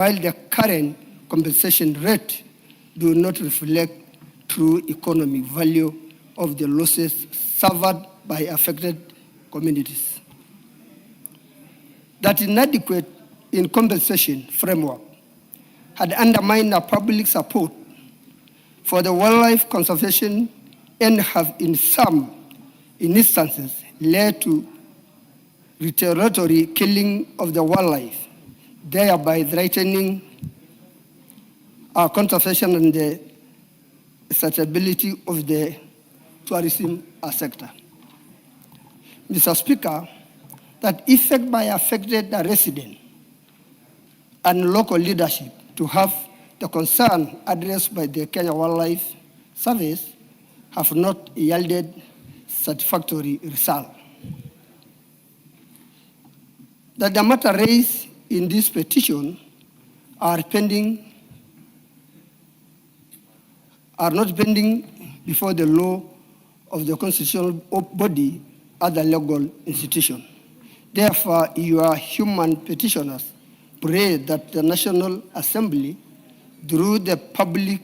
while the current compensation rate do not reflect true economic value of the losses suffered by affected communities. That inadequate in compensation framework had undermined the public support for the wildlife conservation and have in some instances led to retaliatory killing of the wildlife, thereby threatening our conservation and the sustainability of the tourism sector. Mr. Speaker, that effect by affected residents and local leadership to have the concern addressed by the Kenya Wildlife Service have not yielded satisfactory result. That the matter raised in this petition are not pending before the law of the constitutional body as a legal institution. Therefore, your human petitioners pray that the National Assembly, through the Public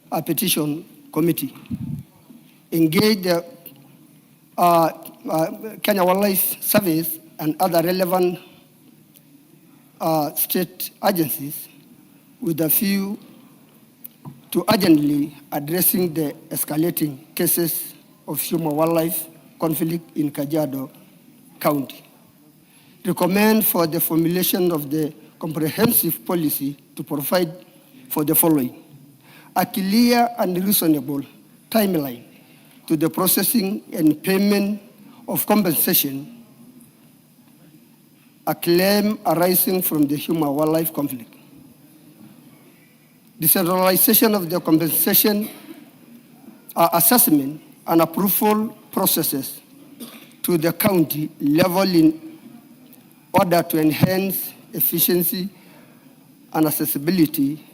Petition Committee, engage the Kenya Wildlife Service and other relevant state agencies with a view to urgently addressing the escalating cases of human-wildlife conflict in Kajiado County. Recommend for the formulation of the comprehensive policy to provide for the following: a clear and reasonable timeline to the processing and payment of compensation, a claim arising from the human-wildlife conflict, decentralization of the compensation assessment and approval processes to the county level in order to enhance efficiency and accessibility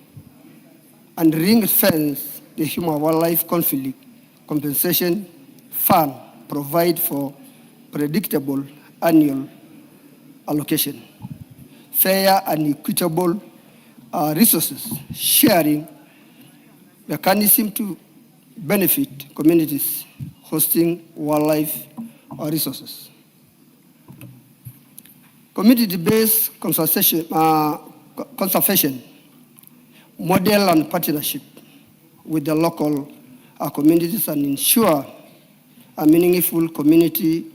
and ring-fence the human-wildlife conflict compensation fund, provide for predictable annual allocation, fair and equitable resources sharing mechanism to benefit communities hosting wildlife resources. Community-based conservation model and partnership with the local communities and ensure a meaningful community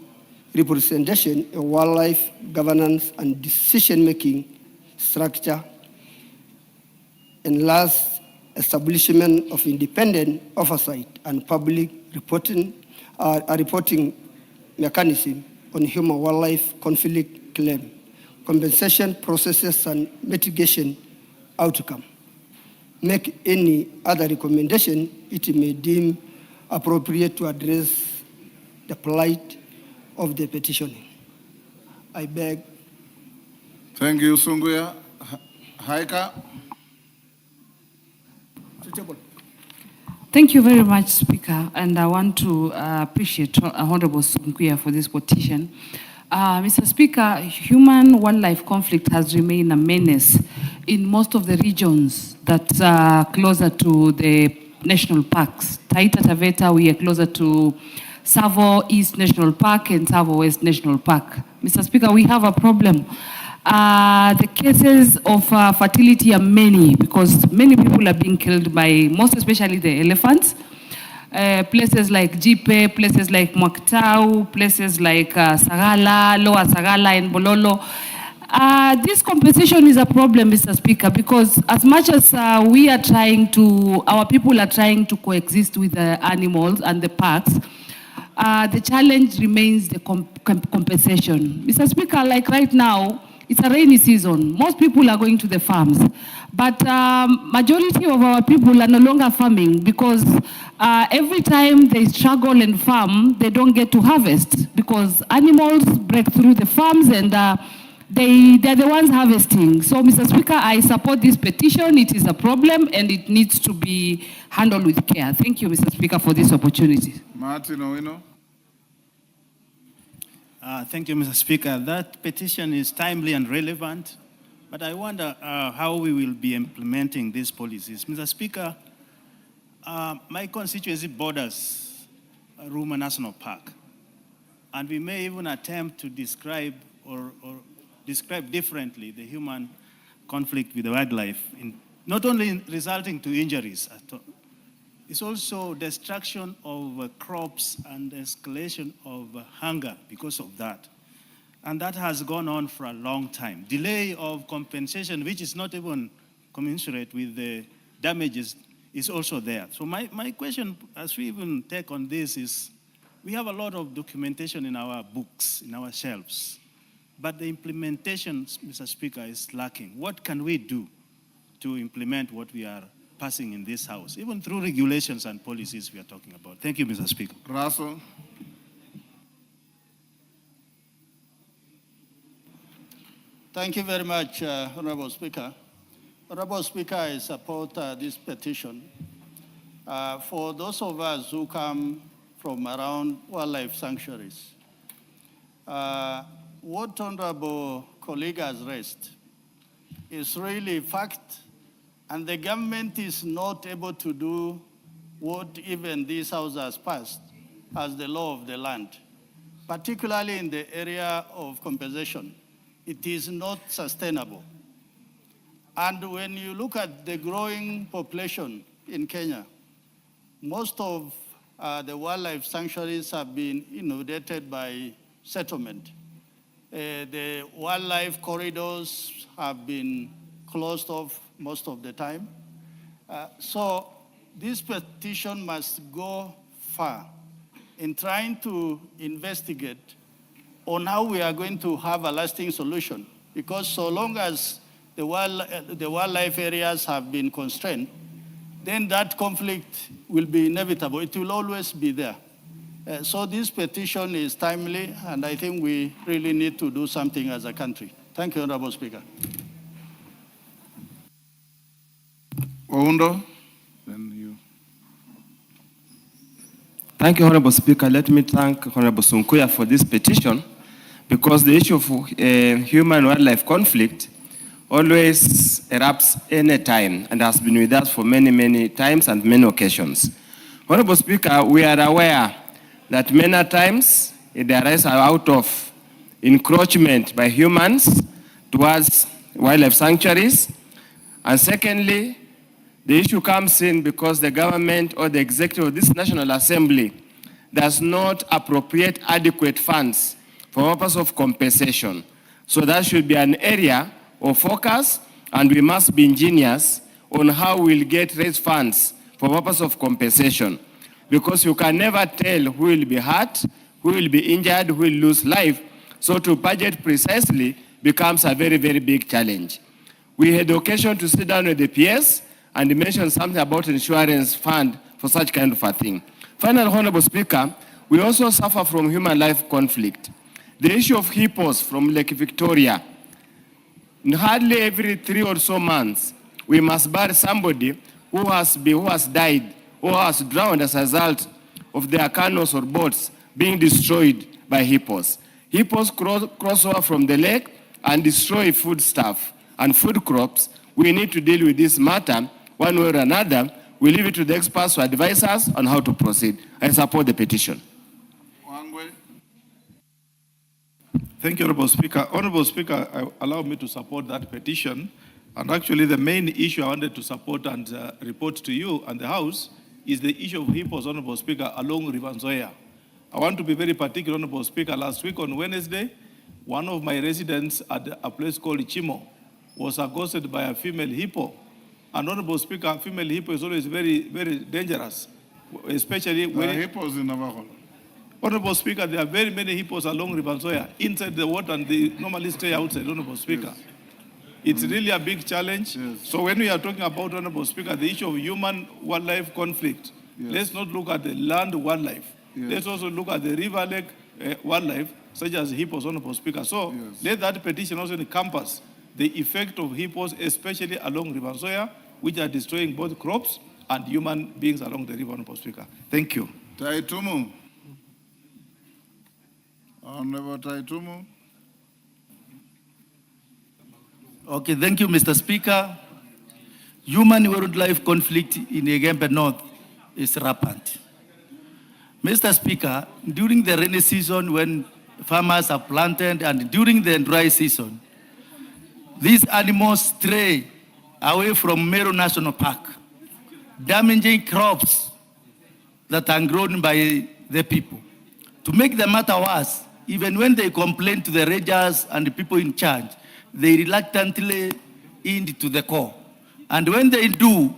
representation in wildlife governance and decision-making structure, and last, establishment of independent oversight and public reporting mechanism on human-wildlife conflict claim, compensation processes and mitigation outcome. Make any other recommendation it may deem appropriate to address the plight of the petitioning. I beg. Thank you, Sunguya. Haika. Thank you very much, Speaker, and I want to appreciate Honorable Sunguya for this petition. Mr. Speaker, human-wildlife conflict has remained a menace in most of the regions that are closer to the national parks. Taita Taveta, we are closer to Tsavo East National Park and Tsavo West National Park. Mr. Speaker, we have a problem. The cases of fertility are many because many people are being killed by, most especially the elephants. Places like Jipe, places like Mwaktau, places like Sagala, Lower Sagala and Bololo. This compensation is a problem, Mr. Speaker, because as much as our people are trying to coexist with the animals and the parks, the challenge remains the compensation. Mr. Speaker, like right now, it's a rainy season. Most people are going to the farms. But majority of our people are no longer farming because every time they struggle and farm, they don't get to harvest because animals break through the farms and they're the ones harvesting. So, Mr. Speaker, I support this petition. It is a problem and it needs to be handled with care. Thank you, Mr. Speaker, for this opportunity. Martin Owino. Thank you, Mr. Speaker. That petition is timely and relevant But I wonder how we will be implementing these policies. Mr. Speaker, my constituency borders Ruma National Park. And we may even attempt to describe or describe differently the human conflict with the wildlife, not only resulting to injuries, it's also destruction of crops and escalation of hunger because of that. And that has gone on for a long time. Delay of compensation, which is not even commensurate with the damages, is also there. So my question, as we even take on this, is we have a lot of documentation in our books, in our shelves, but the implementation, Mr. Speaker, is lacking. What can we do to implement what we are passing in this House, even through regulations and policies we are talking about? Thank you, Mr. Speaker. Russell. Thank you very much, Honorable Speaker. Honorable Speaker, I support this petition. For those of us who come from around wildlife sanctuaries, what Honorable colleague has raised is really fact, and the government is not able to do what even this House has passed as the law of the land, particularly in the area of compensation. It is not sustainable. And when you look at the growing population in Kenya, most of the wildlife sanctuaries have been inundated by settlement. The wildlife corridors have been closed off most of the time. So this petition must go far in trying to investigate on how we are going to have a lasting solution. Because so long as the wildlife areas have been constrained, then that conflict will be inevitable. It will always be there. So this petition is timely, and I think we really need to do something as a country. Thank you, Honorable Speaker. Oundo, then you. Thank you, Honorable Speaker. Let me thank Honorable Sunkuya for this petition, because the issue of human-wildlife conflict always erupts any time and has been with us for many, many times and many occasions. Honorable Speaker, we are aware that many times it arises out of encroachment by humans towards wildlife sanctuaries. And secondly, the issue comes in because the government or the executive of this National Assembly does not appropriate adequate funds for purpose of compensation. So that should be an area of focus, and we must be ingenious on how we'll raise funds for purpose of compensation. Because you can never tell who will be hurt, who will be injured, who will lose life. So to budget precisely becomes a very, very big challenge. We had the occasion to sit down with the PS and mention something about insurance fund for such kind of a thing. Finally, Honorable Speaker, we also suffer from human life conflict. The issue of hippos from Lake Victoria. Hardly every 3 or so months, we must bury somebody who has died or has drowned as a result of their canoes or boats being destroyed by hippos. Hippos cross over from the lake and destroy foodstuff and food crops. We need to deal with this matter one way or another. We leave it to the experts to advise us on how to proceed. I support the petition. Thank you, Honorable Speaker. Honorable Speaker, allow me to support that petition. And actually, the main issue I wanted to support and report to you and the House is the issue of hippos, Honorable Speaker, along River Nzoia. I want to be very particular, Honorable Speaker. Last week on Wednesday, one of my residents at a place called Chimo was accosted by a female hippo. And Honorable Speaker, a female hippo is always very, very dangerous, especially when... There are hippos in Navajo. Honorable Speaker, there are very many hippos along River Nzoia, inside the water, and they normally stay outside, Honorable Speaker. Yes. It's really a big challenge. Yes. So when we are talking about, Honorable Speaker, the issue of human-wildlife conflict, yes, let's not look at the land wildlife. Yes. Let's also look at the river lake wildlife, such as hippos, Honorable Speaker. So yes, let that petition also encompass the effect of hippos, especially along River Nzoia, which are destroying both crops and human beings along the river, Honorable Speaker. Thank you. Taitumu. Honorable Taitumu. Okay, thank you, Mr. Speaker. Human-wildlife conflict in Egembe North is rampant. Mr. Speaker, during the rainy season when farmers are planted and during the dry season, these animals stray away from Meru National Park, damaging crops that are grown by the people. To make the matter worse, even when they complain to the rangers and the people in charge, they reluctantly end to the core. And when they do,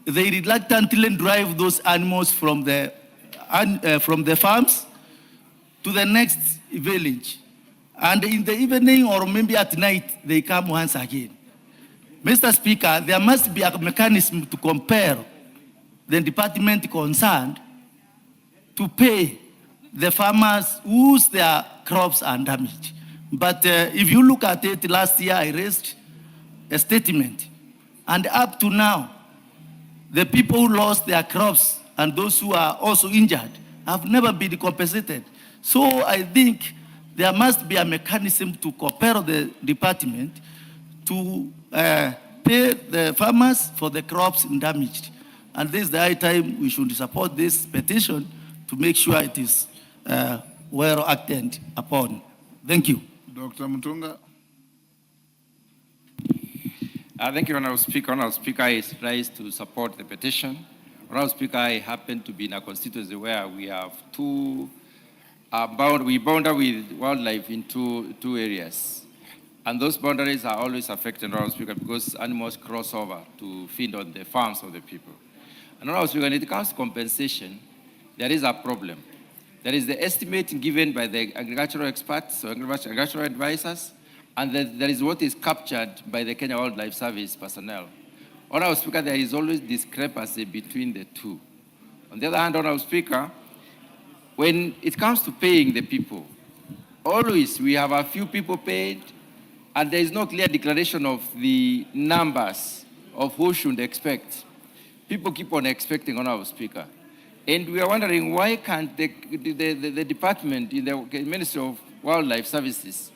they reluctantly drive those animals from the farms to the next village. And in the evening or maybe at night, they come once again. Mr. Speaker, there must be a mechanism to compare the department concerned to pay the farmers whose their crops are damaged. But if you look at it, last year I raised a statement. And up to now, the people who lost their crops and those who are also injured have never been compensated. So I think there must be a mechanism to compare the department to pay the farmers for the crops damaged. And this is the high time we should support this petition to make sure it is well acted upon. Thank you. Dr. Mutunga. Thank you, Honorable Speaker. Honorable Speaker, I is pleased to support the petition. Honorable Speaker, I happen to be in a constituency where we have we boundary with wildlife in two areas. And those boundaries are always affected, Honorable Speaker, because animals cross over to feed on the farms of the people. And Honorable Speaker, when it comes to compensation, there is a problem. There is the estimate given by the agricultural experts or agricultural advisors, and there is what is captured by the Kenya Wildlife Service personnel. Honorable Speaker, there is always discrepancy between the two. On the other hand, Honorable Speaker, when it comes to paying the people, always we have a few people paid, and there is no clear declaration of the numbers of who should expect. People keep on expecting, Honorable Speaker. And we are wondering why can't the department in the Ministry of Wildlife Services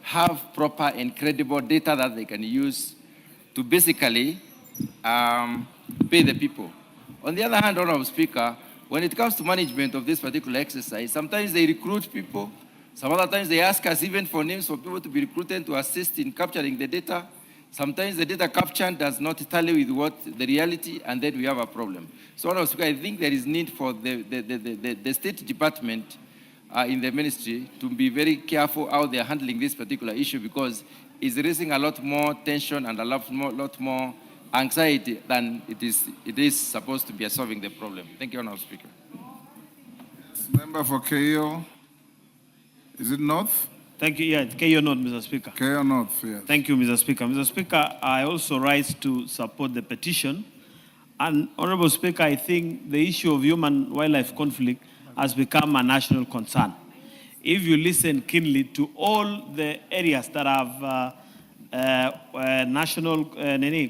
have proper and credible data that they can use to basically pay the people. On the other hand, Honorable Speaker, when it comes to management of this particular exercise, sometimes they recruit people, some other times they ask us even for names for people to be recruited to assist in capturing the data. Sometimes the data captured does not tally with what the reality, and then we have a problem. So, Honorable Speaker, I think there is need for the State Department in the ministry to be very careful how they are handling this particular issue, because it's raising a lot more tension and a lot more anxiety than it is supposed to be solving the problem. Thank you, Honorable Speaker. Member for KO. Is it North? Thank you. Yeah, KO North, Mr. Speaker. KO North, yes. Thank you, Mr. Speaker. Mr. Speaker, I also rise to support the petition. And Honorable Speaker, I think the issue of human-wildlife conflict has become a national concern. If you listen keenly to all the areas that have national,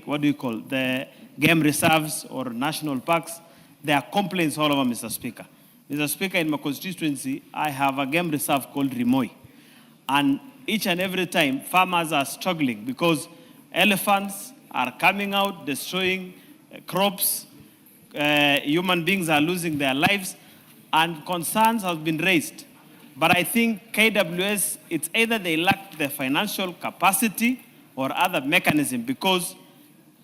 what do you call, the game reserves or national parks, there are complaints all over, Mr. Speaker. Mr. Speaker, in my constituency, I have a game reserve called Rimoi. And each and every time, farmers are struggling because elephants are coming out, destroying crops, human beings are losing their lives, and concerns have been raised. But I think KWS, it's either they lack the financial capacity or other mechanism, because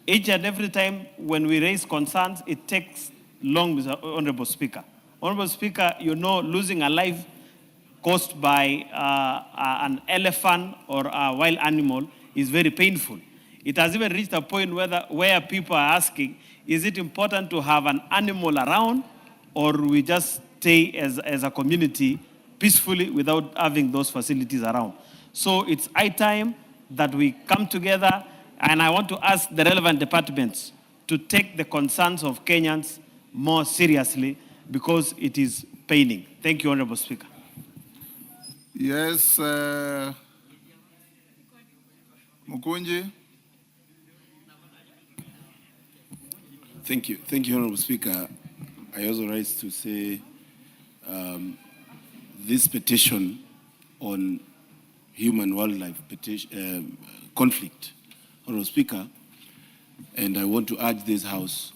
each and every time when we raise concerns, it takes long, Mr. Honorable Speaker. Honorable Speaker, you know, losing a life caused by an elephant or a wild animal is very painful. It has even reached a point where people are asking, is it important to have an animal around, or we just stay as a community peacefully without having those facilities around? So it's high time that we come together, and I want to ask the relevant departments to take the concerns of Kenyans more seriously, because it is paining. Thank you, Honorable Speaker. Yes, Mukunji. Thank you, Honorable Speaker. I also rise to say this petition on human-wildlife conflict. Honorable Speaker, and I want to urge this House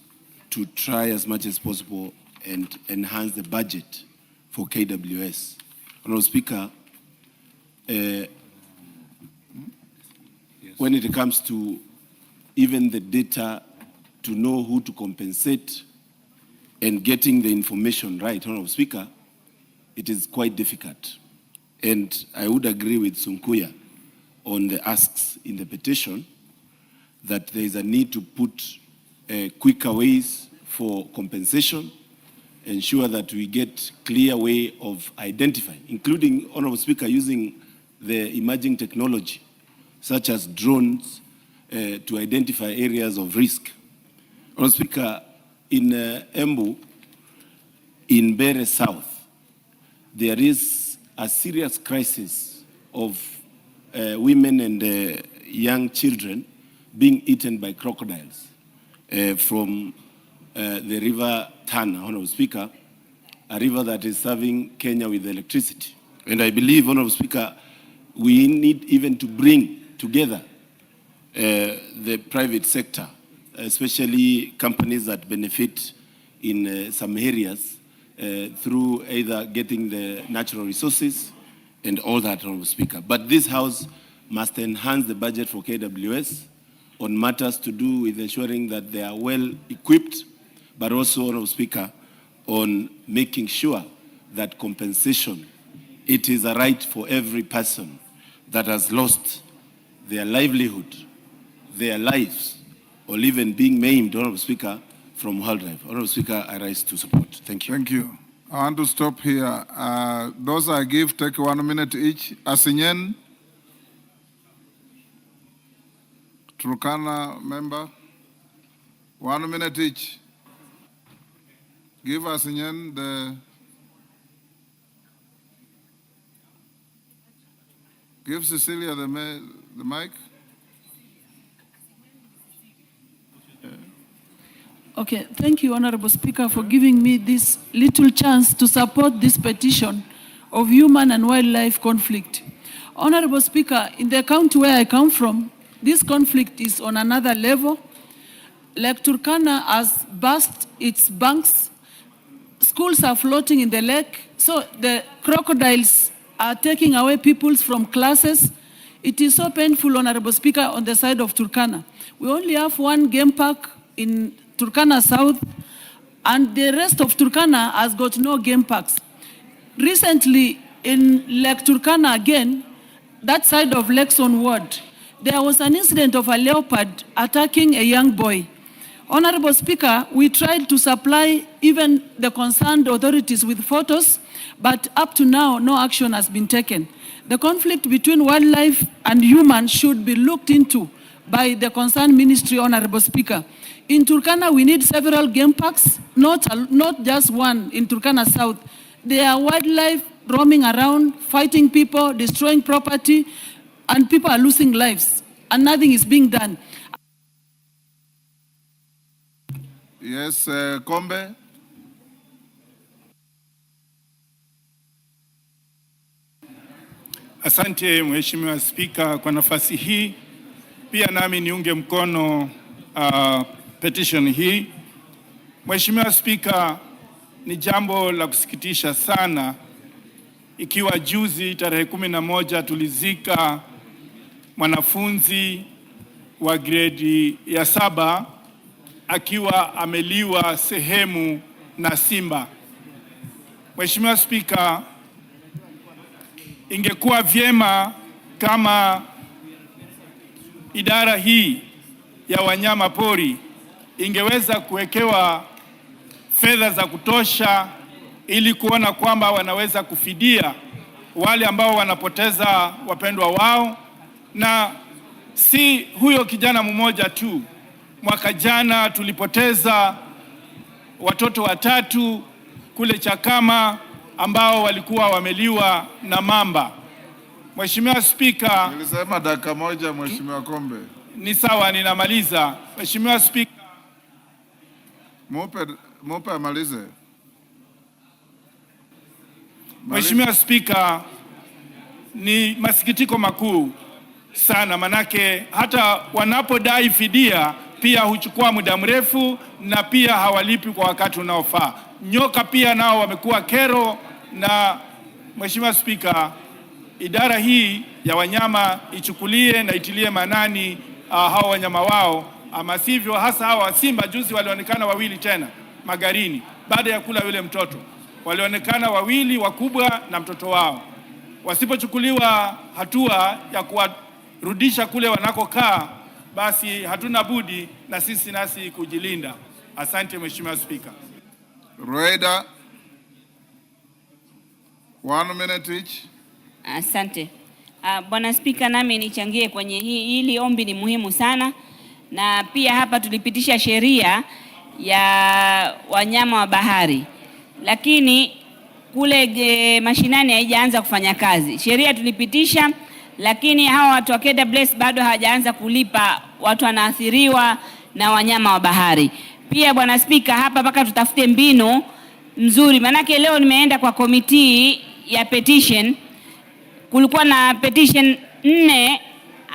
to try as much as possible and enhance the budget for KWS. Honorable Speaker, when it comes to even the data to know who to compensate and getting the information right, Honorable Speaker, it is quite difficult. And I would agree with Sunkuya on the asks in the petition that there is a need to put quicker ways for compensation, ensure that we get clear way of identifying, including, Honorable Speaker, using the emerging technology, such as drones, to identify areas of risk. Honorable Speaker, in Embu, in Bere South, there is a serious crisis of women and young children being eaten by crocodiles from the river Tana, Honorable Speaker, a river that is serving Kenya with electricity. And I believe, Honorable Speaker, we need even to bring together the private sector, especially companies that benefit in some areas through either getting the natural resources and all that, Honorable Speaker. But this House must enhance the budget for KWS on matters to do with ensuring that they are well equipped, but also, Honorable Speaker, on making sure that compensation, it is a right for every person that has lost their livelihood, their lives, or even being maimed, Honorable Speaker, from wildlife. Honorable Speaker, I rise to support. Thank you. Thank you. I want to stop here. Those I give, take 1 minute each. Asinyen, Turkana member, 1 minute each. Give Asinyen the... Give Cecilia the mic. Okay, thank you, Honorable Speaker, for giving me this little chance to support this petition of human and wildlife conflict. Honorable Speaker, in the county where I come from, this conflict is on another level. Lake Turkana has burst its banks. Schools are floating in the lake. So the crocodiles are taking away people from classes. It is so painful, Honorable Speaker, on the side of Turkana. We only have one game park in Turkana South, and the rest of Turkana has got no game parks. Recently, in Lake Turkana again, that side of Lexon Ward, there was an incident of a leopard attacking a young boy. Honorable Speaker, we tried to supply even the concerned authorities with photos, but up to now, no action has been taken. The conflict between wildlife and humans should be looked into by the concerned ministry, Honorable Speaker. In Turkana, we need several game parks, not just one in Turkana South. There are wildlife roaming around, fighting people, destroying property, and people are losing lives, and nothing is being done. Yes, Kombe. Asante Mheshimiwa Spika kwa nafasi hii. Pia nami niunge mkono petition hii. Mheshimiwa Spika, ni jambo la kusikitisha sana ikiwa juzi tarehe 11 tulizika mwanafunzi wa grade ya 7 akiwa ameliwa sehemu na simba. Mheshimiwa Spika, ingekuwa vyema kama idara hii ya wanyama pori ingeweza kuwekewa fedha za kutosha ili kuona kwamba wanaweza kufidia wale ambao wanapoteza wapendwa wao, na si huyo kijana mmoja tu. Mwaka jana tulipoteza watoto 3 kule Chakama ambao walikuwa wameliwa na mamba. Mheshimiwa Spika, nilisema dakika moja, Mheshimiwa Kombe. Ni sawa, ninamaliza. Mheshimiwa Spika, Mupe amalize. Mheshimiwa Spika, ni masikitiko makuu sana, manake hata wanapodai fidia pia huchukua muda mrefu na pia hawalipi kwa wakati unaofaa. Nyoka pia nao wamekuwa kero, na Mheshimiwa Spika, idara hii ya wanyama ichukulie na itilie manani hao wanyama wao, ama sivyo hasa hawa simba. Juzi walionekana wawili tena magarini baada ya kula yule mtoto, walionekana wawili wakubwa na mtoto wao. Wasipochukuliwa hatua ya kuwarudisha kule wanakokaa, basi hatuna budi na sisi nasi kujilinda. Asante Mheshimiwa Spika. Rueda, 1 minute each. Asante. Bwana Spika, nami nichangie kwenye hili ombi, ni muhimu sana, na pia hapa tulipitisha sheria ya wanyama wa bahari, lakini kule mashinani haijaanza kufanya kazi. Sheria tulipitisha, lakini hawa watu wa KWS bado hawajaanza kulipa watu wanaathiriwa na wanyama wa bahari. Pia Bwana Spika, hapa mpaka tutafute mbinu nzuri, manake leo nimeenda kwa komiti ya petition, kulikuwa na petition 4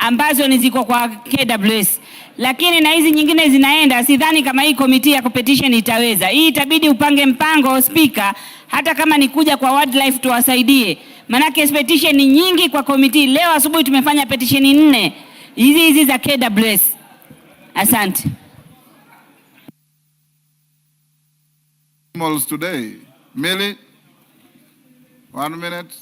ambazo ni ziko kwa KWS, lakini na hizi nyingine zinaenda. Sidhani kama hii komiti ya petition itaweza. Hii itabidi upange mpango Spika, hata kama ni kuja kwa wildlife tuwasaidie, manake petition ni nyingi kwa komiti. Leo asubuhi tumefanya petition 4 hizi za KWS. Asante. Today, Millie, 1 minute.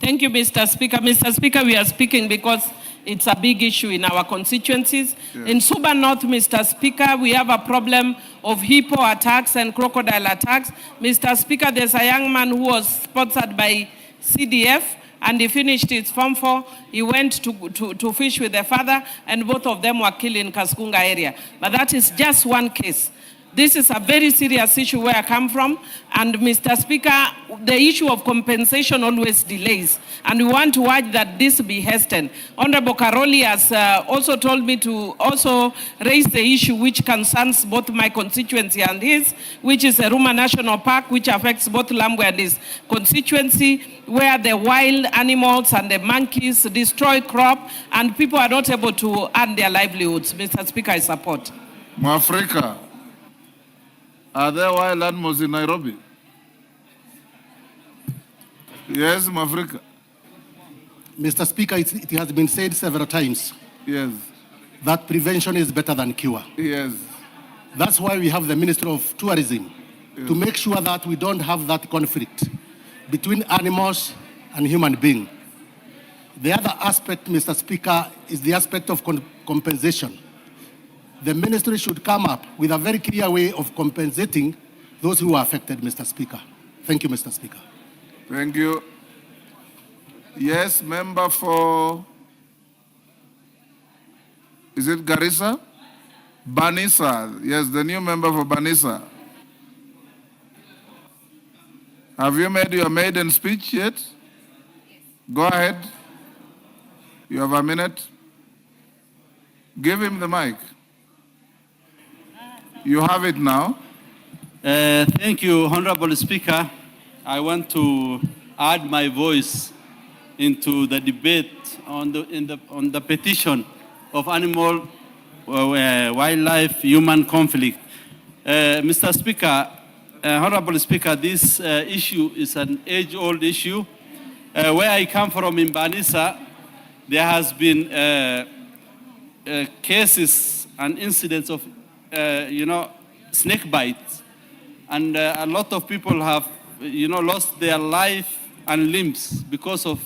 Thank you, Mr. Speaker. Mr. Speaker, we are speaking because it's a big issue in our constituencies. Yes. In Suba North, Mr. Speaker, we have a problem of hippo attacks and crocodile attacks. Mr. Speaker, there's a young man who was sponsored by CDF, and he finished his Form 4. He went to fish with the father, and both of them were killed in Kaskunga area. But that is just one case. This is a very serious issue where I come from. And Mr. Speaker, the issue of compensation always delays. And we want to urge that this be hastened. Honorable Karoli has also told me to also raise the issue which concerns both my constituency and his, which is the Ruma National Park, which affects both Lambwe and his constituency, where the wild animals and the monkeys destroy crop and people are not able to earn their livelihoods. Mr. Speaker, I support. Mwafrika, are there wild animals in Nairobi? Yes, Mwafrika. Mr. Speaker, it has been said several times. Yes. That prevention is better than cure. Yes. That's why we have the Ministry of Tourism, yes, to make sure that we don't have that conflict between animals and human beings. The other aspect, Mr. Speaker, is the aspect of compensation. The ministry should come up with a very clear way of compensating those who are affected, Mr. Speaker. Thank you, Mr. Speaker. Thank you. Yes, member for, is it Garissa? Banissa. Yes, the new member for Banissa. Have you made your maiden speech yet? Go ahead. You have a minute. Give him the mic. You have it now. Thank you, Honorable Speaker. I want to add my voice into the debate on the petition of animal, wildlife, human conflict. Mr. Speaker, Honorable Speaker, this issue is an age-old issue. Where I come from in Banissa, there has been cases and incidents of snake bites, and a lot of people have, lost their life and limbs because of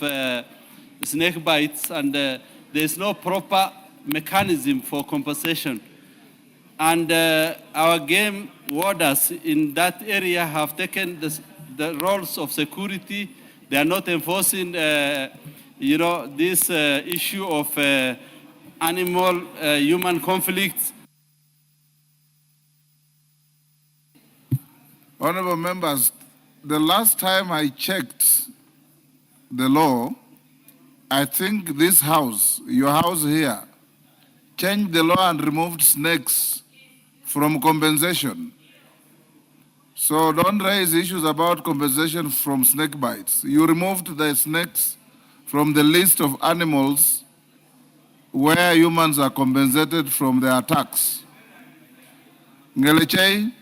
snake bites, and there is no proper mechanism for compensation. And our game warders in that area have taken the roles of security. They are not enforcing, this issue of animal-human conflicts. Honorable members, the last time I checked the law, I think this house, your house here, changed the law and removed snakes from compensation. So don't raise issues about compensation from snake bites. You removed the snakes from the list of animals where humans are compensated from their attacks. Ngelechei?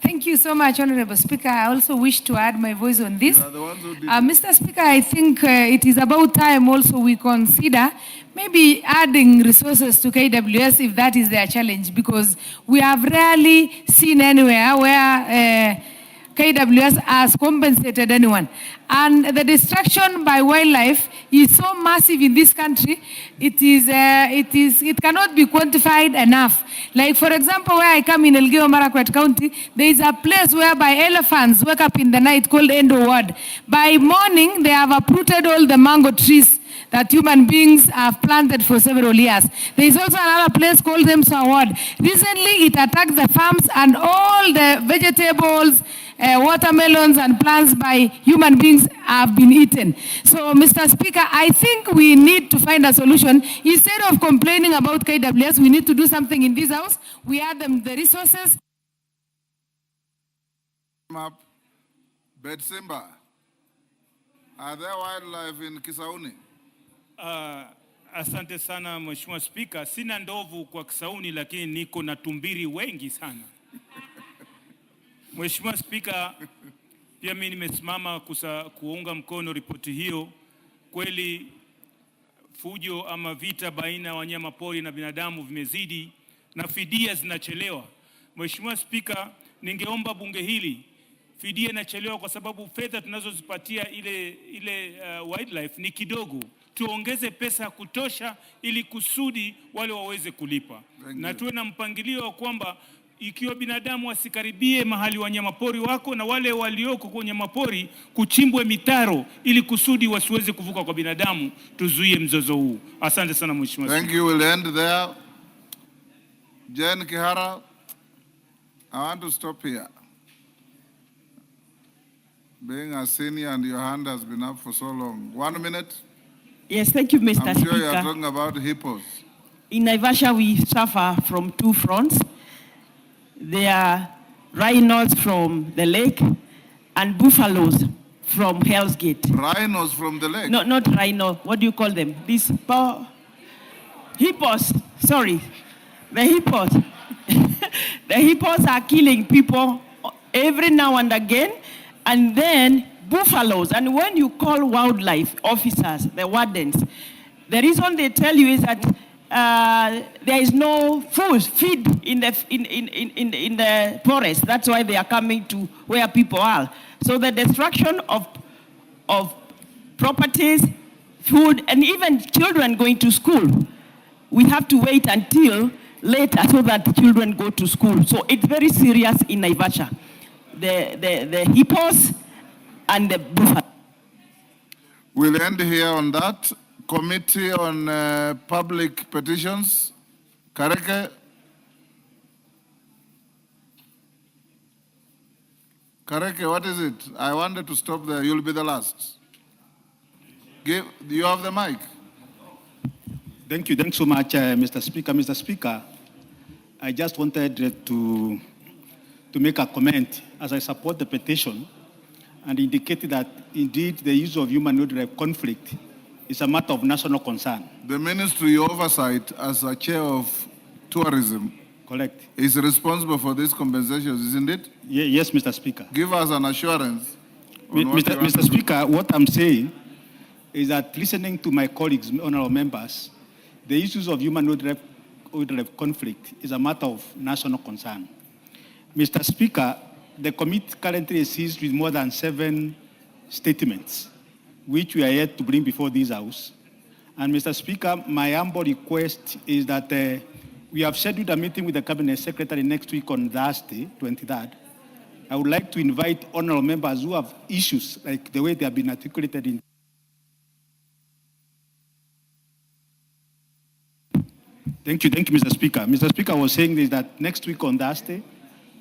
Thank you so much, Honorable Speaker. I also wish to add my voice on this. You are the ones who did Mr. Speaker, I think it is about time also we consider maybe adding resources to KWS if that is their challenge, because we have rarely seen anywhere where KWS has compensated anyone. And the destruction by wildlife is so massive in this country, it cannot be quantified enough. Like, for example, where I come in Elgeyo Marakwet County, there is a place whereby elephants wake up in the night called Endo Ward. By morning, they have uprooted all the mango trees that human beings have planted for several years. There is also another place called Hemsa Ward. Recently, it attacked the farms and all the vegetables, watermelons and plants by human beings have been eaten. So, Mr. Speaker, I think we need to find a solution. Instead of complaining about KWS, we need to do something in this house. We add them the resources. Betsimba, are there wildlife in Kisauni? Asante sana Mheshimiwa Spika. Sina ndovu kwa Kisauni, lakini niko na tumbiri wengi sana. Mheshimiwa Spika, pia mimi nimesimama kuunga mkono ripoti hiyo. Kweli fujo ama vita baina ya wanyama pori na binadamu vimezidi na fidia zinachelewa. Mheshimiwa Spika, ningeomba bunge hili, fidia inachelewa kwa sababu fedha tunazozipatia ile wildlife ni kidogo. Tuongeze pesa kutosha ili kusudi wale waweze kulipa. Na tuwe na mpangilio wa kwamba ikiwa binadamu wasikaribie mahali wanyamapori wako, na wale walioko kwa wanyamapori kuchimbwe mitaro ili kusudi wasiweze kuvuka kwa binadamu, tuzuie mzozo huu. Asante sana Mheshimiwa. Thank you. We'll end there. Jen Kihara, I want to stop here. Being a senior and your hand has been up for so long. 1 minute. Yes, thank you, Mr. I'm Speaker. sure you are talking about hippos. In Naivasha, we suffer from two fronts. There are rhinos from the lake and buffaloes from Hell's Gate. Rhinos from the lake? No, not rhino. What do you call them? These hippos. Sorry, the hippos. The hippos are killing people every now and again, and then buffaloes. And when you call wildlife officers, the wardens, the reason they tell you is that there is no feed in the forest. That's why they are coming to where people are. So the destruction of properties, food, and even children going to school, we have to wait until later so that the children go to school. So it's very serious in Naivasha. The hippos and the buffalo. We'll end here on that. Committee on Public Petitions. Kareke. Kareke, what is it? I wanted to stop there. You'll be the last. Do you have the mic? Thank you. Thanks so much, Mr. Speaker. Mr. Speaker, I just wanted to make a comment as I support the petition and indicate that indeed the use of human wildlife conflict is a matter of national concern. The Ministry Oversight, as a chair of tourism, correct, is responsible for these compensations, isn't it? Yes, Mr. Speaker. Give us an assurance. Mr. Speaker, what I'm saying is that listening to my colleagues, honorable members, the issues of human wildlife conflict is a matter of national concern. Mr. Speaker, the committee currently is seized with more than 7 statements, which we are yet to bring before this House. And Mr. Speaker, my humble request is that we have scheduled a meeting with the Cabinet Secretary next week on Thursday, 23rd. I would like to invite honorable members who have issues like the way they have been articulated in. Thank you, Mr. Speaker. Mr. Speaker, I was saying this, that next week on Thursday,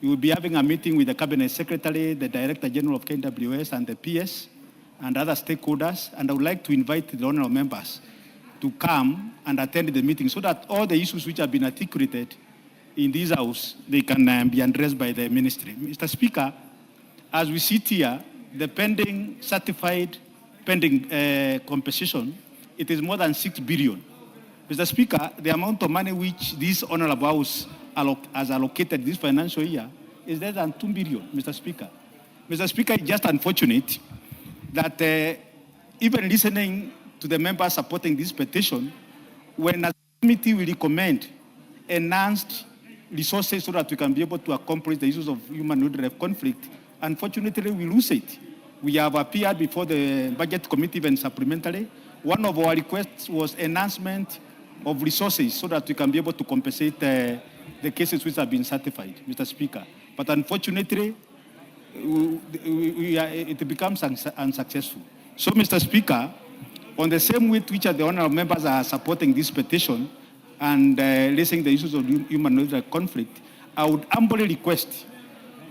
we will be having a meeting with the Cabinet Secretary, the Director General of KWS, and the PS, and other stakeholders, and I would like to invite the honorable members to come and attend the meeting so that all the issues which have been articulated in this house, they can be addressed by the ministry. Mr. Speaker, as we sit here, the pending certified compensation, it is more than 6 billion. Mr. Speaker, the amount of money which this honorable house has allocated this financial year is less than 2 billion, Mr. Speaker. Mr. Speaker, it's just unfortunate that even listening to the members supporting this petition, when a committee will recommend enhanced resources so that we can be able to accomplish the issues of human-wildlife conflict, unfortunately, we lose it. We have appeared before the budget committee even supplementary. One of our requests was enhancement of resources so that we can be able to compensate the cases which have been certified, Mr. Speaker. But unfortunately, it becomes unsuccessful. So, Mr. Speaker, on the same way which the honorable members are supporting this petition and raising the issues of human-wildlife conflict, I would humbly request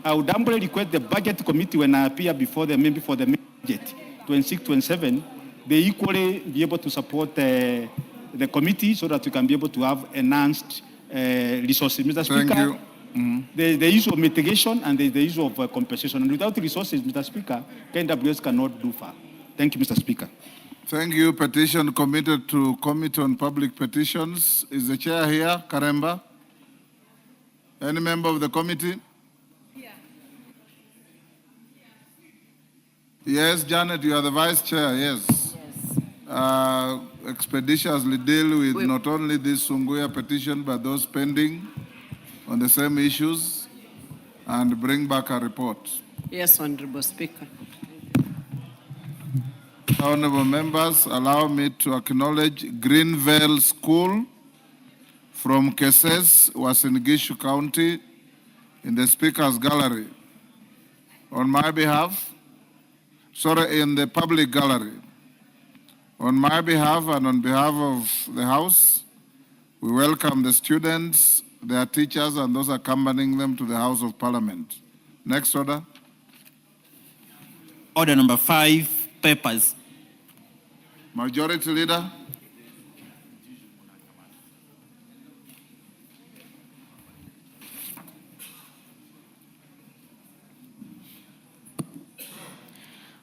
the budget committee when I appear before the budget 26-27, they equally be able to support the committee so that we can be able to have enhanced resources. Mr. Speaker, the issue of mitigation and the issue of compensation. And without resources, Mr. Speaker, KWS cannot do far. Thank you, Mr. Speaker. Thank you. Petition committed to Committee on Public Petitions. Is the chair here, Karemba? Any member of the committee? Yes, Janet, you are the vice chair, yes. Expeditiously deal with not only this Sunguya petition, but those pending on the same issues and bring back a report. Yes, Honorable Speaker. Honorable members, allow me to acknowledge Greenvale School from Keses, Wasingishu County, in the Speaker's Gallery. On my behalf, in the public gallery. On my behalf and on behalf of the House, we welcome the students, their teachers, and those accompanying them to the House of Parliament. Next order. Order number 5, papers. Majority Leader.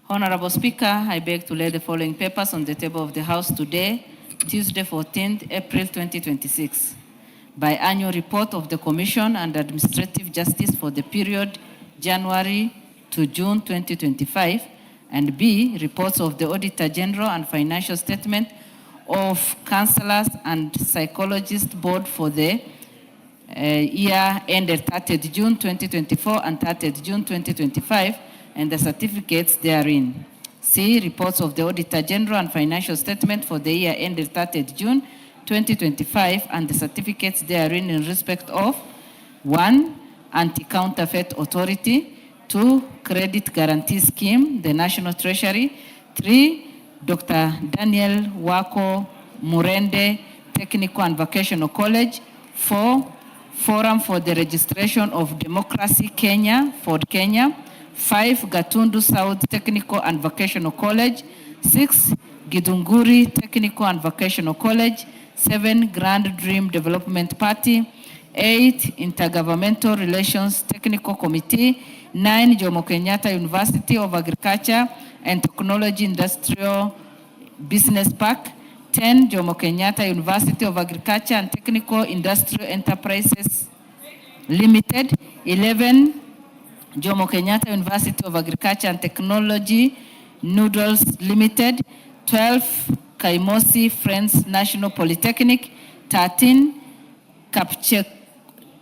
Honorable Speaker, I beg to lay the following papers on the table of the House today, Tuesday, 14th April 2026. Biannual report of the Commission and Administrative Justice for the period January to June 2025, and B, reports of the Auditor General and financial statement of Counselors and Psychologists Board for the year ended 30th June 2024 and 30th June 2025, and the certificates therein. C, reports of the Auditor General and financial statement for the year ended 30th June 2025 and the certificates therein in respect of 1, Anti-Counterfeit Authority, 2, Credit Guarantee Scheme, the National Treasury, 3, Dr. Daniel Wako Murende Technical and Vocational College, 4, Forum for the Registration of Democracy Kenya, Ford Kenya, 5, Gatundu South Technical and Vocational College, 6, Gidunguri Technical and Vocational College, 7, Grand Dream Development Party, 8, Intergovernmental Relations Technical Committee, 9, Jomo Kenyatta University of Agriculture and Technology Industrial Business Park, 10, Jomo Kenyatta University of Agriculture and Technical Industrial Enterprises Limited, 11, Jomo Kenyatta University of Agriculture and Technology Noodles Limited, 12, Kaimosi Friends National Polytechnic, 13,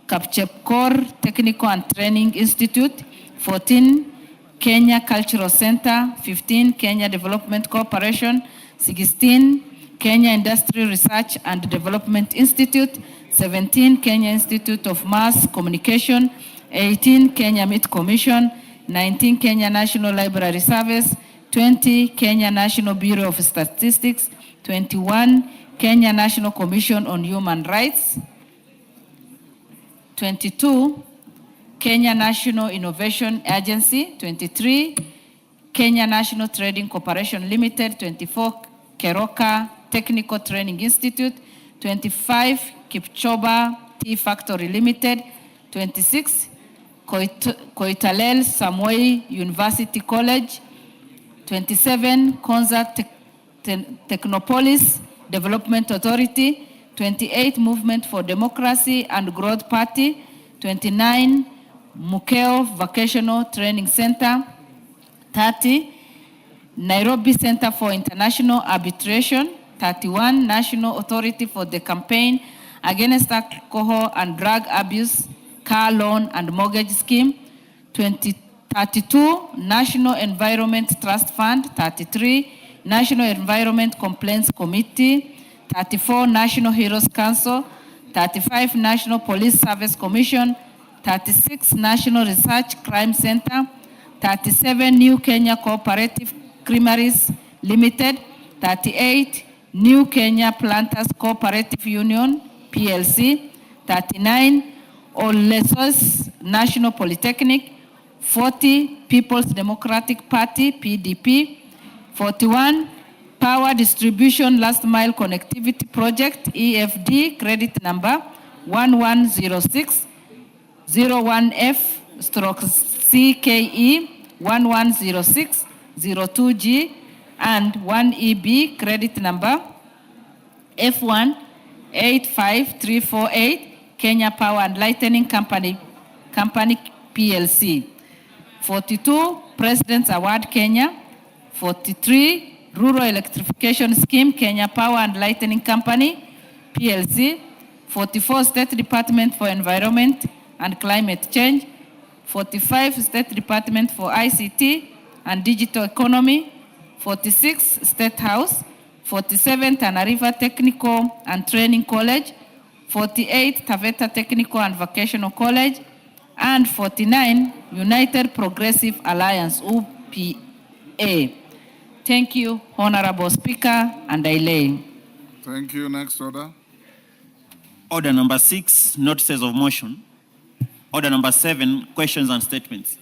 Kapchepkor Technical and Training Institute, 14, Kenya Cultural Center, 15, Kenya Development Corporation, 16, Kenya Industrial Research and Development Institute, 17, Kenya Institute of Mass Communication, 18, Kenya Meat Commission, 19, Kenya National Library Service, 20, Kenya National Bureau of Statistics, 21, Kenya National Commission on Human Rights, 22, Kenya National Innovation Agency, 23, Kenya National Trading Corporation Limited, 24, Keroka Technical Training Institute, 25, Kipchoba Tea Factory Limited. 26, Koitalel Samoei University College. 27, Konza Technopolis Development Authority. 28, Movement for Democracy and Growth Party. 29, Mukeo Vocational Training Center. 30, Nairobi Center for International Arbitration. 31, National Authority for the Campaign Against Alcohol and Drug Abuse, Car Loan and Mortgage Scheme. 32, National Environment Trust Fund. 33, National Environment Complaints Committee. 34, National Heroes Council. 35, National Police Service Commission. 36, National Research Crime Center. 37, New Kenya Cooperative Creameries Limited. 38, New Kenya Planters Cooperative Union, PLC. 39, Olesos National Polytechnic. 40, People's Democratic Party, PDP. 41, Power Distribution Last Mile Connectivity Project, EFD, credit number 1106 01F/CKE 1106 02G and 1EB, credit number F1 85348, Kenya Power and Lightning Company PLC. 42, President's Award Kenya. 43, Rural Electrification Scheme, Kenya Power and Lightning Company PLC. 44, State Department for Environment and Climate Change. 45, State Department for ICT and Digital Economy. 46, State House. 47, Tana River Technical and Training College. 48, Taveta Technical and Vocational College. And 49, United Progressive Alliance, UPA. Thank you, Honorable Speaker, and I lay. Thank you. Next order. Order number 6, notices of motion. Order number 7, questions and statements.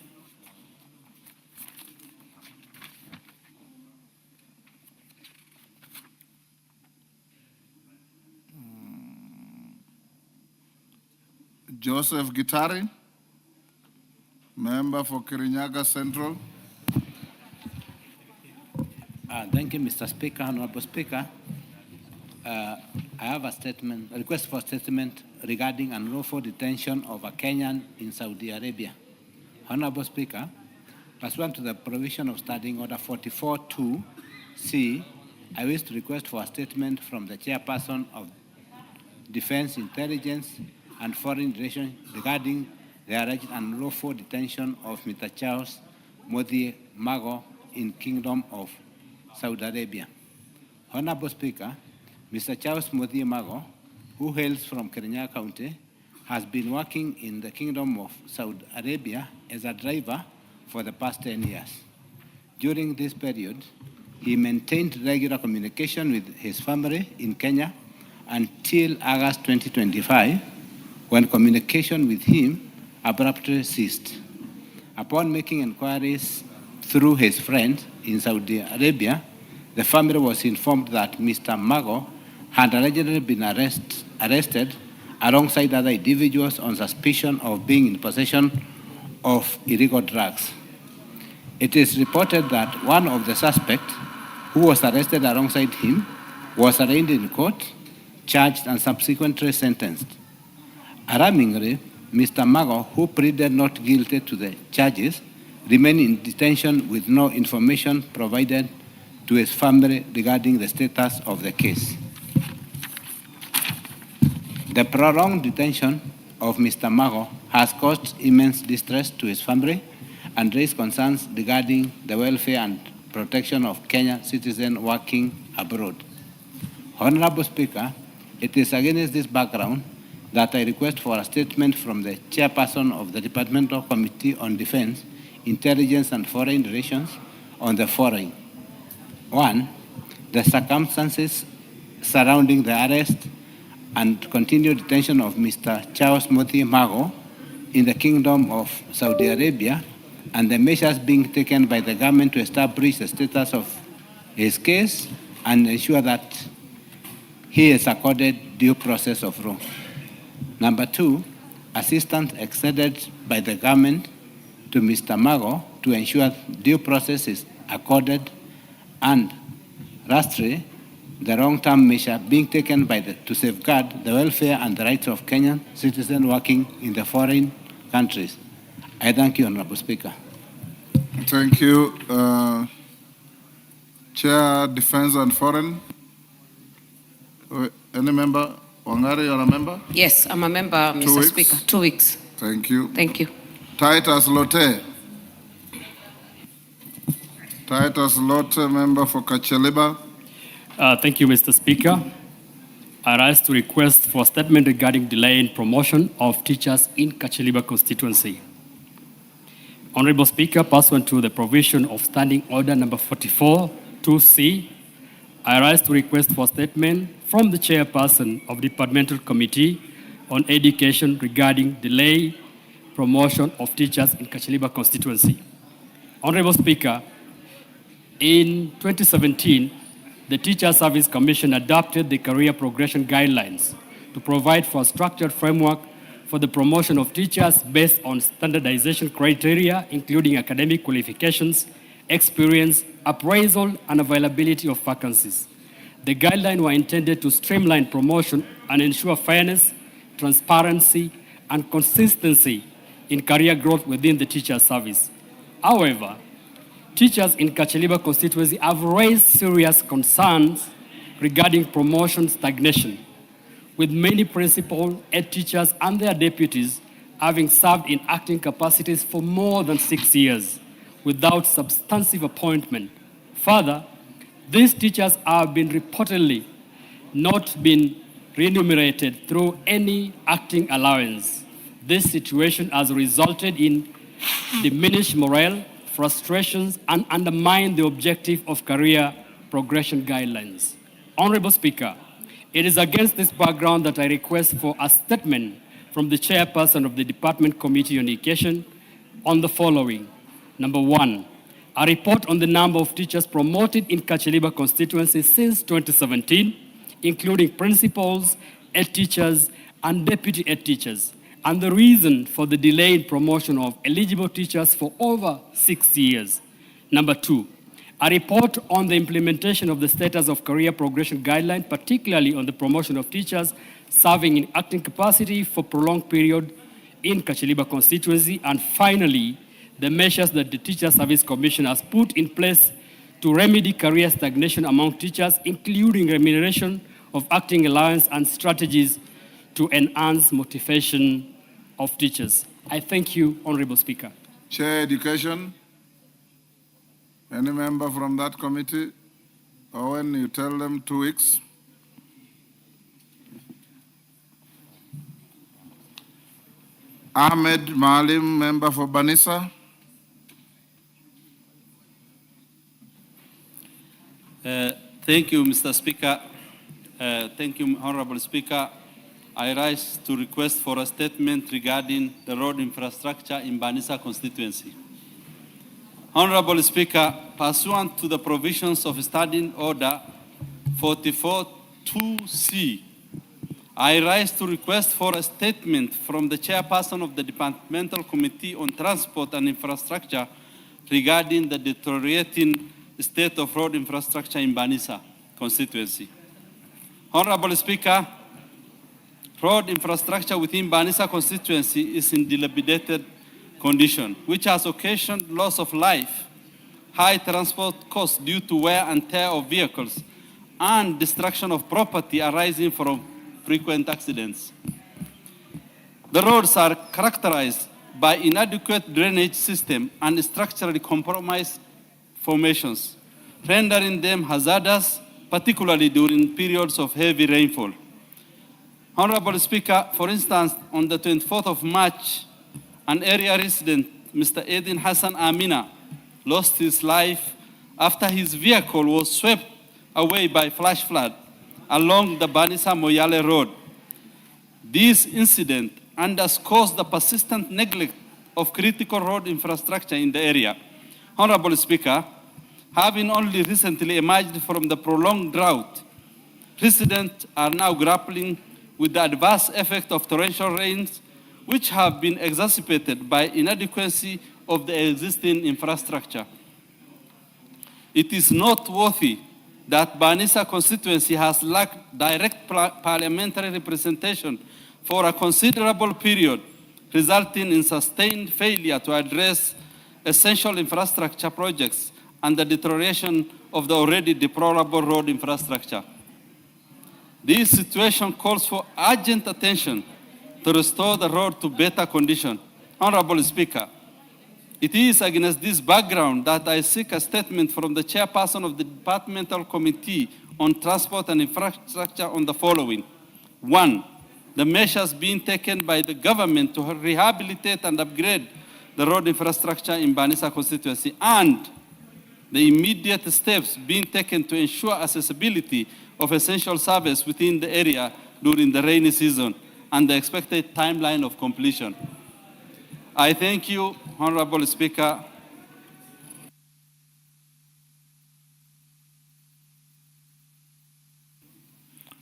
Joseph Gitari, member for Kirinyaga Central. Thank you, Mr. Speaker. Honorable Speaker, I have a request for a statement regarding unlawful detention of a Kenyan in Saudi Arabia. Honorable Speaker, pursuant to the provision of Standing Order 44.2c, I wish to request for a statement from the Chairperson of Defense, Intelligence, and Foreign Relations regarding the alleged unlawful detention of Mr. Charles Modi Mago in Kingdom of Saudi Arabia. Honorable Speaker, Mr. Charles Modi Mago, who hails from Kirinyaga County, has been working in the Kingdom of Saudi Arabia as a driver for the past 10 years. During this period, he maintained regular communication with his family in Kenya until August 2025, when communication with him abruptly ceased. Upon making inquiries through his friend in Saudi Arabia, the family was informed that Mr. Mago had allegedly been arrested alongside other individuals on suspicion of being in possession of illegal drugs. It is reported that one of the suspects, who was arrested alongside him, was arraigned in court, charged, and subsequently sentenced. Alarmingly, Mr. Mago, who pleaded not guilty to the charges, remained in detention with no information provided to his family regarding the status of the case. The prolonged detention of Mr. Mago has caused immense distress to his family and raised concerns regarding the welfare and protection of Kenyan citizens working abroad. Honorable Speaker, it is against this background that I request for a statement from the Chairperson of the Departmental Committee on Defense, Intelligence and Foreign Relations on the following. 1, the circumstances surrounding the arrest and continued detention of Mr. Charles Modi Mago in the Kingdom of Saudi Arabia and the measures being taken by the government to establish the status of his case and ensure that he is accorded due process of law. Number 2, assistance extended by the government to Mr. Mago to ensure due process is accorded, and lastly, the long-term measure being taken to safeguard the welfare and the rights of Kenyan citizens working in the foreign countries. I thank you, Honorable Speaker. Thank you. Chair, Defense and Foreign. Any member? Wangari, you're a member? Yes, I'm a member, Mr. 2 weeks. Speaker. 2 weeks. Thank you. Thank you. Titus Lotte. Titus Lotte, member for Kacheliba. Thank you, Mr. Speaker. I rise to request for a statement regarding delay in promotion of teachers in Kacheliba constituency. Honorable Speaker, pursuant to the provision of Standing Order number 44, 2C, I rise to request for a statement from the chairperson of the Departmental Committee on Education regarding delay promotion of teachers in Kacheliba constituency. Honorable Speaker, in 2017, the Teacher Service Commission adopted the Career Progression Guidelines to provide for a structured framework for the promotion of teachers based on standardization criteria, including academic qualifications, experience, appraisal, and availability of vacancies. The guidelines were intended to streamline promotion and ensure fairness, transparency, and consistency in career growth within the teacher service. However, teachers in Kacheliba constituency have raised serious concerns regarding promotion stagnation, with many principal, head teachers, and their deputies having served in acting capacities for more than 6 years without substantive appointment. Further, these teachers have been reportedly not been remunerated through any acting allowance. This situation has resulted in diminished morale, frustrations, and undermine the objective of career progression guidelines. Honorable Speaker, it is against this background that I request for a statement from the chairperson of the Department Committee on Education on the following. Number 1, a report on the number of teachers promoted in Kacheliba constituency since 2017, including principals, head teachers, and deputy head teachers, and the reason for the delay in promotion of eligible teachers for over 6 years. Number 2, a report on the implementation of the status of career progression guideline, particularly on the promotion of teachers serving in acting capacity for prolonged period in Kacheliba constituency. And finally, the measures that the Teacher Service Commission has put in place to remedy career stagnation among teachers, including remuneration of acting allowance and strategies to enhance motivation of teachers. I thank you, Honorable Speaker. Chair, Education. Any member from that committee? Or when you tell them 2 weeks? Ahmed Maalim, member for Banisa. Thank you, Mr. Speaker. Thank you, Honorable Speaker. I rise to request for a statement regarding the road infrastructure in Banisa constituency. Honorable Speaker, pursuant to the provisions of Standing Order 44-2C, I rise to request for a statement from the chairperson of the Departmental Committee on Transport and Infrastructure regarding the deteriorating state of road infrastructure in Banisa constituency. Honorable Speaker, road infrastructure within Banisa constituency is in dilapidated condition, which has occasioned loss of life, high transport costs due to wear and tear of vehicles, and destruction of property arising from frequent accidents. The roads are characterized by inadequate drainage system and structurally compromised formations, rendering them hazardous, particularly during periods of heavy rainfall. Honorable Speaker, for instance, on the 24th of March, an area resident, Mr. Edin Hassan Amina, lost his life after his vehicle was swept away by flash flood along the Banisa-Moyale Road. This incident underscores the persistent neglect of critical road infrastructure in the area. Honorable Speaker, having only recently emerged from the prolonged drought, residents are now grappling with the adverse effect of torrential rains, which have been exacerbated by inadequacy of the existing infrastructure. It is noteworthy that Banisa constituency has lacked direct parliamentary representation for a considerable period, resulting in sustained failure to address essential infrastructure projects and the deterioration of the already deplorable road infrastructure. This situation calls for urgent attention to restore the road to better condition. Honorable Speaker, it is against this background that I seek a statement from the chairperson of the Departmental Committee on Transport and Infrastructure on the following. 1, the measures being taken by the government to rehabilitate and upgrade the road infrastructure in Banisa constituency, and the immediate steps being taken to ensure accessibility of essential service within the area during the rainy season and the expected timeline of completion. I thank you, Honorable Speaker.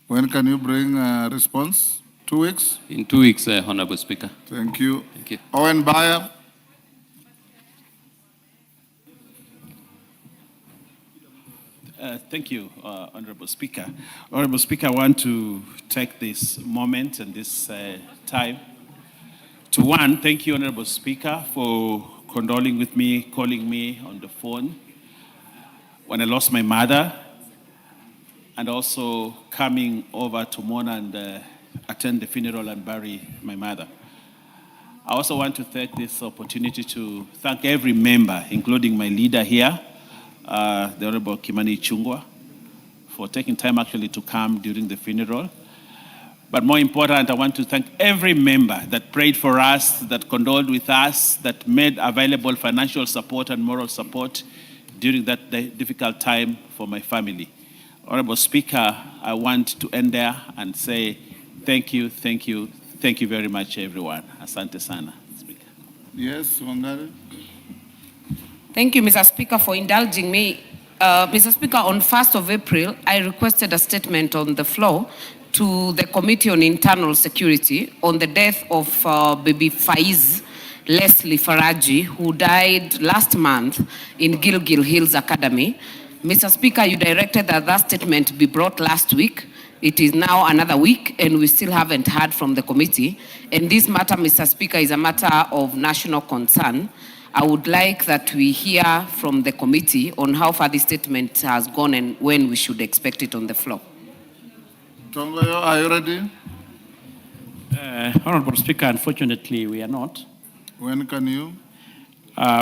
When can you bring a response? 2 weeks? In 2 weeks, Honorable Speaker. Thank you. Thank you. Owen Bayer. Thank you, Honorable Speaker. Honorable Speaker, I want to take this moment and this time to, one, thank you, Honorable Speaker, for condoling with me, calling me on the phone when I lost my mother, and also coming over to mourn and attend the funeral and bury my mother. I also want to take this opportunity to thank every member, including my leader here, the Honorable Kimani Chungwa, for taking time actually to come during the funeral. But more important, I want to thank every member that prayed for us, that condoled with us, that made available financial support and moral support during that difficult time for my family. Honorable Speaker, I want to end there and say thank you very much, everyone. Asante sana, Speaker. Yes, Wangari. Thank you, Mr. Speaker, for indulging me. Mr. Speaker, on 1st of April, I requested a statement on the floor to the Committee on Internal Security on the death of baby Faiz Leslie Faraji, who died last month in Gilgil Hills Academy. Mr. Speaker, you directed that that statement be brought last week. It is now another week, and we still haven't heard from the committee. And this matter, Mr. Speaker, is a matter of national concern. I would like that we hear from the committee on how far this statement has gone and when we should expect it on the floor. Tongoyo, are you ready? Honorable Speaker, unfortunately, we are not. When can you?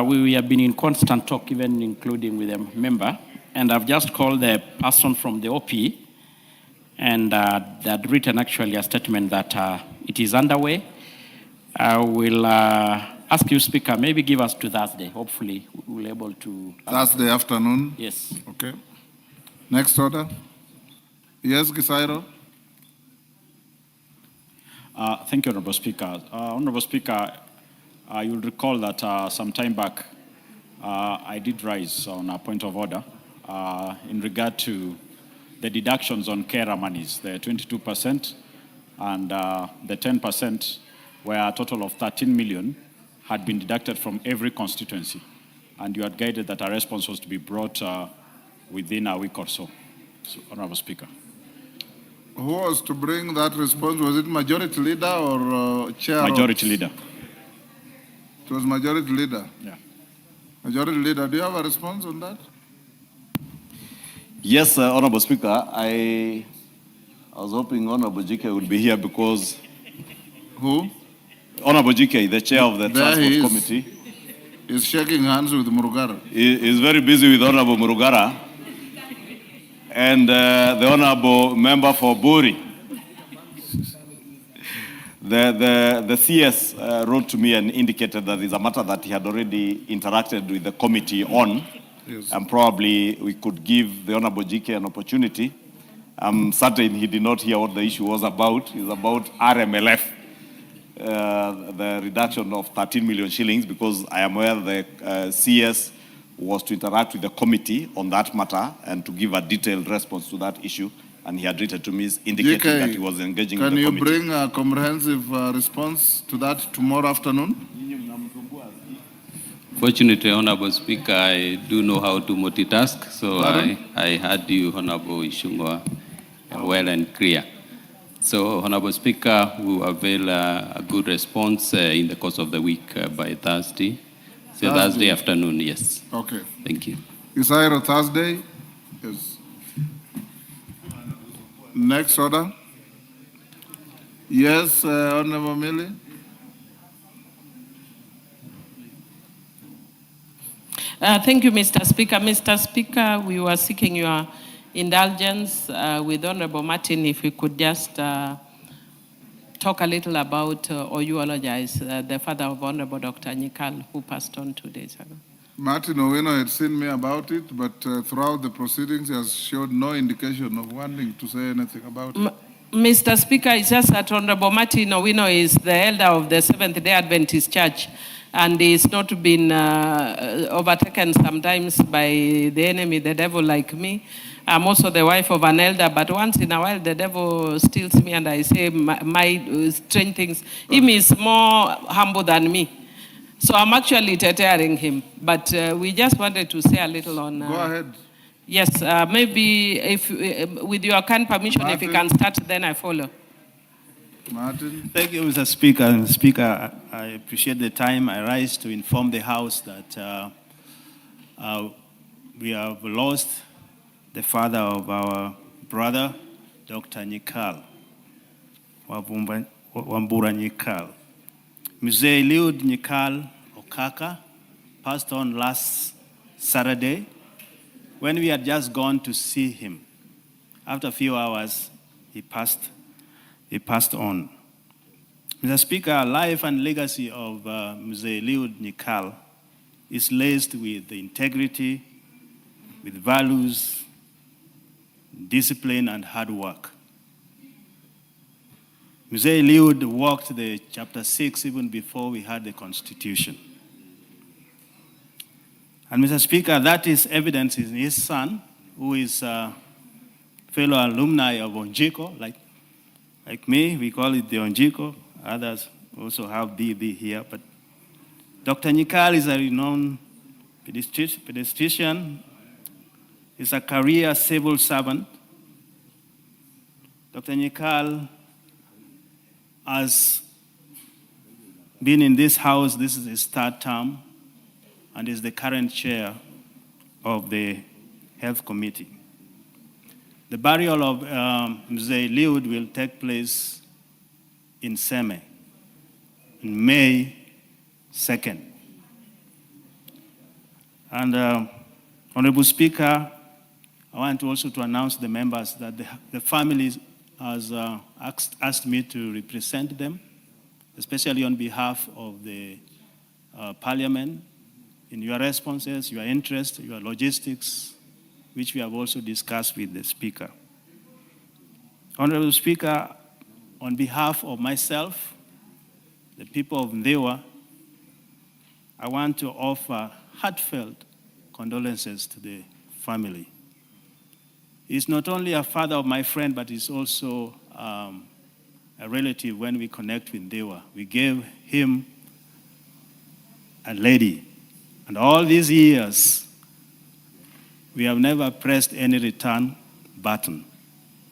We have been in constant talk, even including with a member, and I've just called the person from the OP, and they had written actually a statement that it is underway. I will ask you, Speaker, maybe give us to Thursday. Hopefully, we'll be able to. Thursday afternoon? Yes. Okay. Next order. Yes, Gisairo. Thank you, Honorable Speaker. Honorable Speaker, you'll recall that some time back, I did rise on a point of order in regard to the deductions on carer monies, the 22% and the 10%, where a total of 13 million had been deducted from every constituency. And you had guided that a response was to be brought within a week or so. Honorable Speaker. Who was to bring that response? Was it majority leader or chair? Majority leader. It was majority leader? Yeah. Majority leader, do you have a response on that? Yes, Honorable Speaker. I was hoping Honorable GK would be here because... Who? Honorable GK, the chair of the There Transport Committee. He's shaking hands with Murugara. He is very busy with Honorable Murugara and the Honorable Member for Buri. The CS wrote to me and indicated that it's a matter that he had already interacted with the committee on. Yes. And probably we could give the Honorable GK an opportunity. I'm certain he did not hear what the issue was about. It's about RMLF, the reduction of 13 million shillings, because I am aware the CS was to interact with the committee on that matter and to give a detailed response to that issue. and he had written to me indicating GK, that he was engaging with can the you committee. bring a comprehensive response to that tomorrow afternoon? Fortunately, Honorable Speaker, I do know how to multitask, so I heard you, Honorable Ishungwa, well and clear. So, Honorable Speaker, we will avail a good response in the course of the week by Thursday. So Thursday afternoon, yes. Okay. Thank you. Is either Thursday? Yes. Next order. Yes, Honorable Millie. Thank you, Mr. Speaker. Mr. Speaker, we were seeking your indulgence with Honorable Martin, if we could just talk a little about or eulogize the father of Honorable Dr. Nyikal, who passed on 2 days ago. Martin Owino had seen me about it, but throughout the proceedings, he has showed no indication of wanting to say anything about it. Mr. Speaker, it's just that Honorable Martin Owino is the elder of the Seventh-day Adventist Church, and he's not been overtaken sometimes by the enemy, the devil, like me. I'm also the wife of an elder, but once in a while the devil steals me and I say my strange things. Him is more humble than me. So I'm actually tearing him. But we just wanted to say a little on... Go ahead. Yes, maybe if, with your kind permission, Martin. if you can start, then I follow. Martin. Thank you, Mr. Speaker. Mr. Speaker, I appreciate the time I rise to inform the House that we have lost the father of our brother, Dr. Nyikal, Wambura Nyikal. Mzee Eliud Nyikal Okaka passed on last Saturday when we had just gone to see him. After a few hours, he passed on. Mr. Speaker, life and legacy of Mzee Eliud Nyikal is laced with integrity, with values, discipline, and hard work. Mzee Eliud walked the chapter 6 even before we had the Constitution. And Mr. Speaker, that is evidence in his son, who is a fellow alumni of Onjiko, like me, we call it the Onjiko. Others also have BB here. But Dr. Nyikal is a renowned pediatrician. He's a career civil servant. Dr. Nyikal has been in this House, this is his third term, and is the current chair of the Health Committee. The burial of Mzee Eliud will take place in Seme on May 2nd. And Honorable Speaker, I want also to announce the members that the family has asked me to represent them, especially on behalf of the Parliament, in your responses, your interest, your logistics, which we have also discussed with the Speaker. Honorable Speaker, on behalf of myself, the people of Ndewa, I want to offer heartfelt condolences to the family. He's not only a father of my friend, but he's also a relative when we connect with Ndewa. We gave him a lady. And all these years, we have never pressed any return button.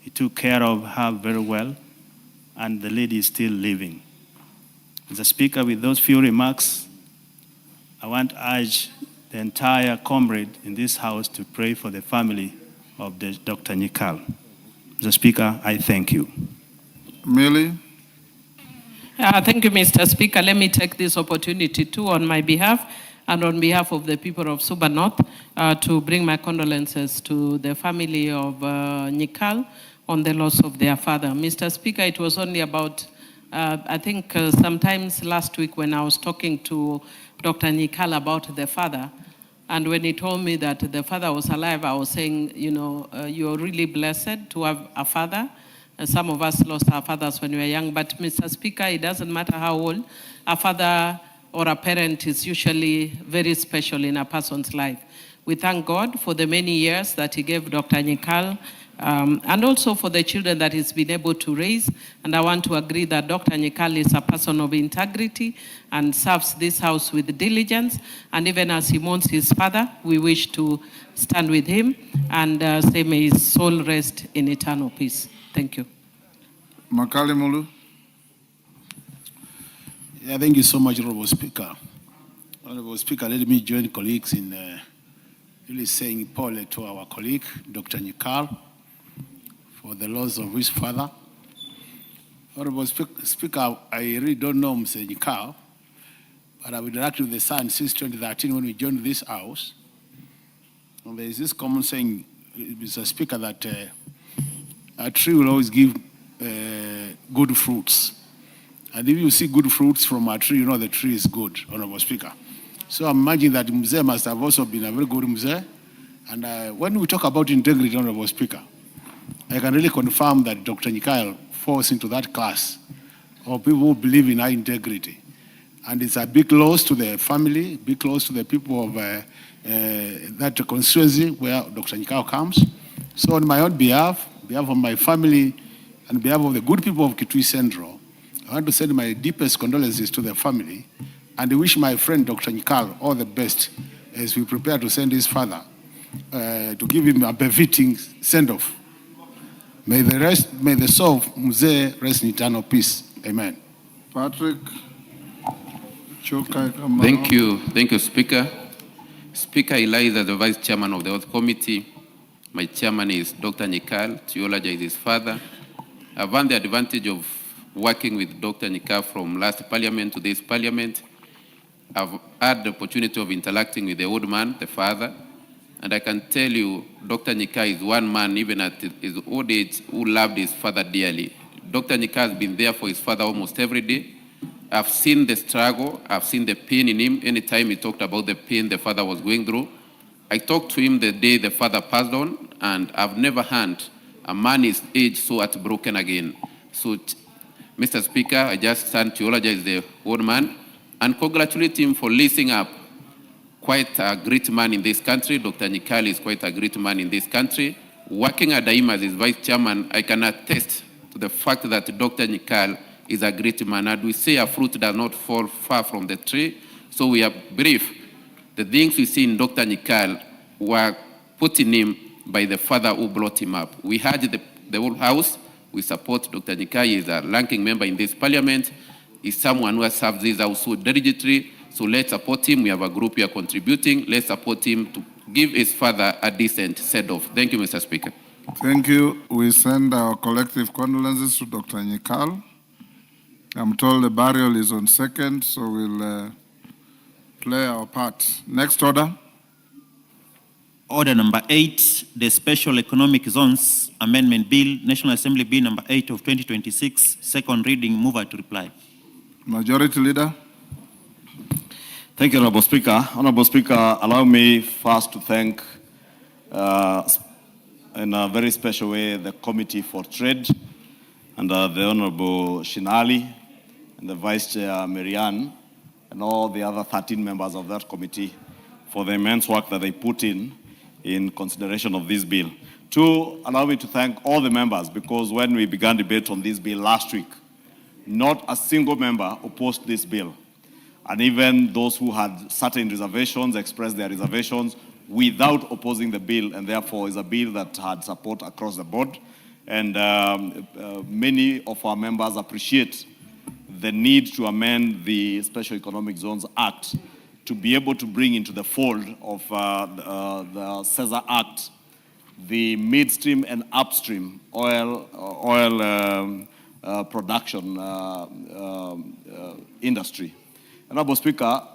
He took care of her very well, and the lady is still living. Mr. Speaker, with those few remarks, I want to urge the entire comrade in this House to pray for the family of Dr. Nyikal. Mr. Speaker, I thank you. Millie? Thank you, Mr. Speaker. Let me take this opportunity too on my behalf and on behalf of the people of Suba North to bring my condolences to the family of Nyikal on the loss of their father. Mr. Speaker, it was only about, I think sometimes last week when I was talking to Dr. Nyikal about the father, and when he told me that the father was alive, I was saying, you know, you're really blessed to have a father. Some of us lost our fathers when we were young, but Mr. Speaker, it doesn't matter how old, a father or a parent is usually very special in a person's life. We thank God for the many years that he gave Dr. Nyikal and also for the children that he's been able to raise. And I want to agree that Dr. Nyikal is a person of integrity and serves this house with diligence. And even as he mourns his father, we wish to stand with him and say may his soul rest in eternal peace. Thank you. Makali Mulu. Yeah, thank you so much, Honorable Speaker. Honorable Speaker, let me join colleagues in really saying Paul to our colleague, Dr. Nyikal, for the loss of his father. Honorable Speaker, I really don't know Mr. Nyikal, but I've interacted with the son since 2013 when we joined this house. And there is this common saying, Mr. Speaker, that a tree will always give good fruits. And if you see good fruits from a tree, you know the tree is good, Honorable Speaker. So I'm imagining that Mzee must have also been a very good Mzee. And when we talk about integrity, Honorable Speaker, I can really confirm that Dr. Nyikal falls into that class of people who believe in high integrity. And it's a big loss to the family, big loss to the people of that constituency where Dr. Nyikal comes. So on my own behalf of my family, and behalf of the good people of Kitui Central, I want to send my deepest condolences to the family and wish my friend Dr. Nyikal all the best as we prepare to send his father to give him a befitting send-off. May the soul of Mzee rest in eternal peace. Amen. Patrick. Thank you, Speaker. Speaker Eliza, the Vice Chairman of the Health Committee. My chairman is Dr. Nyikal. Theology is his father. I've had the advantage of working with Dr. Nyikal from last parliament to this parliament. I've had the opportunity of interacting with the old man, the father, and I can tell you, Dr. Nyikal is one man, even at his old age, who loved his father dearly. Dr. Nyikal has been there for his father almost every day. I've seen the struggle, I've seen the pain in him. Anytime he talked about the pain the father was going through, I talked to him the day the father passed on, and I've never heard a man his age so heartbroken again. So, Mr. Speaker, I just stand to eulogize the old man and congratulate him for lifting up quite a great man in this country. Dr. Nyikal is quite a great man in this country. Working under him as his vice chairman, I can attest to the fact that Dr. Nyikal is a great man. And we say a fruit does not fall far from the tree. So we are brief. The things we see in Dr. Nyikal were put in him by the father who brought him up. We had the whole house. We support Dr. Nyikal. He is a ranking member in this parliament. He's someone who has served this house so diligently. So let's support him. We have a group here contributing. Let's support him to give his father a decent send-off. Thank you, Mr. Speaker. Thank you. We send our collective condolences to Dr. Nyikal. I'm told the burial is on 2nd, so we'll play our part. Next order. Order number 8, the Special Economic Zones Amendment Bill, National Assembly Bill number 8 of 2026, second reading. Mover to reply. Majority Leader. Thank you, Honorable Speaker. Honorable Speaker, allow me first to thank, in a very special way, the Committee for Trade and the Honorable Shinali and the Vice Chair Marianne and all the other 13 members of that committee for the immense work that they put in consideration of this bill. Two, allow me to thank all the members, because when we began debate on this bill last week, not a single member opposed this bill. And even those who had certain reservations expressed their reservations without opposing the bill, and therefore is a bill that had support across the board. And many of our members appreciate the need to amend the Special Economic Zones Act to be able to bring into the fold of the CESA Act the midstream and upstream oil production industry. Honorable Speaker,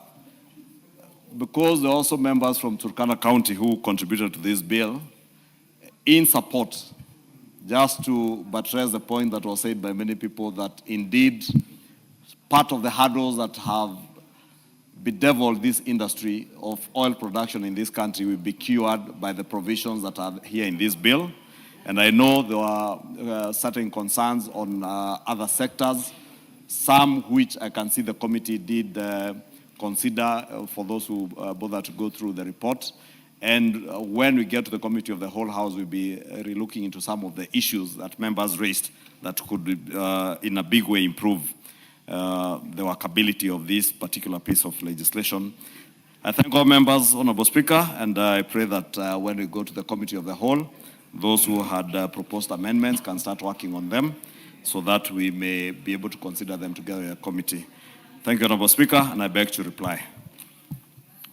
because there are also members from Turkana County who contributed to this bill, in support, just to buttress the point that was said by many people that indeed part of the hurdles that have bedeviled this industry of oil production in this country will be cured by the provisions that are here in this bill. And I know there are certain concerns on other sectors, some which I can see the committee did consider for those who bother to go through the report. And when we get to the committee of the whole House, we'll be relooking into some of the issues that members raised that could, in a big way, improve the workability of this particular piece of legislation. I thank all members, Honorable Speaker, and I pray that when we go to the committee of the whole, those who had proposed amendments can start working on them so that we may be able to consider them together in a committee. Thank you, Honorable Speaker, and I beg to reply.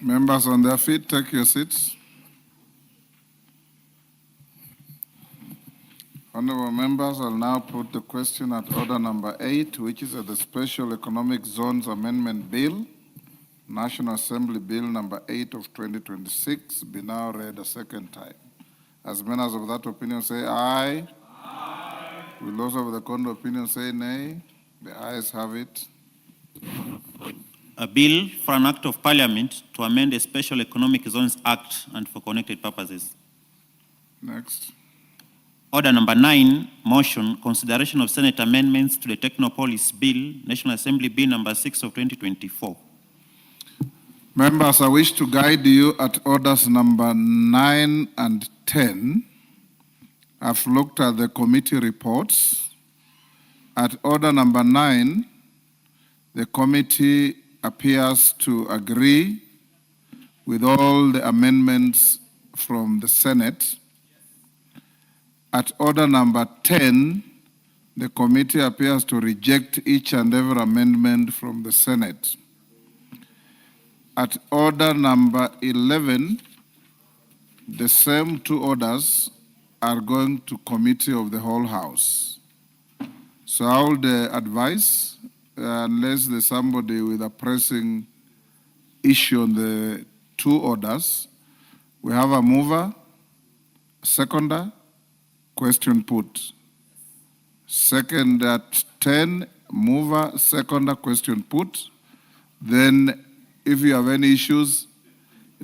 Members on their feet, take your seats. Honorable members, I'll now put the question at order number 8, which is the Special Economic Zones Amendment Bill, National Assembly Bill number 8 of 2026, be now read a second time. As members of that opinion say aye. Aye. Will those of the contrary opinion say nay? The ayes have it. A bill for an act of parliament to amend the Special Economic Zones Act and for connected purposes. Next. Order number 9, motion, consideration of Senate amendments to the Technopolis Bill, National Assembly Bill number 6 of 2024. Members, I wish to guide you at orders number 9 and 10. I've looked at the committee reports. At order number 9, the committee appears to agree with all the amendments from the Senate. At order number 10, the committee appears to reject each and every amendment from the Senate. At order number 11, the same two orders are going to committee of the whole House. So I would advise, unless there's somebody with a pressing issue on the two orders, we have a mover, seconder, question put. Second at 10, mover, seconder, question put. Then if you have any issues,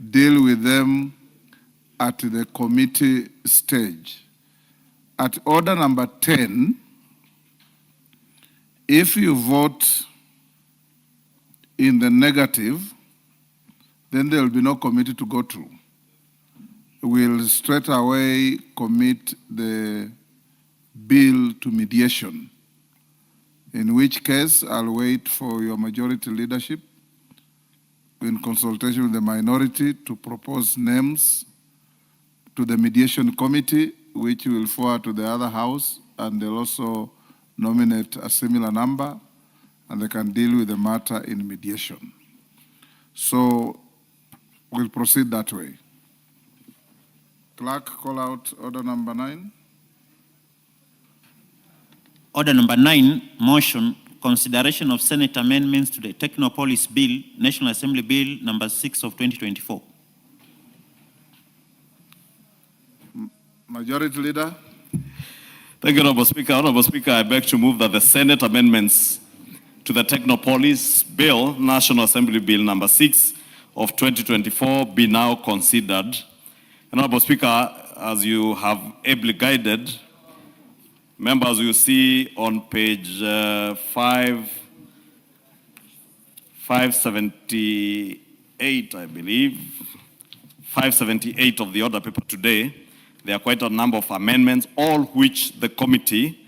deal with them at the committee stage. At order number 10, if you vote in the negative, then there will be no committee to go to. We'll straight away commit the bill to mediation, in which case I'll wait for your majority leadership in consultation with the minority to propose names to the mediation committee, which will forward to the other house, and they'll also nominate a similar number, and they can deal with the matter in mediation. So we'll proceed that way. Clerk, call out order number 9. Order number 9, motion, consideration of Senate amendments to the Technopolis Bill, National Assembly Bill number 6 of 2024. Majority Leader. Thank you, Honorable Speaker. Honorable Speaker, I beg to move that the Senate amendments to the Technopolis Bill, National Assembly Bill number 6 of 2024 be now considered. Honorable Speaker, as you have ably guided, members will see on page 578, I believe, 578 of the order paper today, there are quite a number of amendments, all which the committee,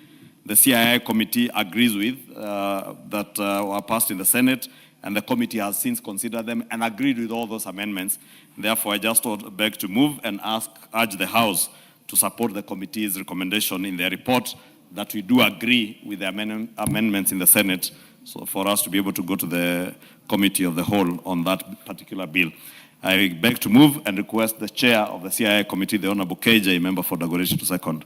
the CII committee, agrees with that were passed in the Senate, and the committee has since considered them and agreed with all those amendments. Therefore, I just beg to move and urge the House to support the committee's recommendation in their report that we do agree with the amendments in the Senate, so for us to be able to go to the committee of the whole on that particular bill. I beg to move and request the chair of the CII committee, the Honorable KJ, member for Dagoretti, to second.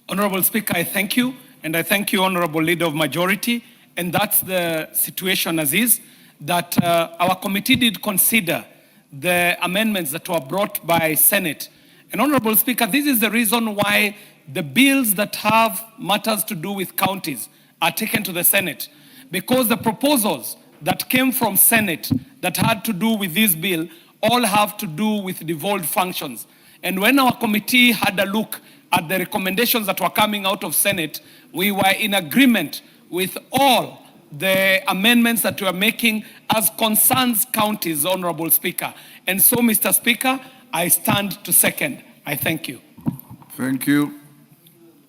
Honorable Speaker, I thank you, and I thank you, Honorable Leader of Majority, and that's the situation as is, that our committee did consider the amendments that were brought by Senate. And Honorable Speaker, this is the reason why the bills that have matters to do with counties are taken to the Senate, because the proposals that came from Senate that had to do with this bill all have to do with devolved functions. And when our committee had a look at the recommendations that were coming out of Senate, we were in agreement with all the amendments that you are making as concerns counties, Honorable Speaker. And so, Mr. Speaker, I stand to second. I thank you. Thank you.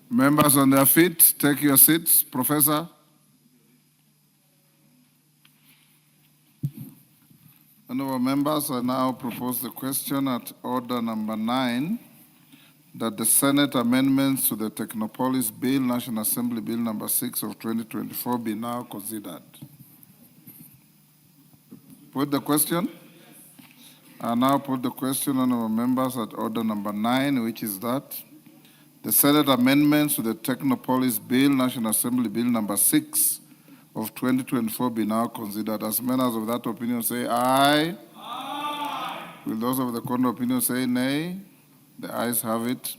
Members on their feet, take your seats. Professor. Honorable members, I now propose the question at order number 9, that the Senate amendments to the Technopolis Bill, National Assembly Bill number 6 of 2024 be now considered. Put the question. I now put the question, honorable members, at order number 9, which is that the Senate amendments to the Technopolis Bill, National Assembly Bill number 6 of 2024 be now considered. As members of that opinion say aye. Aye. Will those of the contrary opinion say nay? The ayes have it.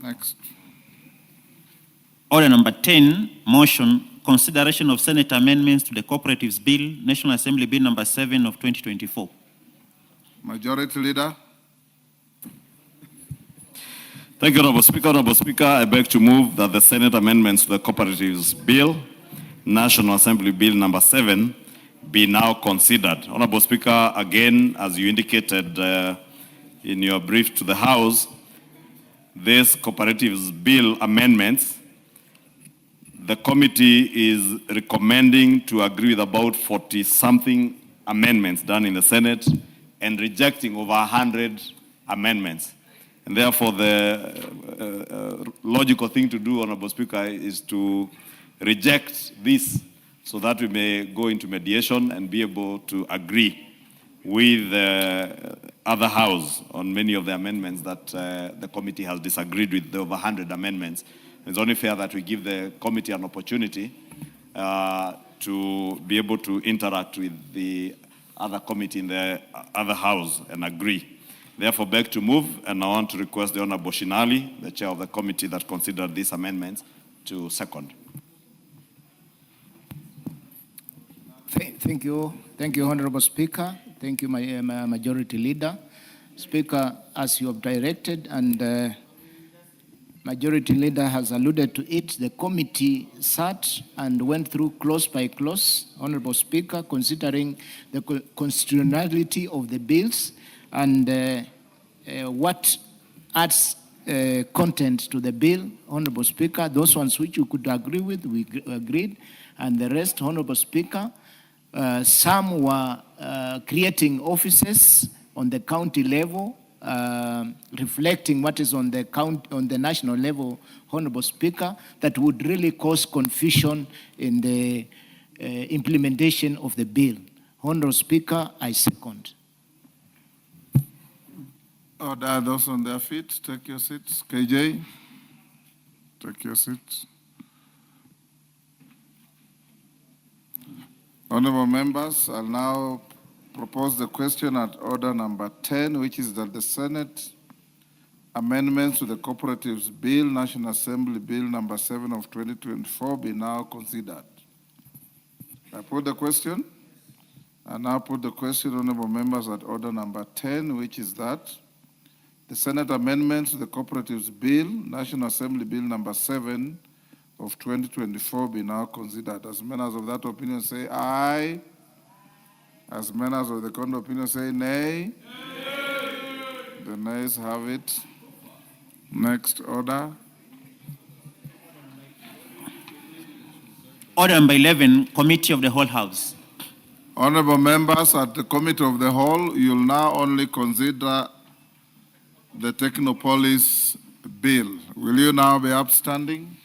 Next. Order number 10, motion, consideration of Senate amendments to the Cooperatives Bill, National Assembly Bill number 7 of 2024. Majority Leader. Thank you, Honorable Speaker. Honorable Speaker, I beg to move that the Senate amendments to the Cooperatives Bill, National Assembly Bill number 7, be now considered. Honorable Speaker, again, as you indicated in your brief to the House, this Cooperatives Bill amendments, the committee is recommending to agree with about 40-something amendments done in the Senate and rejecting over 100 amendments. And therefore, the logical thing to do, Honorable Speaker, is to reject this so that we may go into mediation and be able to agree with the other House on many of the amendments that the committee has disagreed with, the over 100 amendments. It's only fair that we give the committee an opportunity to be able to interact with the other committee in the other House and agree. Therefore, beg to move, and I want to request the Honorable Shinali, the chair of the committee that considered these amendments, to second. Thank you, Honorable Speaker. Thank you, my Majority Leader. Speaker, as you have directed, and Majority Leader has alluded to it, the committee sat and went through clause by clause, Honorable Speaker, considering the constitutionality of the bills and what adds content to the bill, Honorable Speaker. Those ones which you could agree with, we agreed, and the rest, Honorable Speaker, some were creating offices on the county level, reflecting what is on the national level, Honorable Speaker, that would really cause confusion in the implementation of the bill. Honorable Speaker, I second. Order those on their feet, take your seats. KJ, take your seats. Honorable members, I'll now propose the question at order number 10, which is that the Senate amendments to the Cooperatives Bill, National Assembly Bill number 7 of 2024 be now considered. I put the question. I now put the question, honorable members, at order number 10, which is that the Senate amendments to the Cooperatives Bill, National Assembly Bill number 7 of 2024 be now considered. As members of that opinion say aye. As members of the contrary opinion say nay. The nays have it. Next order. Order number 11, Committee of the Whole House. Honorable members, at the Committee of the Whole, you'll now only consider the Technopolis Bill. Will you now be upstanding?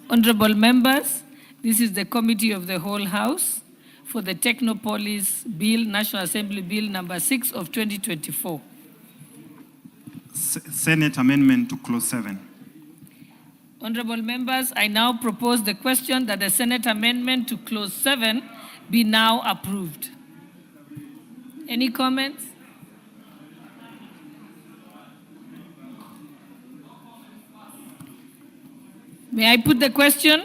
Honorable members, this is the Committee of the Whole House for the Technopolis Bill, National Assembly Bill number 6 of 2024. Senate amendment to clause 7. Honorable members, I now propose the question that the Senate amendment to clause 7 be now approved. Any comments? May I put the question?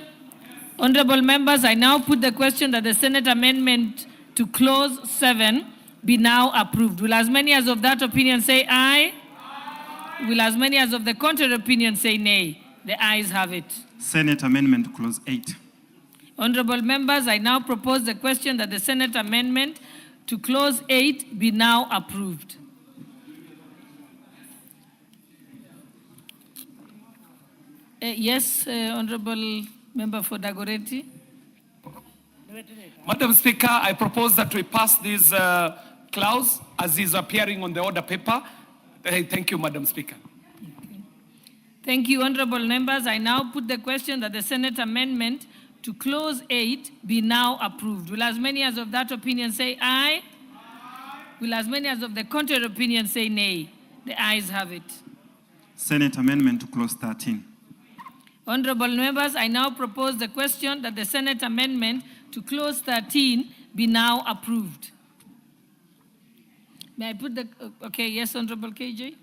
Honorable members, I now put the question that the Senate amendment to clause 7 be now approved. Will as many as of that opinion say aye? Aye. Will as many as of the contrary opinion say nay? The ayes have it. Senate amendment to clause 8. Honorable members, I now propose the question that the Senate amendment to clause 8 be now approved. Yes, Honorable Member for Dagoretti. Madam Speaker, I propose that we pass this clause as is appearing on the order paper. Thank you, Madam Speaker. Thank you, honorable members. I now put the question that the Senate amendment to clause 8 be now approved. Will as many as of that opinion say aye? Aye. Will as many as of the contrary opinion say nay? The ayes have it. Senate amendment to clause 13. Honorable members, I now propose the question that the Senate amendment to clause 13 be now approved. May I put the, okay, yes, Honorable KJ.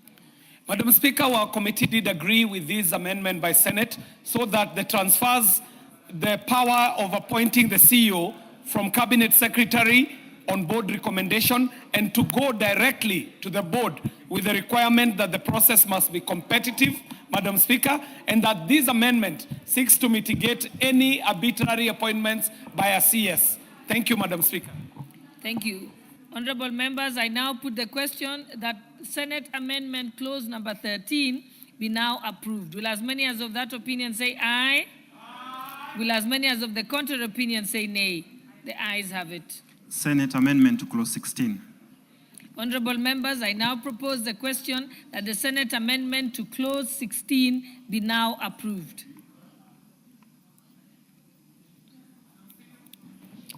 Madam Speaker, our committee did agree with this amendment by Senate so that the transfers the power of appointing the CEO from Cabinet Secretary on board recommendation and to go directly to the board with the requirement that the process must be competitive, Madam Speaker, and that this amendment seeks to mitigate any arbitrary appointments by a CS. Thank you, Madam Speaker. Thank you. Honorable members, I now put the question that Senate Amendment Clause number 13 be now approved. Will as many as of that opinion say aye? Aye. Will as many as of the contrary opinion say nay? The ayes have it. Senate amendment to clause 16. Honorable members, I now propose the question that the Senate amendment to clause 16 be now approved.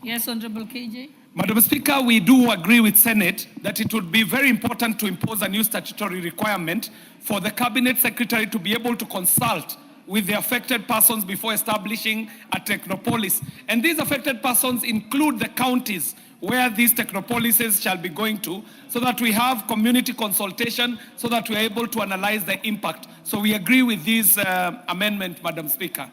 Yes, Honorable KJ. Madam Speaker, we do agree with Senate that it would be very important to impose a new statutory requirement for the Cabinet Secretary to be able to consult with the affected persons before establishing a technopolis. And these affected persons include the counties where these technopolises shall be going to, so that we have community consultation, so that we are able to analyze the impact. So we agree with this amendment, Madam Speaker.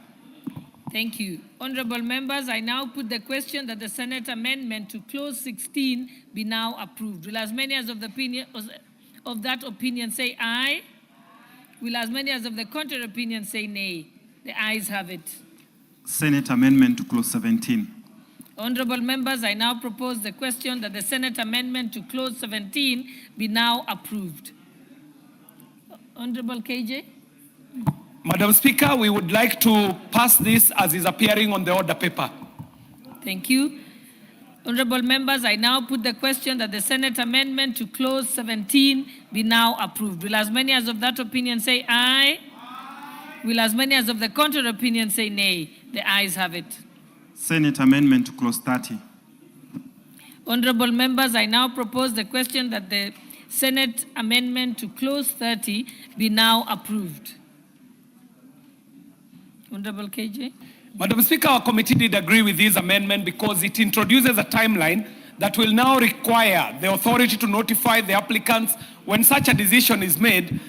Thank you. Honorable members, I now put the question that the Senate amendment to clause 16 be now approved. Will as many as of the opinion of that opinion say aye? Will as many as of the contrary opinion say nay? The ayes have it. Senate amendment to clause 17. Honorable members, I now propose the question that the Senate amendment to clause 17 be now approved. Honorable KJ. Madam Speaker, we would like to pass this as is appearing on the order paper. Thank you. Honorable members, I now put the question that the Senate amendment to clause 17 be now approved. Will as many as of that opinion say aye? Aye. Will as many as of the contrary opinion say nay? The ayes have it. Senate amendment to clause 30. Honorable members, I now propose the question that the Senate amendment to clause 30 be now approved. Honorable KJ. Madam Speaker, our committee did agree with this amendment because it introduces a timeline that will now require the authority to notify the applicants when such a decision is made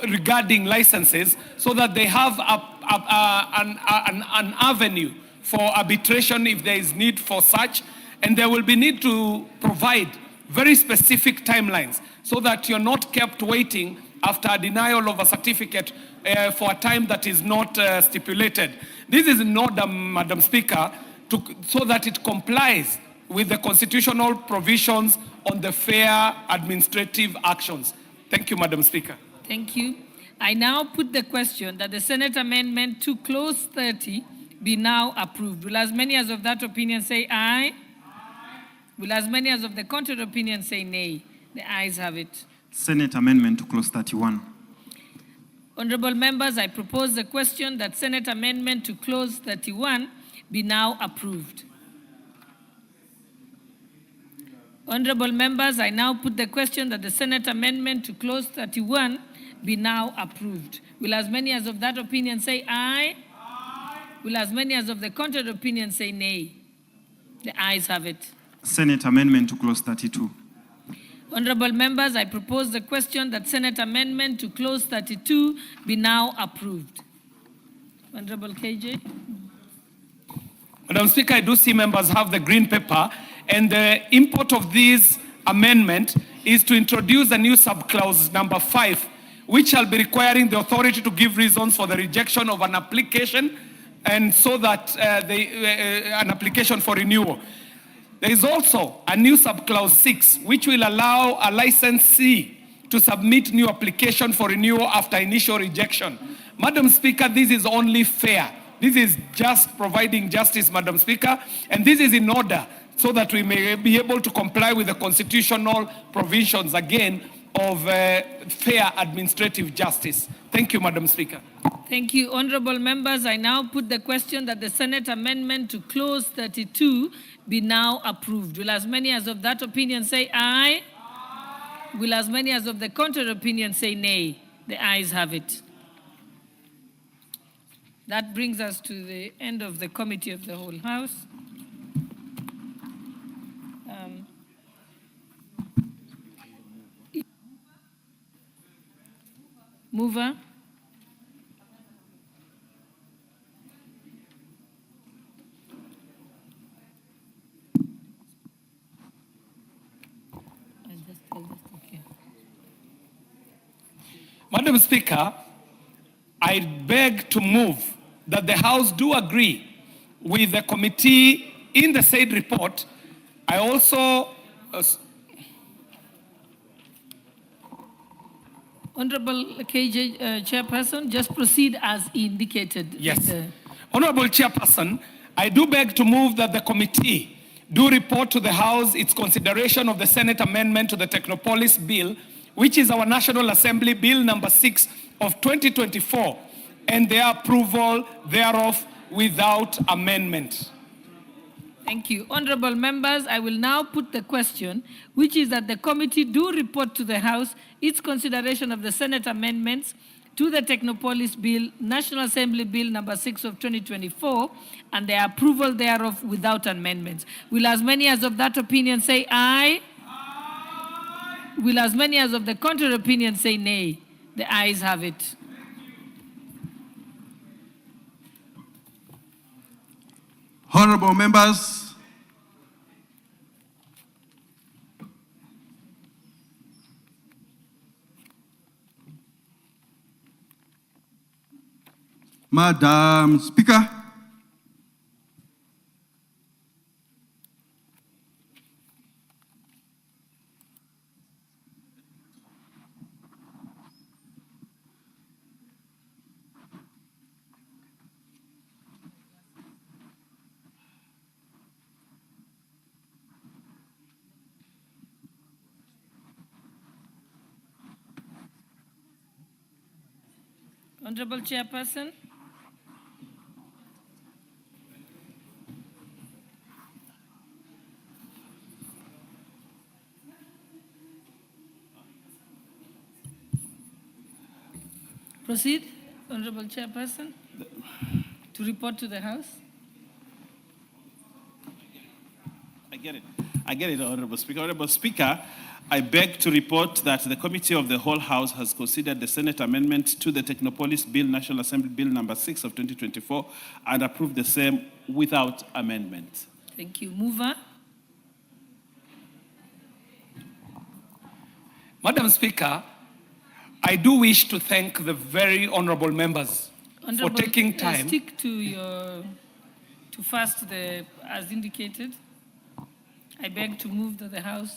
regarding licenses, so that they have an avenue for arbitration if there is need for such, and there will be need to provide very specific timelines so that you're not kept waiting after a denial of a certificate for a time that is not stipulated. This is in order, Madam Speaker, so that it complies with the constitutional provisions on the fair administrative actions. Thank you, Madam Speaker. Thank you. I now put the question that the Senate amendment to clause 30 be now approved. Will as many as of that opinion say aye? Aye. Will as many as of the contrary opinion say nay? The ayes have it. Senate amendment to clause 31. Honorable members, I propose the question that Senate amendment to clause 31 be now approved. Honorable members, I now put the question that the Senate amendment to clause 31 be now approved. Will as many as of that opinion say aye? Aye. Will as many as of the contrary opinion say nay? The ayes have it. Senate amendment to clause 32. Honorable members, I propose the question that Senate amendment to clause 32 be now approved. Honorable KJ. Madam Speaker, I do see members have the green paper, and the import of this amendment is to introduce a new subclause number 5, which shall be requiring the authority to give reasons for the rejection of an application, and so that an application for renewal. There is also a new subclause 6, which will allow a licensee to submit new application for renewal after initial rejection. Madam Speaker, this is only fair. This is just providing justice, Madam Speaker, and this is in order so that we may be able to comply with the constitutional provisions, again, of fair administrative justice. Thank you, Madam Speaker. Thank you. Honorable members, I now put the question that the Senate amendment to clause 32 be now approved. Will as many as of that opinion say aye? Aye. Will as many as of the contrary opinion say nay? The ayes have it. That brings us to the end of the Committee of the Whole House. Mover. Madam Speaker, I beg to move that the House do agree with the committee in the said report. I also... Honorable KJ Chairperson, just proceed as indicated. Yes. Honorable Chairperson, I do beg to move that the committee do report to the House its consideration of the Senate amendment to the Technopolis Bill, which is our National Assembly Bill number 6 of 2024, and their approval thereof without amendment. Thank you. Honorable members, I will now put the question, which is that the committee do report to the House its consideration of the Senate amendments to the Technopolis Bill, National Assembly Bill number 6 of 2024, and their approval thereof without amendments. Will as many as of that opinion say aye? Aye. Will as many as of the contrary opinion say nay? The ayes have it. Honorable members, Madam Speaker, Honorable Chairperson. Proceed, Honorable Chairperson, to report to the House. I get it, Honorable Speaker. Honorable Speaker, I beg to report that the Committee of the Whole House has considered the Senate amendment to the Technopolis Bill, National Assembly Bill number 6 of 2024, and approved the same without amendment. Thank you. Mover. Madam Speaker, I do wish to thank the very honorable members for taking time. Stick to first as indicated. I beg to move that the House.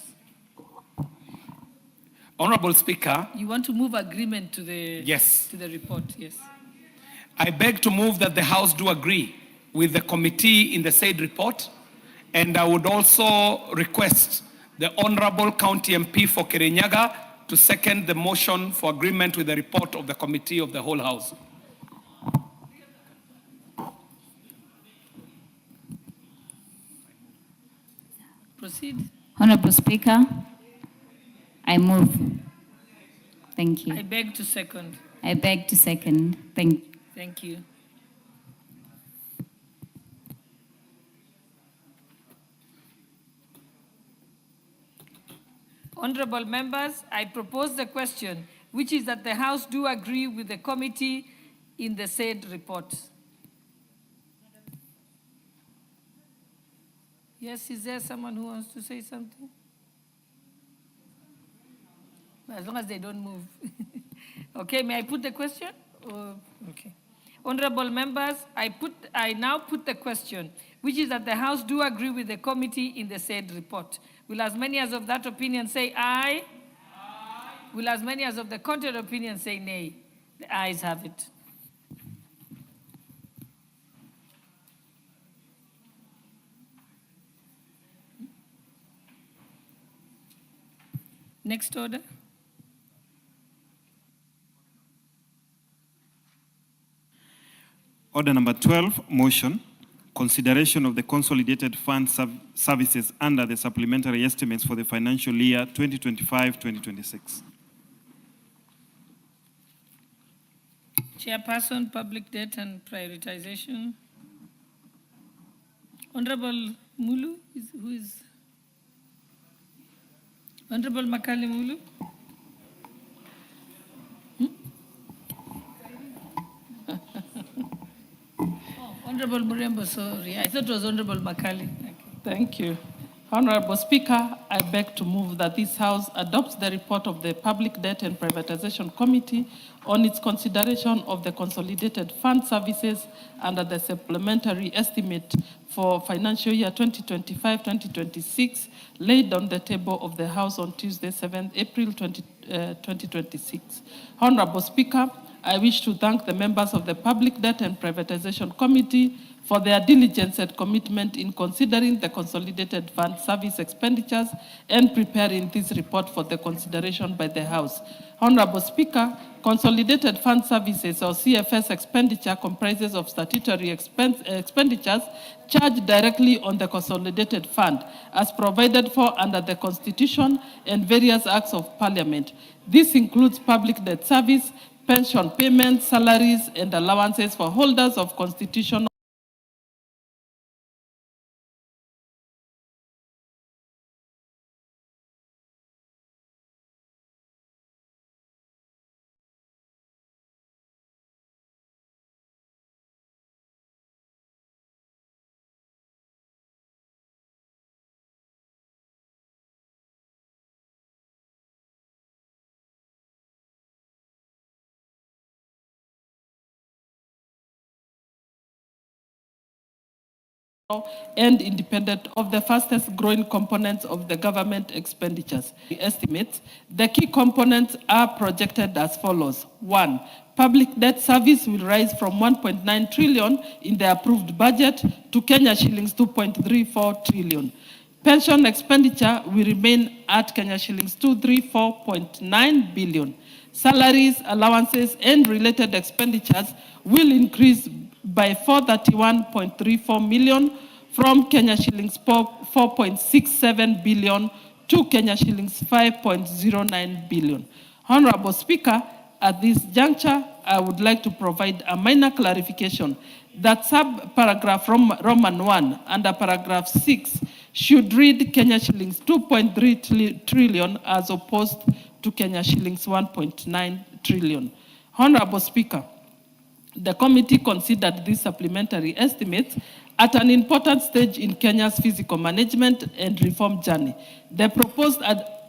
Honorable Speaker. You want to move agreement to the yes to the report, yes. I beg to move that the House do agree with the committee in the said report, and I would also request the Honorable County MP for Kirinyaga to second the motion for agreement with the report of the Committee of the Whole House. Proceed. Honorable Speaker, I move. Thank you. I beg to second. I beg to second. Thank you. Honorable members, I propose the question, which is that the House do agree with the committee in the said report. Yes, is there someone who wants to say something? As long as they don't move. Okay, may I put the question? Okay. Honorable members, I now put the question, which is that the House do agree with the committee in the said report. Will as many as of that opinion say aye? Aye. Will as many as of the contrary opinion say nay? The ayes have it. Next order. Order number 12, motion. Consideration of the consolidated fund services under the supplementary estimates for the financial year 2025-2026. Chairperson, Public Debt and Prioritization. Honorable Mulu, who is? Honorable Makali Mulu. Honorable Murembo, sorry. I thought it was Honorable Makali. Thank you. Honorable Speaker, I beg to move that this House adopts the report of the Public Debt and Privatization Committee on its consideration of the consolidated fund services under the supplementary estimate for financial year 2025-2026 laid on the table of the House on Tuesday, 7th April 2026. Honorable Speaker, I wish to thank the members of the Public Debt and Privatization Committee for their diligence and commitment in considering the consolidated fund service expenditures and preparing this report for the consideration by the House. Honorable Speaker, consolidated fund services or CFS expenditure comprises of statutory expenditures charged directly on the consolidated fund as provided for under the Constitution and various acts of Parliament. This includes public debt service, pension payments, salaries, and allowances for holders of constitutional and independent of the fastest growing components of the government expenditures. The estimates, the key components are projected as follows. 1. Public debt service will rise from 1.9 trillion in the approved budget to Kenya shillings 2.34 trillion. Pension expenditure will remain at Kenya shillings 234.9 billion. Salaries, allowances, and related expenditures will increase by 431.34 million from Kenya shillings 4.67 billion to Kenya shillings 5.09 billion. Honorable Speaker, at this juncture, I would like to provide a minor clarification that sub-paragraph Roman 1 under paragraph 6 should read Kenya shillings 2.3 trillion as opposed to Kenya shillings 1.9 trillion. Honorable Speaker, the committee considered these supplementary estimates at an important stage in Kenya's fiscal management and reform journey. The proposed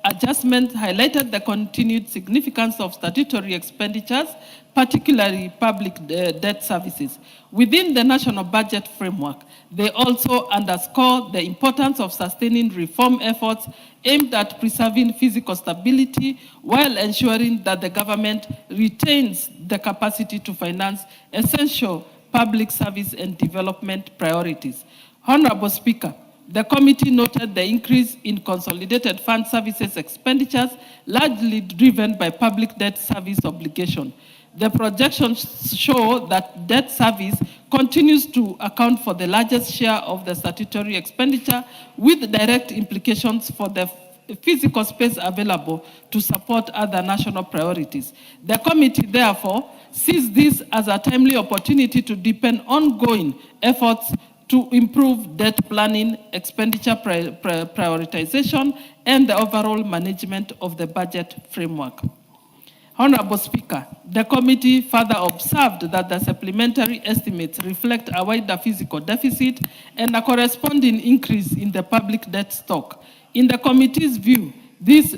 adjustment highlighted the continued significance of statutory expenditures, particularly public debt services. Within the national budget framework, they also underscore the importance of sustaining reform efforts aimed at preserving physical stability while ensuring that the government retains the capacity to finance essential public service and development priorities. Honorable Speaker, the committee noted the increase in consolidated fund services expenditures, largely driven by public debt service obligation. The projections show that debt service continues to account for the largest share of the statutory expenditure, with direct implications for the physical space available to support other national priorities. The committee, therefore, sees this as a timely opportunity to deepen ongoing efforts to improve debt planning, expenditure prioritization, and the overall management of the budget framework. Honorable Speaker, the committee further observed that the supplementary estimates reflect a wider physical deficit and a corresponding increase in the public debt stock. In the committee's view, this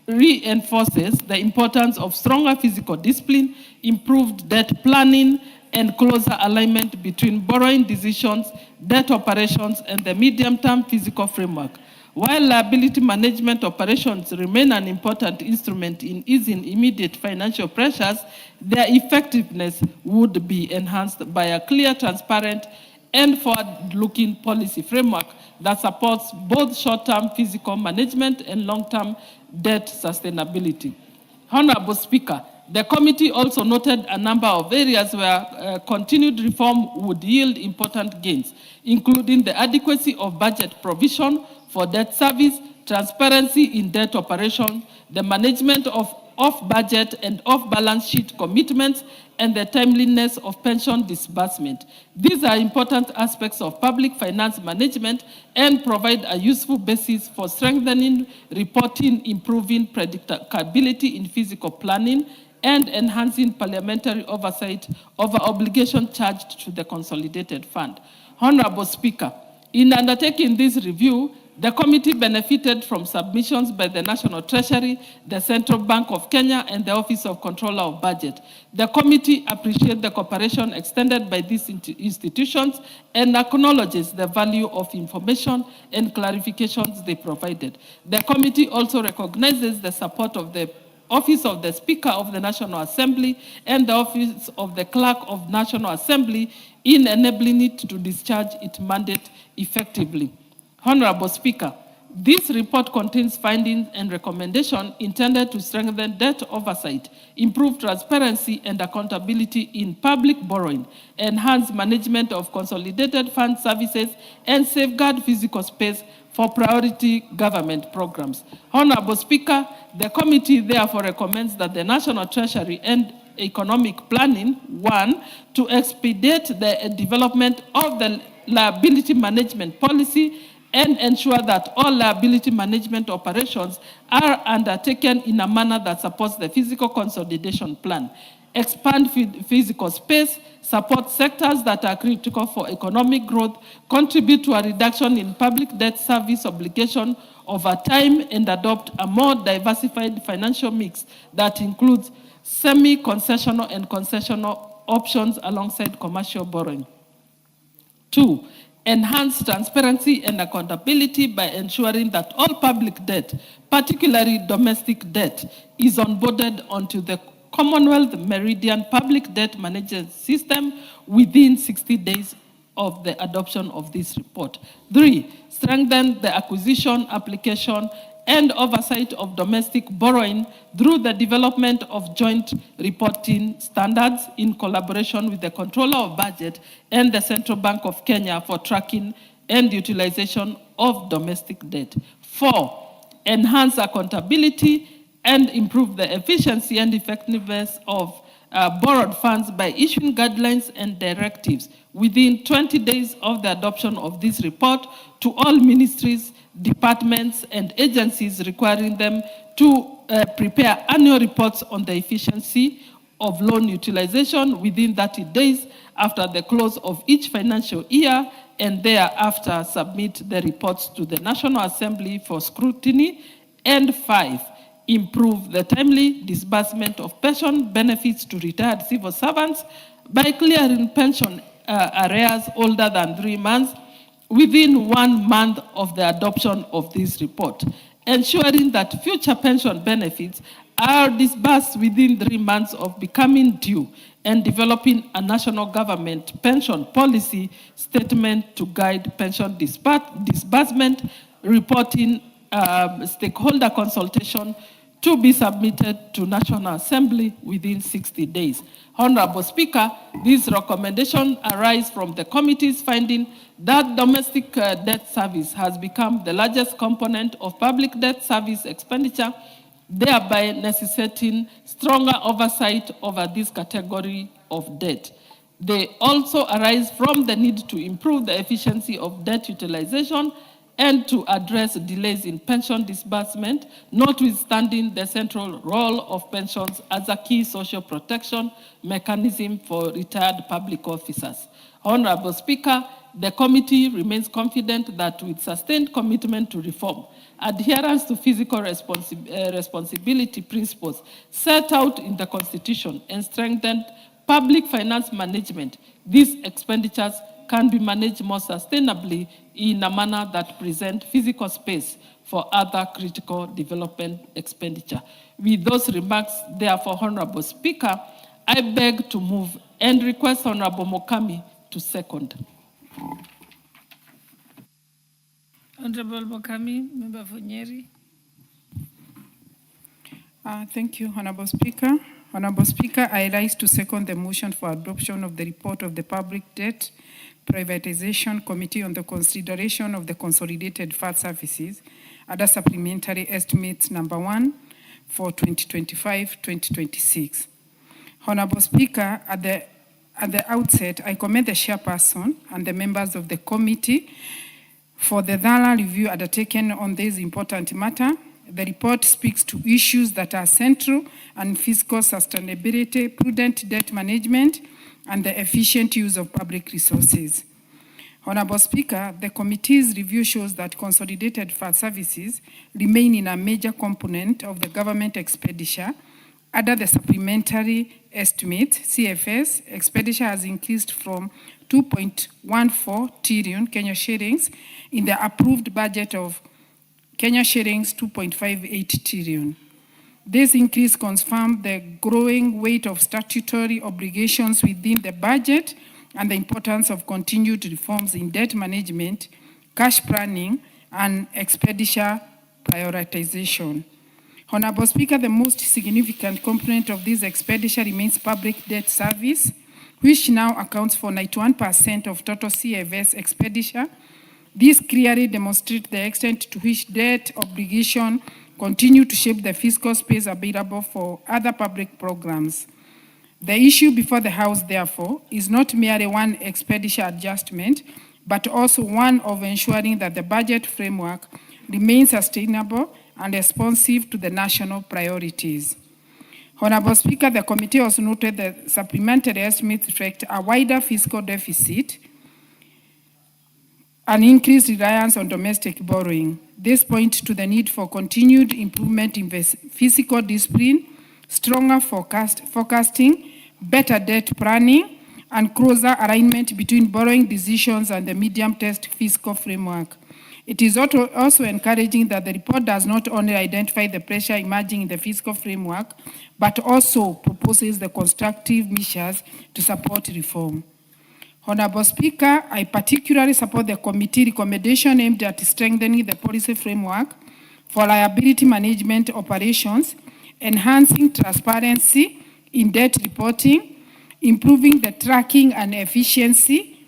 reinforces the importance of stronger physical discipline, improved debt planning, and closer alignment between borrowing decisions, debt operations, and the medium-term physical framework. While liability management operations remain an important instrument in easing immediate financial pressures, their effectiveness would be enhanced by a clear, transparent, and forward-looking policy framework that supports both short-term physical management and long-term debt sustainability. Honorable Speaker, the committee also noted a number of areas where continued reform would yield important gains, including the adequacy of budget provision for debt service, transparency in debt operation, the management of off-budget and off-balance sheet commitments, and the timeliness of pension disbursement. These are important aspects of public finance management and provide a useful basis for strengthening reporting, improving predictability in physical planning, and enhancing parliamentary oversight over obligation charged to the consolidated fund. Honorable Speaker, in undertaking this review, the committee benefited from submissions by the National Treasury, the Central Bank of Kenya, and the Office of Controller of Budget. The committee appreciates the cooperation extended by these institutions and acknowledges the value of information and clarifications they provided. The committee also recognizes the support of the Office of the Speaker of the National Assembly and the Office of the Clerk of National Assembly in enabling it to discharge its mandate effectively. Honorable Speaker, this report contains findings and recommendations intended to strengthen debt oversight, improve transparency and accountability in public borrowing, enhance management of consolidated fund services, and safeguard physical space for priority government programs. Honorable Speaker, the committee therefore recommends that the National Treasury and Economic Planning, 1, to expedite the development of the liability management policy and ensure that all liability management operations are undertaken in a manner that supports the physical consolidation plan, expand physical space, support sectors that are critical for economic growth, contribute to a reduction in public debt service obligation over time, and adopt a more diversified financial mix that includes semi-concessional and concessional options alongside commercial borrowing. 2, enhance transparency and accountability by ensuring that all public debt, particularly domestic debt, is onboarded onto the Commonwealth Meridian Public Debt Management System within 60 days of the adoption of this report. 3, strengthen the acquisition, application, and oversight of domestic borrowing through the development of joint reporting standards in collaboration with the Controller of Budget and the Central Bank of Kenya for tracking and utilization of domestic debt. 4, enhance accountability and improve the efficiency and effectiveness of borrowed funds by issuing guidelines and directives within 20 days of the adoption of this report to all ministries, departments, and agencies, requiring them to prepare annual reports on the efficiency of loan utilization within 30 days after the close of each financial year, and thereafter submit the reports to the National Assembly for scrutiny. And 5, improve the timely disbursement of pension benefits to retired civil servants by clearing pension arrears older than 3 months within 1 month of the adoption of this report, ensuring that future pension benefits are disbursed within 3 months of becoming due, and developing a national government pension policy statement to guide pension disbursement, reporting stakeholder consultation to be submitted to National Assembly within 60 days. Honorable Speaker, this recommendation arise from the committee's finding that domestic debt service has become the largest component of public debt service expenditure, thereby necessitating stronger oversight over this category of debt. They also arise from the need to improve the efficiency of debt utilization and to address delays in pension disbursement, notwithstanding the central role of pensions as a key social protection mechanism for retired public officers. Honorable Speaker, the committee remains confident that with sustained commitment to reform, adherence to fiscal responsibility principles set out in the Constitution, and strengthened public finance management, these expenditures can be managed more sustainably in a manner that presents physical space for other critical development expenditure. With those remarks, therefore, Honorable Speaker, I beg to move and request Honorable Mokami to second. Honorable Mokami, Member for Nyeri. Thank you, Honorable Speaker. Honorable Speaker, I rise to second the motion for adoption of the report of the Public Debt Privatization Committee on the consideration of the consolidated FAT services under supplementary estimates number 1 for 2025-2026. Honorable Speaker, at the outset, I commend the chairperson and the members of the committee for the thorough review undertaken on this important matter. The report speaks to issues that are central and fiscal sustainability, prudent debt management, and the efficient use of public resources. Honorable Speaker, the committee's review shows that consolidated FAT services remain in a major component of the government expenditure. Under the supplementary estimate, CFS, expenditure has increased from 2.14 trillion Kenya shillings in the approved budget of Kenya shillings 2.58 trillion. This increase confirms the growing weight of statutory obligations within the budget and the importance of continued reforms in debt management, cash planning, and expenditure prioritization. Honorable Speaker, the most significant component of this expenditure remains public debt service, which now accounts for 91% of total CFS expenditure. This clearly demonstrates the extent to which debt obligation continue to shape the fiscal space available for other public programs. The issue before the House, therefore, is not merely one expenditure adjustment, but also one of ensuring that the budget framework remains sustainable and responsive to the national priorities. Honorable Speaker, the committee also noted that supplementary estimates reflect a wider fiscal deficit, an increased reliance on domestic borrowing. This points to the need for continued improvement in fiscal discipline, stronger forecasting, better debt planning, and closer alignment between borrowing decisions and the medium-term fiscal framework. It is also encouraging that the report does not only identify the pressure emerging in the fiscal framework, but also proposes the constructive measures to support reform. Honorable Speaker, I particularly support the committee recommendation aimed at strengthening the policy framework for liability management operations, enhancing transparency in debt reporting, improving the tracking and efficiency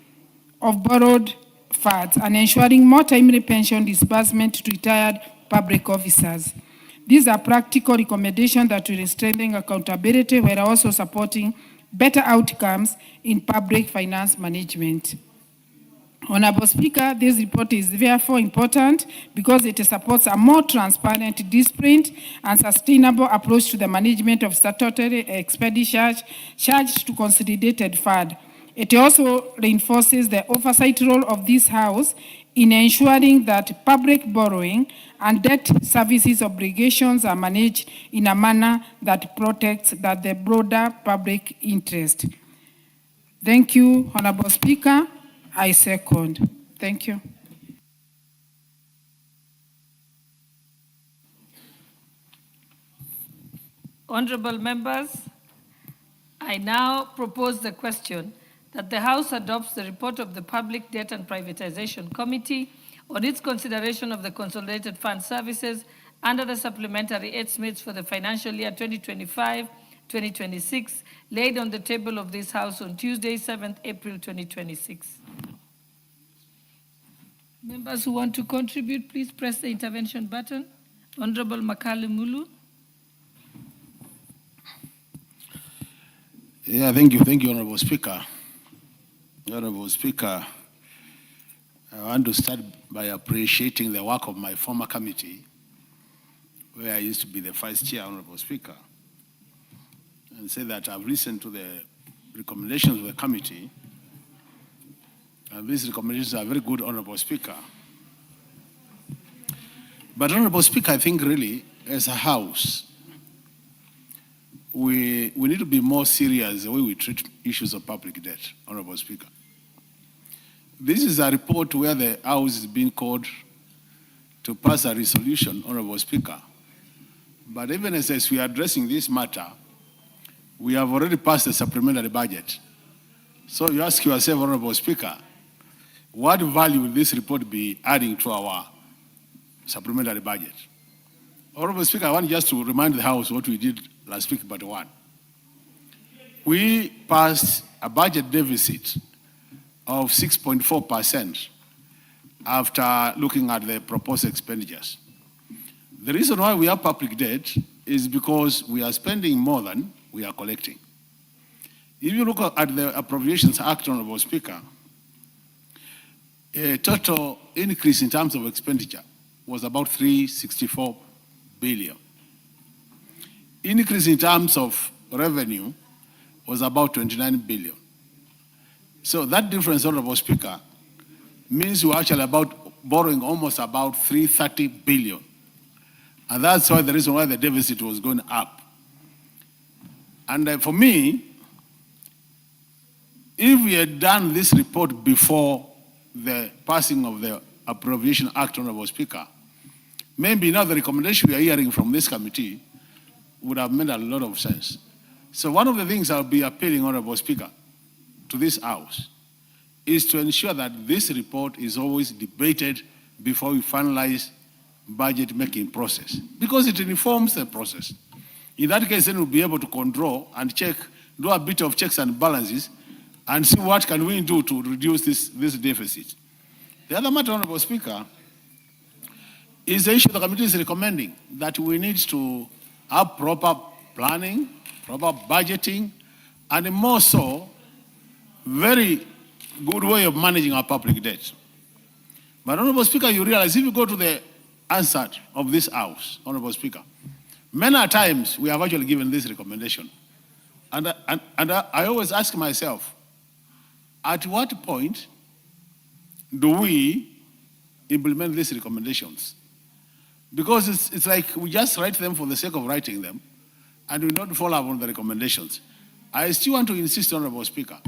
of borrowed funds, and ensuring more timely pension disbursement to retired public officers. These are practical recommendations that will strengthen accountability while also supporting better outcomes in public finance management. Honorable Speaker, this report is therefore important because it supports a more transparent, disciplined, and sustainable approach to the management of statutory expenditures charged to consolidated FAD. It also reinforces the oversight role of this House in ensuring that public borrowing and debt services obligations are managed in a manner that protects the broader public interest. Thank you, Honorable Speaker. I second. Thank you. Honorable members, I now propose the question that the House adopts the report of the Public Debt and Privatization Committee on its consideration of the Consolidated Fund Services under the supplementary estimates for the financial year 2025-2026, laid on the table of this House on Tuesday, 7th April 2026. Members who want to contribute, please press the intervention button. Honorable Makali Mulu. Yeah, thank you, Honorable Speaker. Honorable Speaker, I want to start by appreciating the work of my former committee, where I used to be the vice chair, Honorable Speaker, and say that I've listened to the recommendations of the committee, and these recommendations are very good, Honorable Speaker. But Honorable Speaker, I think really, as a House, we need to be more serious the way we treat issues of public debt, Honorable Speaker. This is a report where the House is being called to pass a resolution, Honorable Speaker. But even as we are addressing this matter, we have already passed the supplementary budget. So you ask yourself, Honorable Speaker, what value will this report be adding to our supplementary budget? Honorable Speaker, I want just to remind the House what we did last week, but one. We passed a budget deficit of 6.4% after looking at the proposed expenditures. The reason why we have public debt is because we are spending more than we are collecting. If you look at the Appropriations Act, Honorable Speaker, a total increase in terms of expenditure was about 364 billion. Increase in terms of revenue was about 29 billion. So that difference, Honorable Speaker, means we're actually borrowing almost about 330 billion. And that's why the reason why the deficit was going up. And for me, if we had done this report before the passing of the Appropriation Act, Honorable Speaker, maybe now the recommendation we are hearing from this committee would have made a lot of sense. So one of the things I'll be appealing, Honorable Speaker, to this House is to ensure that this report is always debated before we finalize budget making process, because it informs the process. In that case, then we'll be able to control and check, do a bit of checks and balances, and see what can we do to reduce this deficit. The other matter, Honorable Speaker, is the issue the committee is recommending, that we need to have proper planning, proper budgeting, and more so, very good way of managing our public debt. But Honorable Speaker, you realize if you go to the answer of this House, Honorable Speaker, many times we have actually given this recommendation. And I always ask myself, at what point do we implement these recommendations? Because it's like we just write them for the sake of writing them, and we don't follow up on the recommendations. I still want to insist, Honorable Speaker,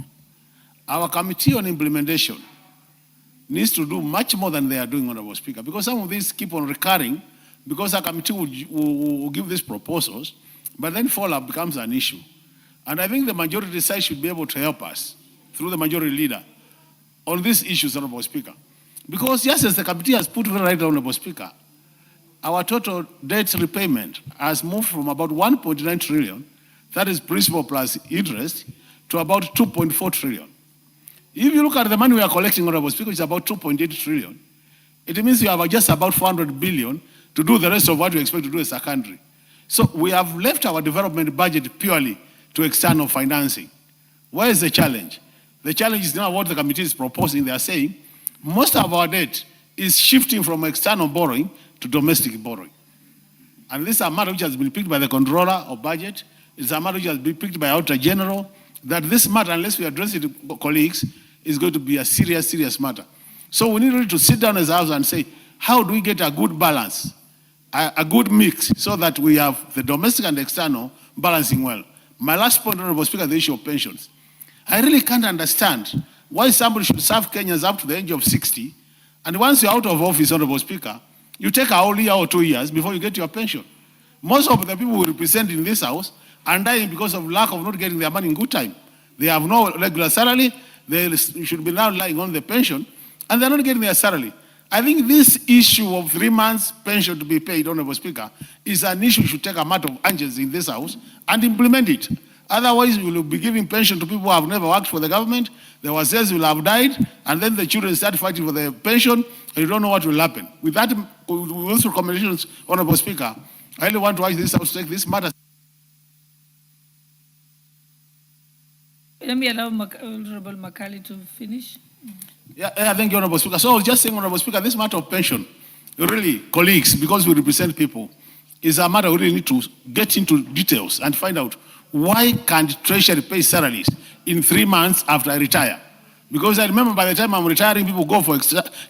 our Committee on Implementation needs to do much more than they are doing, Honorable Speaker, because some of these keep on recurring, because our committee will give these proposals, but then follow-up becomes an issue. And I think the majority side should be able to help us, through the majority leader, on these issues, Honorable Speaker. Because just as the committee has put right, Honorable Speaker, our total debt repayment has moved from about 1.9 trillion, that is principal plus interest, to about 2.4 trillion. If you look at the money we are collecting, Honorable Speaker, it's about 2.8 trillion. It means we have just about 400 billion to do the rest of what we expect to do as a country. So we have left our development budget purely to external financing. Where is the challenge? The challenge is now what the committee is proposing. They are saying most of our debt is shifting from external borrowing to domestic borrowing. And this is a matter which has been picked by the controller of budget. It's a matter which has been picked by Auditor General, that this matter, unless we address it, colleagues, is going to be a serious, serious matter. So we need really to sit down as a House and say, how do we get a good balance, a good mix, so that we have the domestic and external balancing well? My last point, Honorable Speaker, the issue of pensions. I really can't understand why somebody should serve Kenyans up to the age of 60, and once you're out of office, Honorable Speaker, you take a whole year or 2 years before you get your pension. Most of the people who represent in this house are dying because of lack of not getting their money in good time. They have no regular salary. They should be now lying on the pension, and they're not getting their salary. I think this issue of 3 months pension to be paid, Honorable Speaker, is an issue we should take a matter of urgency in this house and implement it. Otherwise, we will be giving pension to people who have never worked for the government. The ourselves will have died, and then the children start fighting for their pension, and you don't know what will happen. With that, with those recommendations, Honorable Speaker, I really want to urge this house to take this matter. Let me allow Honorable Makali to finish. Yeah, thank you, Honorable Speaker. So I was just saying, Honorable Speaker, this matter of pension, really, colleagues, because we represent people, is a matter we really need to get into details and find out why can't Treasury pay salaries in 3 months after I retire? Because I remember by the time I'm retiring, people go for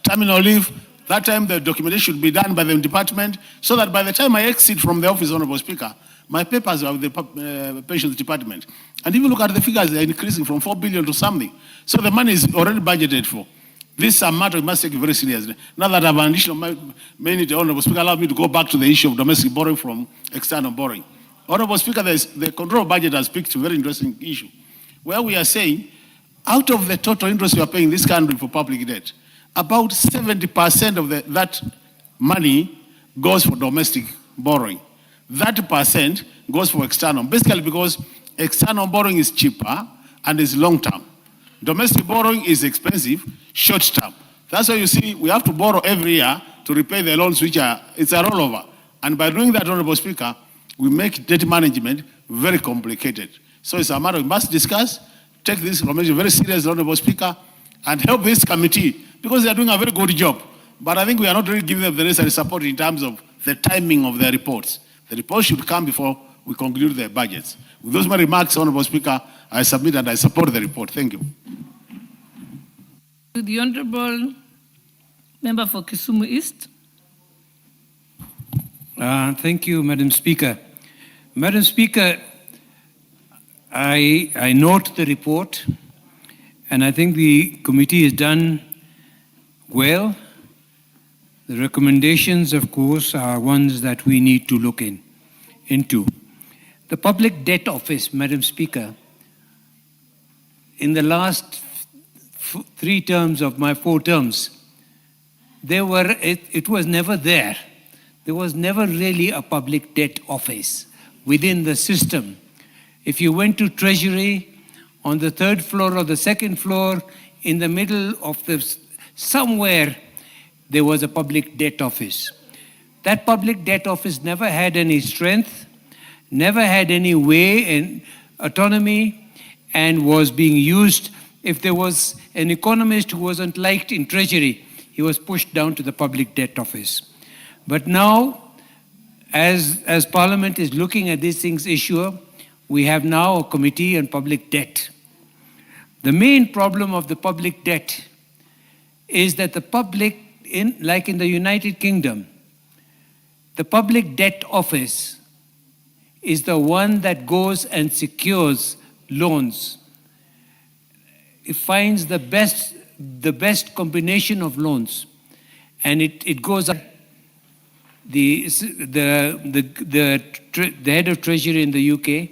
terminal leave. That time the documentation should be done by the department, so that by the time I exit from the office, Honorable Speaker, my papers are with the pensions department. And if you look at the figures, they're increasing from 4 billion to something. So the money is already budgeted for. This is a matter we must take very seriously. Now that I have an additional minute, Honorable Speaker, allow me to go back to the issue of domestic borrowing from external borrowing. Honorable Speaker, the control budget has picked a very interesting issue, where we are saying, out of the total interest we are paying this country for public debt, about 70% of that money goes for domestic borrowing. 30% goes for external, basically because external borrowing is cheaper and is long-term. Domestic borrowing is expensive, short-term. That's why you see we have to borrow every year to repay the loans, it's a rollover. And by doing that, Honorable Speaker, we make debt management very complicated. So it's a matter we must discuss, take this information very seriously, Honorable Speaker, and help this committee, because they are doing a very good job. But I think we are not really giving them the necessary support in terms of the timing of their reports. The report should come before we conclude their budgets. With those my remarks, Honorable Speaker, I submit and I support the report. Thank you. The Honorable Member for Kisumu East. Thank you, Madam Speaker. Madam Speaker, I note the report, and I think the committee has done well. The recommendations, of course, are ones that we need to look into. The Public Debt Office, Madam Speaker, in the last 3 terms of my 4 terms, it was never there. There was never really a public debt office within the system. If you went to Treasury on the 3rd floor or the 2nd floor, in the middle of somewhere, there was a public debt office. That public debt office never had any strength, never had any way and autonomy, and was being used. If there was an economist who wasn't liked in Treasury, he was pushed down to the public debt office. But now, as Parliament is looking at these things issue, we have now a committee on public debt. The main problem of the public debt is that the public, like in the United Kingdom, the public debt office is the one that goes and secures loans. It finds the best combination of loans, and it goes up. The head of Treasury in the UK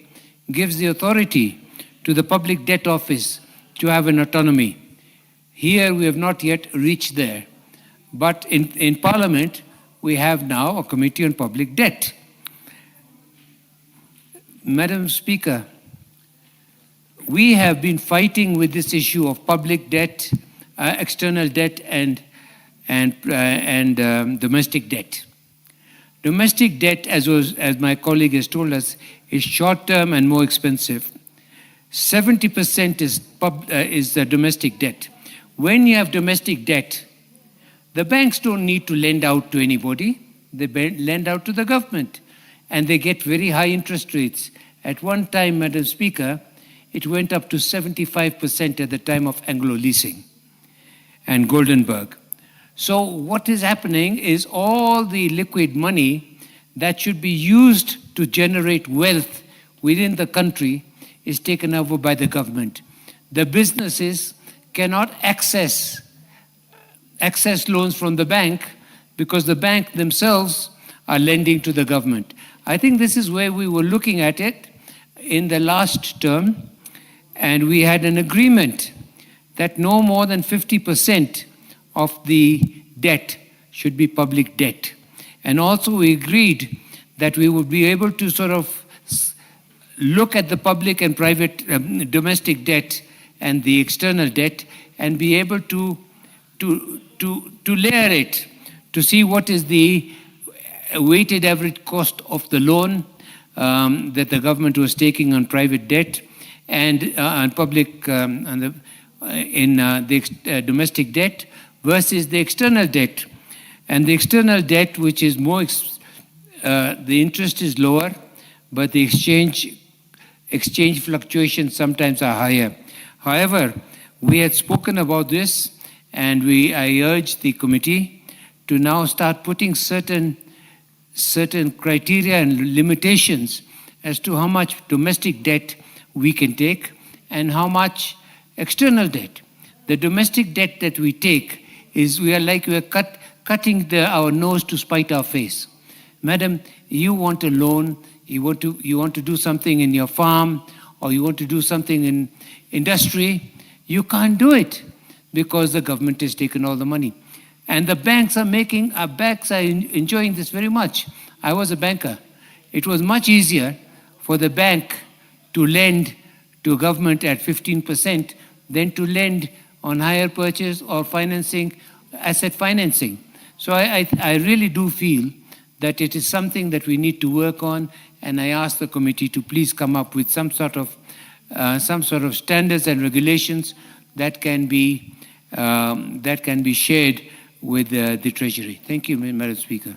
gives the authority to the public debt office to have an autonomy. Here we have not yet reached there, but in Parliament we have now a committee on public debt. Madam Speaker, we have been fighting with this issue of public debt, external debt, and domestic debt. Domestic debt, as my colleague has told us, is short-term and more expensive. 70% is domestic debt. When you have domestic debt, the banks don't need to lend out to anybody. They lend out to the government, and they get very high interest rates. At one time, Madam Speaker, it went up to 75% at the time of Anglo-Leasing and Goldenberg. So what is happening is all the liquid money that should be used to generate wealth within the country is taken over by the government. The businesses cannot access loans from the bank because the bank themselves are lending to the government. I think this is where we were looking at it in the last term, and we had an agreement that no more than 50% of the debt should be public debt. And also we agreed that we would be able to sort of look at the public and private domestic debt and the external debt and be able to layer it to see what is the weighted average cost of the loan that the government was taking on private debt and on public domestic debt versus the external debt. And the external debt, which is more, the interest is lower, but the exchange fluctuations sometimes are higher. However, we had spoken about this, and I urged the committee to now start putting certain criteria and limitations as to how much domestic debt we can take and how much external debt. The domestic debt that we take is we are cutting our nose to spite our face. Madam, you want a loan, you want to do something in your farm, or you want to do something in industry, you can't do it because the government has taken all the money. And the banks are enjoying this very much. I was a banker. It was much easier for the bank to lend to government at 15% than to lend on hire purchase or financing, asset financing. So I really do feel that it is something that we need to work on, and I ask the committee to please come up with some sort of standards and regulations that can be shared with the Treasury. Thank you, Madam Speaker.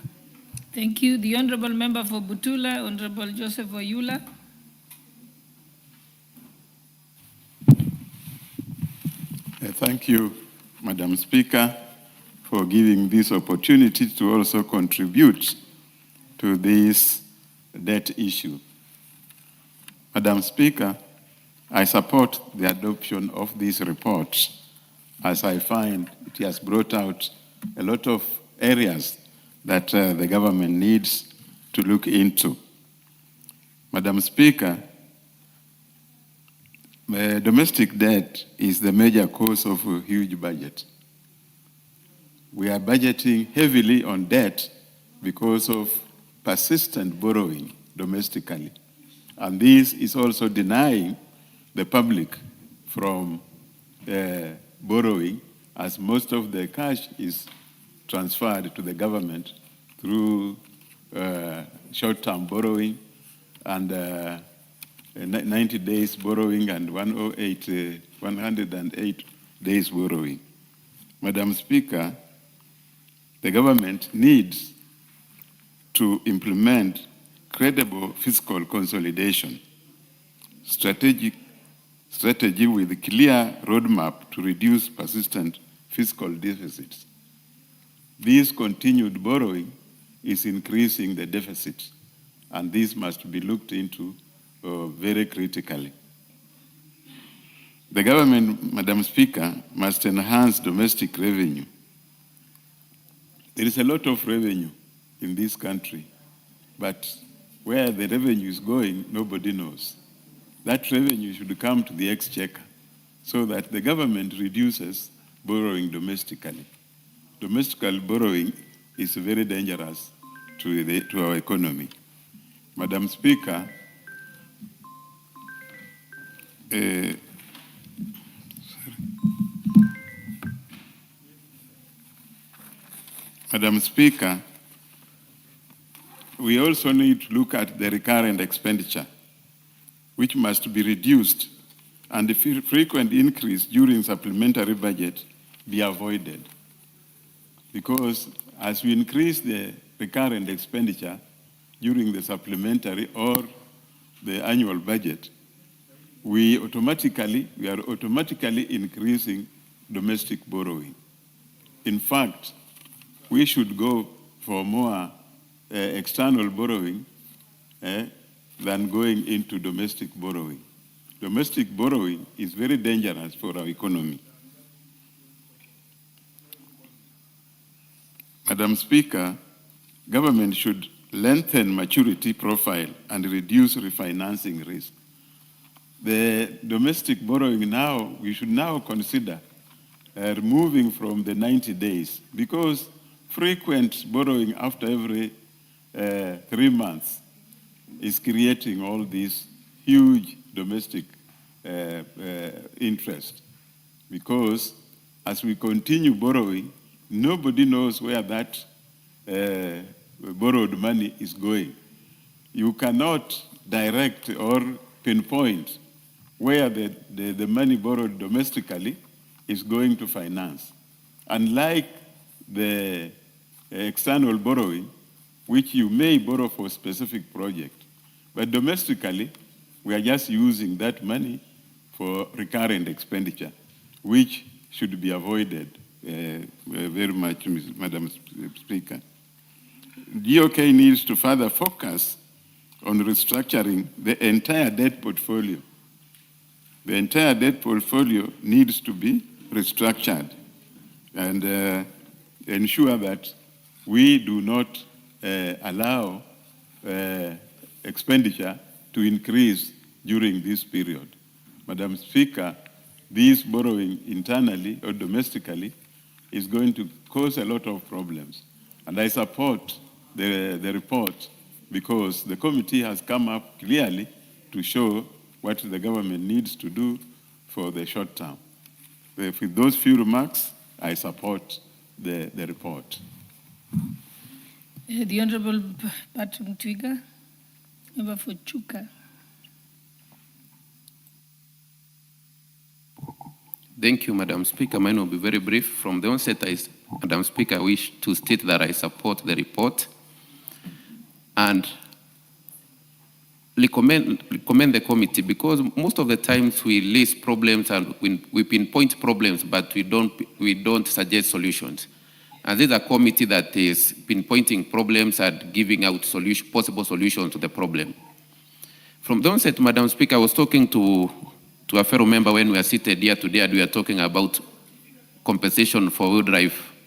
Thank you. The Honourable Member for Butula, Honourable Joseph Oyula. Thank you, Madam Speaker, for giving this opportunity to also contribute to this debt issue. Madam Speaker, I support the adoption of this report, as I find it has brought out a lot of areas that the government needs to look into. Madam Speaker, domestic debt is the major cause of a huge budget. We are budgeting heavily on debt because of persistent borrowing domestically. And this is also denying the public from borrowing, as most of the cash is transferred to the government through short-term borrowing and 90 days borrowing and 108 days borrowing. Madam Speaker, the government needs to implement credible fiscal consolidation, strategy with a clear roadmap to reduce persistent fiscal deficits. This continued borrowing is increasing the deficit, and this must be looked into very critically. The government, Madam Speaker, must enhance domestic revenue. There is a lot of revenue in this country, but where the revenue is going, nobody knows. That revenue should come to the exchequer so that the government reduces borrowing domestically. Domestic borrowing is very dangerous to our economy. Madam Speaker, Madam Speaker, we also need to look at the recurrent expenditure, which must be reduced, and the frequent increase during supplementary budget be avoided. Because as we increase the recurrent expenditure during the supplementary or the annual budget, we are automatically increasing domestic borrowing. In fact, we should go for more external borrowing than going into domestic borrowing. Domestic borrowing is very dangerous for our economy. Madam Speaker, government should lengthen maturity profile, and reduce refinancing risk. The domestic borrowing now, we should now consider removing from the 90 days, because frequent borrowing after every 3 months is creating all these huge domestic interest. Because as we continue borrowing, nobody knows where that borrowed money is going. You cannot direct or pinpoint where the money borrowed domestically is going to finance. Unlike the external borrowing, which you may borrow for a specific project, but domestically, we are just using that money for recurrent expenditure, which should be avoided very much, Madam Speaker. GOK needs to further focus on restructuring the entire debt portfolio. The entire debt portfolio needs to be restructured and ensure that we do not allow expenditure to increase during this period. Madam Speaker, this borrowing internally or domestically is going to cause a lot of problems. And I support the report because the committee has come up clearly to show what the government needs to do for the short term. With those few remarks, I support the report. The Honorable Patrick Twiga, member for Chuka. Thank you, Madam Speaker. Mine will be very brief. From the onset, Madam Speaker, I wish to state that I support the report and recommend the committee, because most of the times we list problems and we pinpoint problems, but we don't suggest solutions. And there's a committee that is pinpointing problems and giving out possible solutions to the problem. From the onset, Madam Speaker, I was talking to a fellow member when we are seated here today, and we are talking about compensation for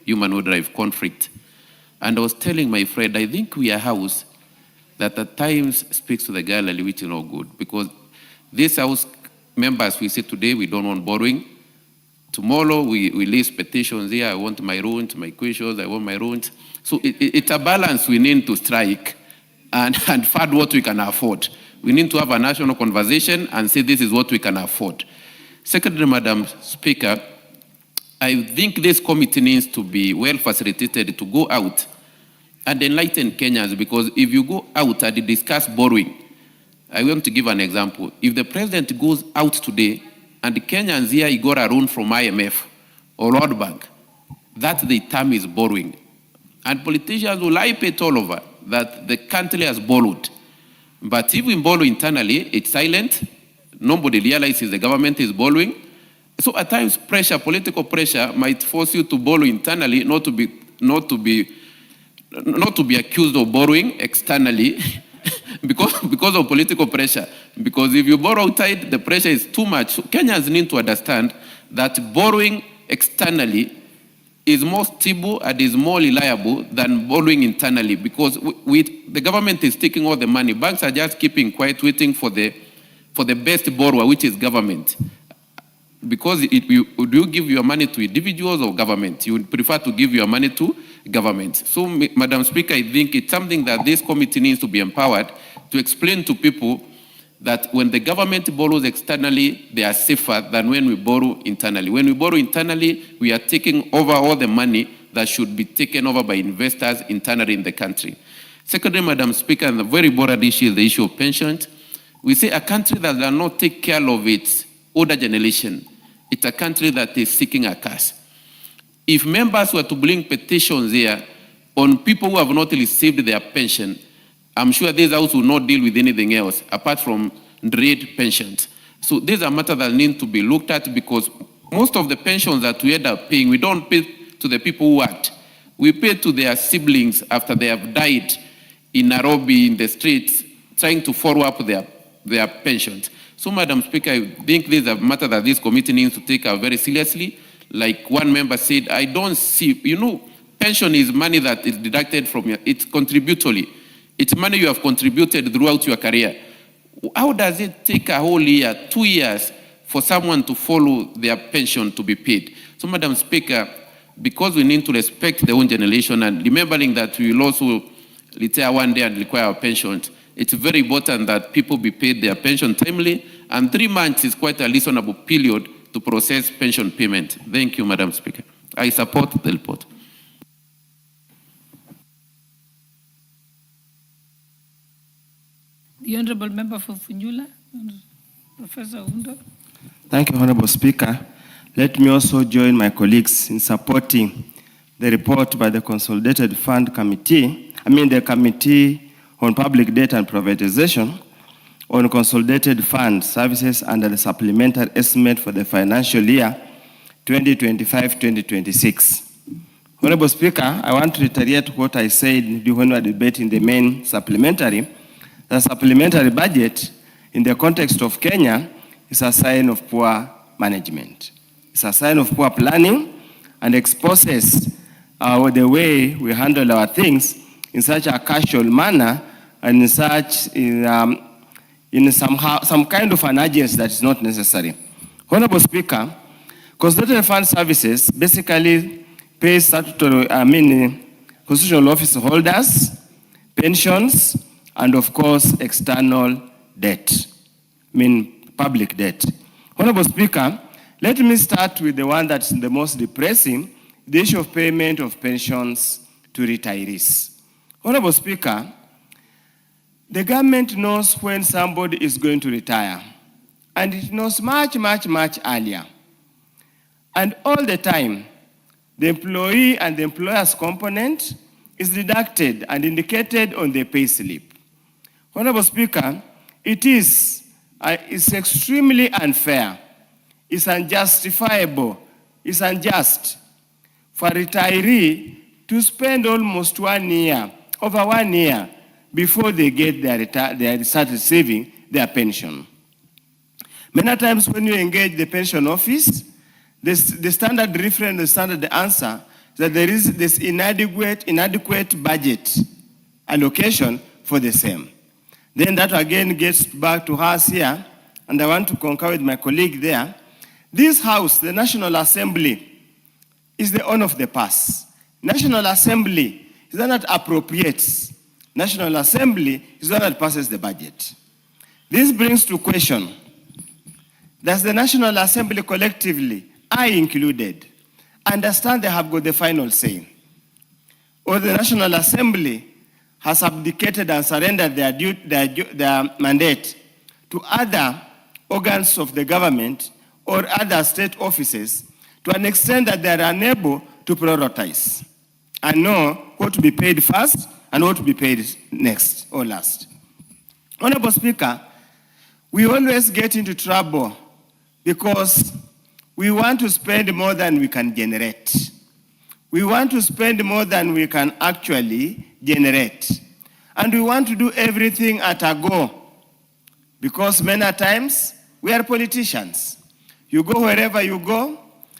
human wildlife conflict. And I was telling my friend, I think we are a house that at times speaks to the gallery, which is not good, because this house members we say today we don't want borrowing. Tomorrow we list petitions here, I want my rent, my questions, I want my rent. So it's a balance we need to strike and fund what we can afford. We need to have a national conversation and say this is what we can afford. Secondly, Madam Speaker, I think this committee needs to be well facilitated to go out and enlighten Kenyans, because if you go out and discuss borrowing, I want to give an example. If the president goes out today and the Kenyans here he got a loan from IMF or World Bank, that the term is borrowing. And politicians will hype it all over that the country has borrowed. But if we borrow internally, it's silent. Nobody realizes the government is borrowing. So at times political pressure might force you to borrow internally, not to be accused of borrowing externally because of political pressure. Because if you borrow outside, the pressure is too much. So Kenyans need to understand that borrowing externally is more stable and is more reliable than borrowing internally, because the government is taking all the money. Banks are just keeping quiet, waiting for the best borrower, which is government. Because do you give your money to individuals or government? You would prefer to give your money to government. So, Madam Speaker, I think it's something that this committee needs to be empowered to explain to people that when the government borrows externally, they are safer than when we borrow internally. When we borrow internally, we are taking over all the money that should be taken over by investors internally in the country. Secondly, Madam Speaker, and the very broad issue is the issue of pensions. We say a country that does not take care of its older generation, it's a country that is seeking a curse. If members were to bring petitions here on people who have not received their pension, I'm sure this house will not deal with anything else apart from dread pensions. So these are matters that need to be looked at, because most of the pensions that we end up paying, we don't pay to the people who worked. We pay to their siblings after they have died in Nairobi, in the streets, trying to follow up their pensions. So, Madam Speaker, I think this is a matter that this committee needs to take very seriously. Like one member said, I don't see, pension is money that is deducted from it's contributory. It's money you have contributed throughout your career. How does it take a whole year, 2 years, for someone to follow their pension to be paid? So, Madam Speaker, because we need to respect the own generation and remembering that we will also retire one day and require our pensions, it's very important that people be paid their pension timely, and 3 months is quite a reasonable period to process pension payment. Thank you, Madam Speaker. I support the report. The Honorable Member for Funyula, Professor Undo. Thank you, Honorable Speaker. Let me also join my colleagues in supporting the report by the Consolidated Fund Committee, the Committee on Public Debt and Privatization on Consolidated Fund Services under the Supplementary Estimate for the financial year 2025-2026. Honorable Speaker, I want to reiterate what I said when we were debating the main supplementary. The supplementary budget in the context of Kenya is a sign of poor management. It's a sign of poor planning and exposes the way we handle our things in such a casual manner and in some kind of an urgency that is not necessary. Honorable Speaker, Consolidated Fund Services basically pays constitutional office holders, pensions, and of course, external debt, public debt. Honorable Speaker, let me start with the one that's the most depressing, the issue of payment of pensions to retirees. Honorable Speaker, the government knows when somebody is going to retire, and it knows much, much, much earlier. And all the time, the employee and the employer's component is deducted and indicated on the pay slip. Honorable Speaker, it's extremely unfair, it's unjustifiable, it's unjust for a retiree to spend almost 1 year, over 1 year, before they get they start receiving their pension. Many times when you engage the pension office, the standard reference, the standard answer is that there is this inadequate budget allocation for the same. Then that again gets back to us here, and I want to concur with my colleague there. This House, the National Assembly, is the owner of the purse. National Assembly is the one that appropriates. National Assembly is the one that passes the budget. This brings to question, does the National Assembly collectively, I included, understand they have got the final say? Or the National Assembly has abdicated and surrendered their mandate to other organs of the government or other state offices to an extent that they are unable to prioritize and know what to be paid first and what to be paid next or last. Honorable Speaker, we always get into trouble because we want to spend more than we can generate. We want to spend more than we can actually generate. And we want to do everything at a go because many times we are politicians. You go wherever you go,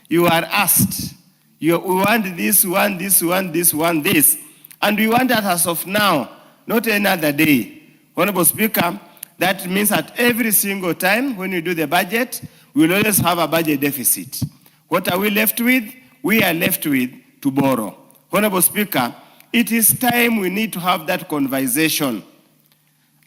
you are asked, we want this, one, this, one, this, one, this. And we want that as of now, not another day. Honorable Speaker, that means that every single time when we do the budget, we will always have a budget deficit. What are we left with? We are left with to borrow. Honorable Speaker, it is time we need to have that conversation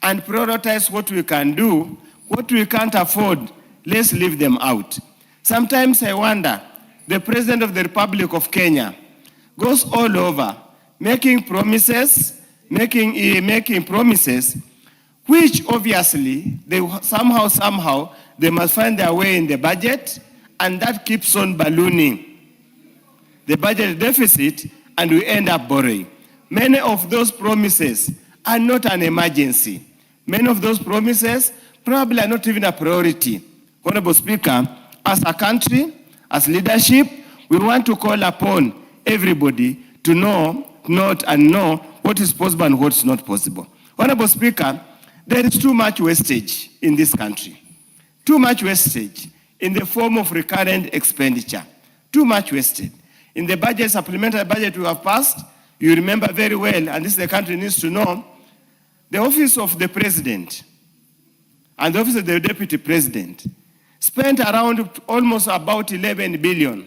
and prioritize what we can do, what we can't afford, let's leave them out. Sometimes I wonder, the President of the Republic of Kenya goes all over making promises, which obviously they somehow they must find their way in the budget, and that keeps on ballooning the budget deficit, and we end up borrowing. Many of those promises are not an emergency. Many of those promises probably are not even a priority. Honorable Speaker, as a country, as leadership, we want to call upon everybody to know what is possible and what is not possible. Honorable Speaker, there is too much wastage in this country. Too much wastage in the form of recurrent expenditure. Too much wasted. In the budget, supplementary budget we have passed, you remember very well, and this the country needs to know, the office of the president and the office of the deputy president spent around almost about 11 billion.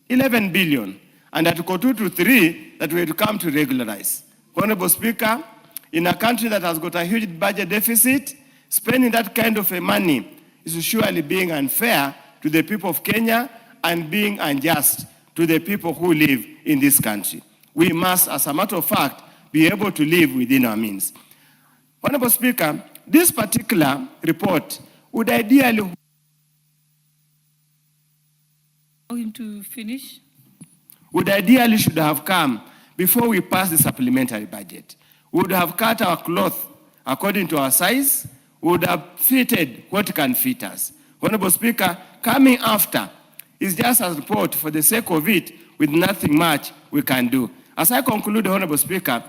11 billion. And Article 2 to 3 that we had come to regularize. Honorable Speaker, in a country that has got a huge budget deficit, spending that kind of money is surely being unfair to the people of Kenya and being unjust to the people who live in this country. We must, as a matter of fact, be able to live within our means. Honorable Speaker, this particular report would ideally... Going to finish? Would ideally should have come before we pass the supplementary budget. We would have cut our cloth according to our size. We would have fitted what can fit us. Honorable Speaker, coming after is just a report for the sake of it with nothing much we can do. As I conclude, Honorable Speaker,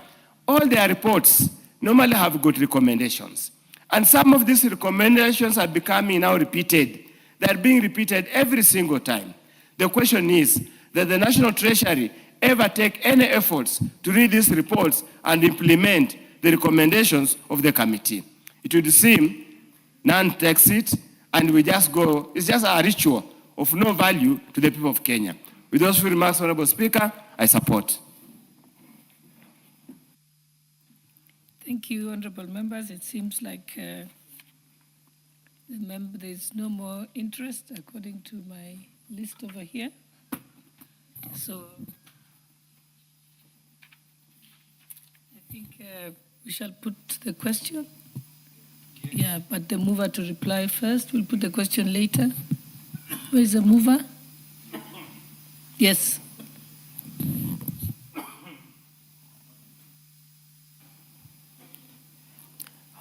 all their reports normally have good recommendations. And some of these recommendations are becoming now repeated. They are being repeated every single time. The question is, that the National Treasury ever take any efforts to read these reports and implement the recommendations of the committee. It would seem none takes it, and we just go, it's just a ritual of no value to the people of Kenya. With those few remarks, Honorable Speaker, I support. Thank you, honorable members. It seems like there's no more interest according to my list over here. So I think we shall put the question. Yeah, but the mover to reply first. We'll put the question later. Where is the mover? Yes.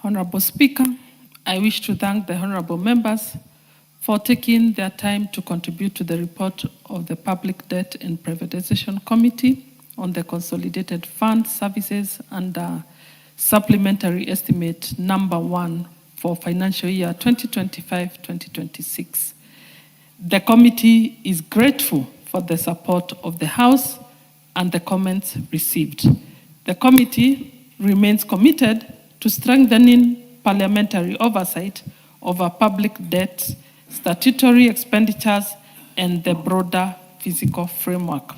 Honorable Speaker, I wish to thank the honorable members for taking their time to contribute to the report of the Public Debt and Privatization Committee on the Consolidated Fund Services and Supplementary Estimate number 1 for financial year 2025-2026. The committee is grateful for the support of the House and the comments received. The committee remains committed to strengthening parliamentary oversight over public debt, statutory expenditures, and the broader fiscal framework.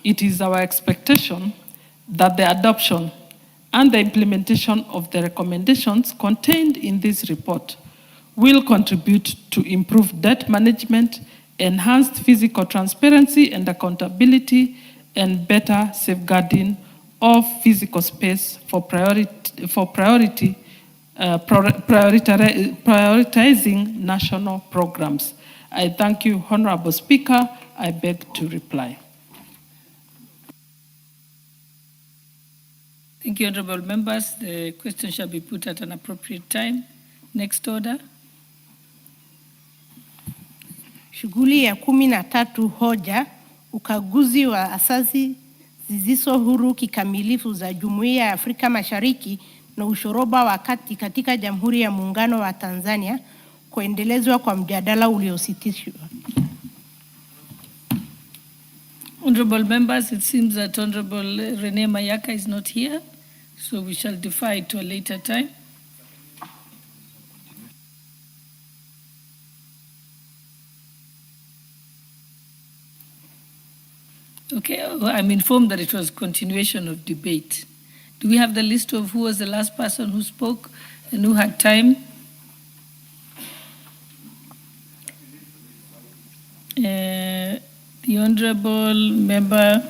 It is our expectation that the adoption and the implementation of the recommendations contained in this report will contribute to improved debt management, enhanced fiscal transparency and accountability, and better safeguarding of physical space for prioritizing national programs. I thank you, Honorable Speaker. I beg to reply. Thank you, honorable members. The question shall be put at an appropriate time. Next order. Shughuli ya 13 hoja, ukaguzi wa asasi zisizo huru kikamilifu za Jumuiya ya Afrika Mashariki na ushoroba wa kati katika Jamhuri ya Muungano wa Tanzania, kuendelezwa kwa mjadala uliositishwa. Honorable members, it seems that Honorable Rene Mayaka is not here, so we shall defer it to a later time. Okay, I'm informed that it was continuation of debate. Do we have the list of who was the last person who spoke and who had time? The Honorable Member,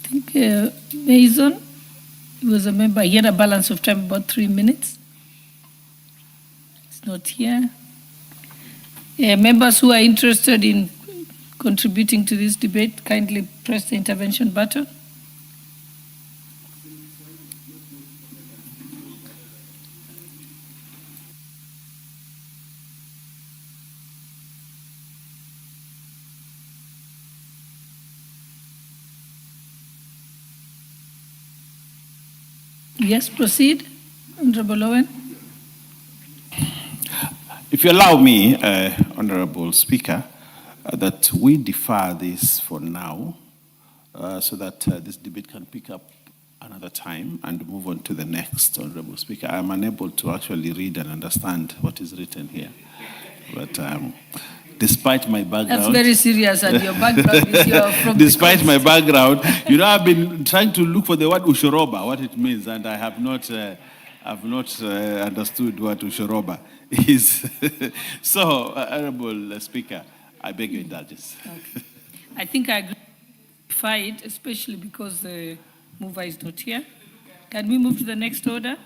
I think Mason, he was a member. He had a balance of time about 3 minutes. It's not here. Members who are interested in contributing to this debate, kindly press the intervention button. Yes, proceed, Honorable Owen. If you allow me, Honorable Speaker, that we defer this for now so that this debate can pick up another time and move on to the next, Honorable Speaker. I'm unable to actually read and understand what is written here. But despite my background... That's very serious, and your background is your from despite my background, you know, I've been trying to look for the word ushoroba, what it means, and I have not... understood what ushoroba is. So, Honorable Speaker, I beg your indulgence. Okay. I think I agree with it, especially because the mover is not here. Can we move to the next order?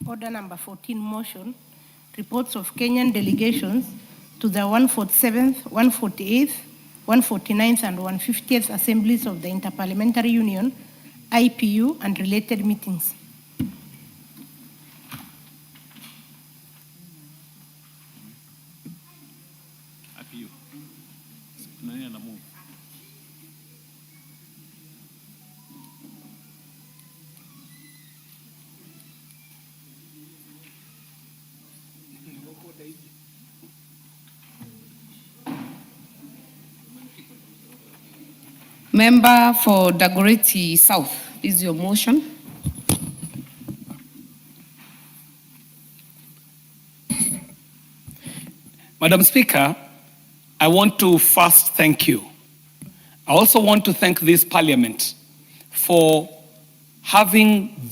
Order number 14, motion, reports of Kenyan delegations to the 147th, 148th, 149th and 150th Assemblies of the Interparliamentary Union, IPU, and related meetings. IPU. Member for Dagoretti South, is your motion. Madam Speaker, I want to first thank you. I also want to thank this Parliament for having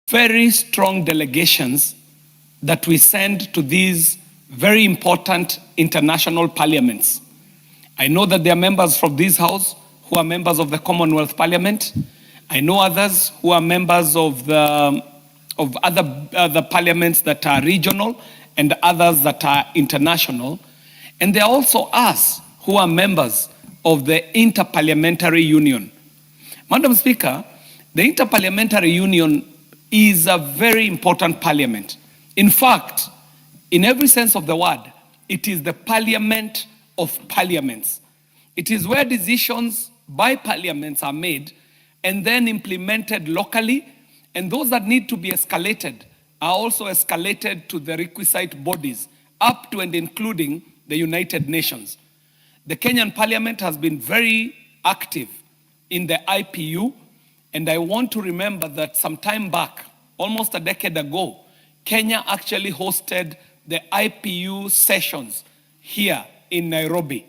very strong delegations that we send to these very important international parliaments. I know that there are members from this House who are members of the Commonwealth Parliament. I know others who are members of other parliaments that are regional and others that are international. And there are also us who are members of the Interparliamentary Union. Madam Speaker, the Interparliamentary Union is a very important parliament. In fact, in every sense of the word, it is the parliament of parliaments. It is where decisions by parliaments are made and then implemented locally, and those that need to be escalated are also escalated to the requisite bodies, up to and including the United Nations. The Kenyan Parliament has been very active in the IPU, and I want to remember that some time back, almost a decade ago, Kenya actually hosted the IPU sessions here in Nairobi.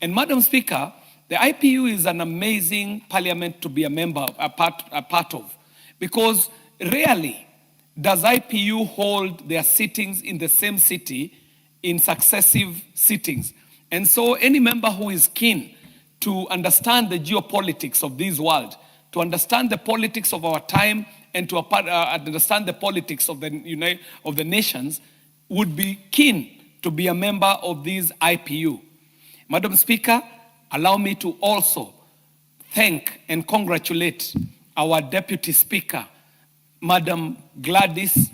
And Madam Speaker, the IPU is an amazing parliament to be a member, a part of, because rarely does IPU hold their sittings in the same city in successive sittings. And so any member who is keen to understand the geopolitics of this world, to understand the politics of our time, and to understand the politics of the nations, would be keen to be a member of this IPU. Madam Speaker, allow me to also thank and congratulate our Deputy Speaker, Madam Gladys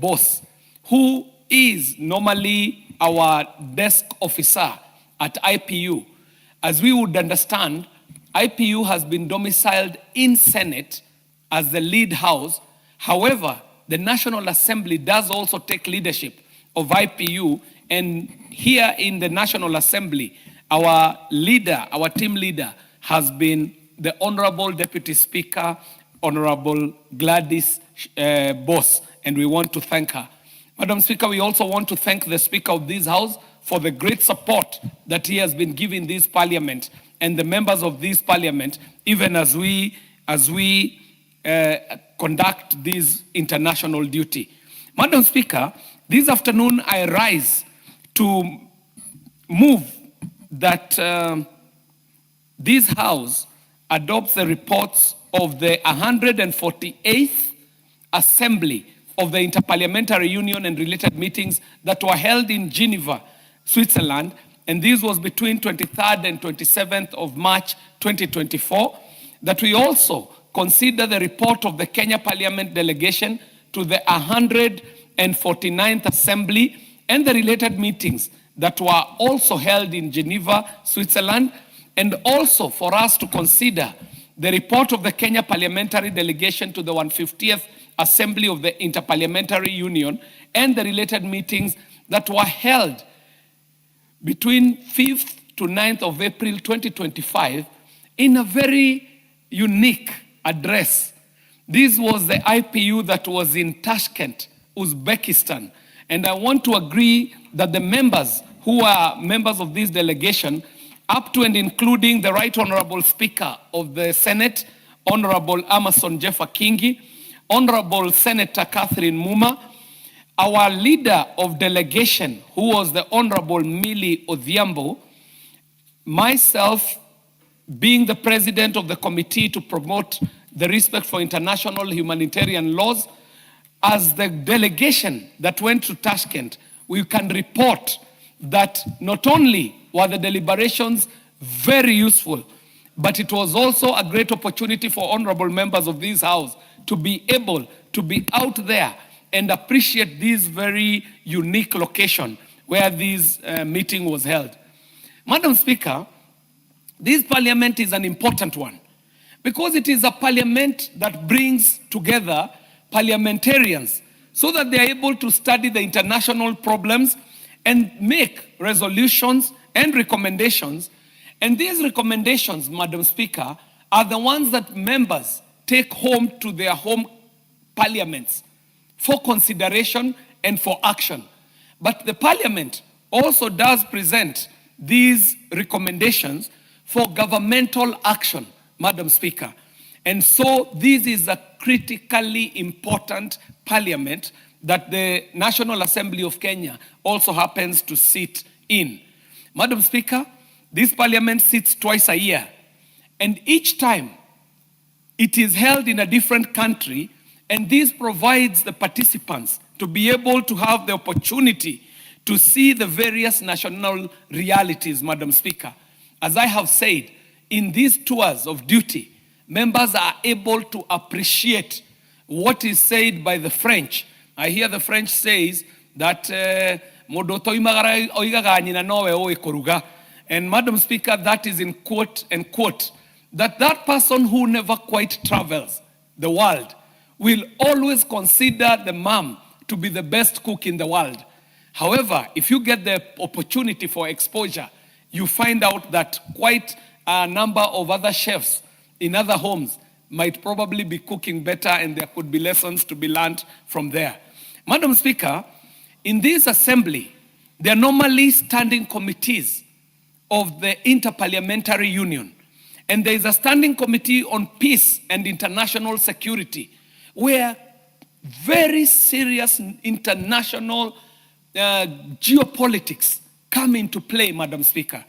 Boss, who is normally our desk officer at IPU. As we would understand, IPU has been domiciled in Senate as the lead house. However, the National Assembly does also take leadership of IPU, and here in the National Assembly, our leader, our team leader, has been the Honorable Deputy Speaker, Honorable Gladys Boss, and we want to thank her. Madam Speaker, we also want to thank the Speaker of this House for the great support that he has been giving this Parliament and the members of this Parliament, even as we conduct this international duty. Madam Speaker, this afternoon I rise to move that this House adopts the reports of the 148th Assembly of the Interparliamentary Union and related meetings that were held in Geneva, Switzerland, and this was between 23rd and 27th of March 2024, that we also consider the report of the Kenya Parliament delegation to the 149th Assembly and the related meetings that were also held in Geneva, Switzerland, and also for us to consider the report of the Kenya Parliamentary delegation to the 150th Assembly of the Interparliamentary Union and the related meetings that were held between 5th to 9th of April 2025 in a very unique address. This was the IPU that was in Tashkent, Uzbekistan. And I want to agree that the members who are members of this delegation, up to and including the Right Honorable Speaker of the Senate, Honorable Amason Jeffa Kingi, Honorable Senator Catherine Muma, our leader of delegation, who was the Honorable Millie Odhiambo, myself, being the president of the committee to promote the respect for international humanitarian laws, as the delegation that went to Tashkent, we can report that not only were the deliberations very useful, but it was also a great opportunity for honorable members of this house to be able to be out there and appreciate this very unique location where this meeting was held. Madam Speaker, this parliament is an important one because it is a parliament that brings together parliamentarians so that they are able to study the international problems and make resolutions and recommendations. And these recommendations, Madam Speaker, are the ones that members take home to their home parliaments for consideration and for action. But the parliament also does present these recommendations for governmental action, Madam Speaker. And so this is a critically important parliament that the National Assembly of Kenya also happens to sit in. Madam Speaker, this parliament sits twice a year, and each time it is held in a different country, and this provides the participants to be able to have the opportunity to see the various national realities, Madam Speaker. As I have said, in these tours of duty, members are able to appreciate what is said by the French. I hear the French says that and Madam Speaker, that is in quote and quote, that person who never quite travels the world will always consider the mom to be the best cook in the world. However, if you get the opportunity for exposure, you find out that quite a number of other chefs in other homes might probably be cooking better, and there could be lessons to be learned from there. Madam Speaker, in this assembly, there are normally standing committees of the Interparliamentary Union. And there is a standing committee on peace and international security, where very serious international geopolitics come into play, Madam Speaker.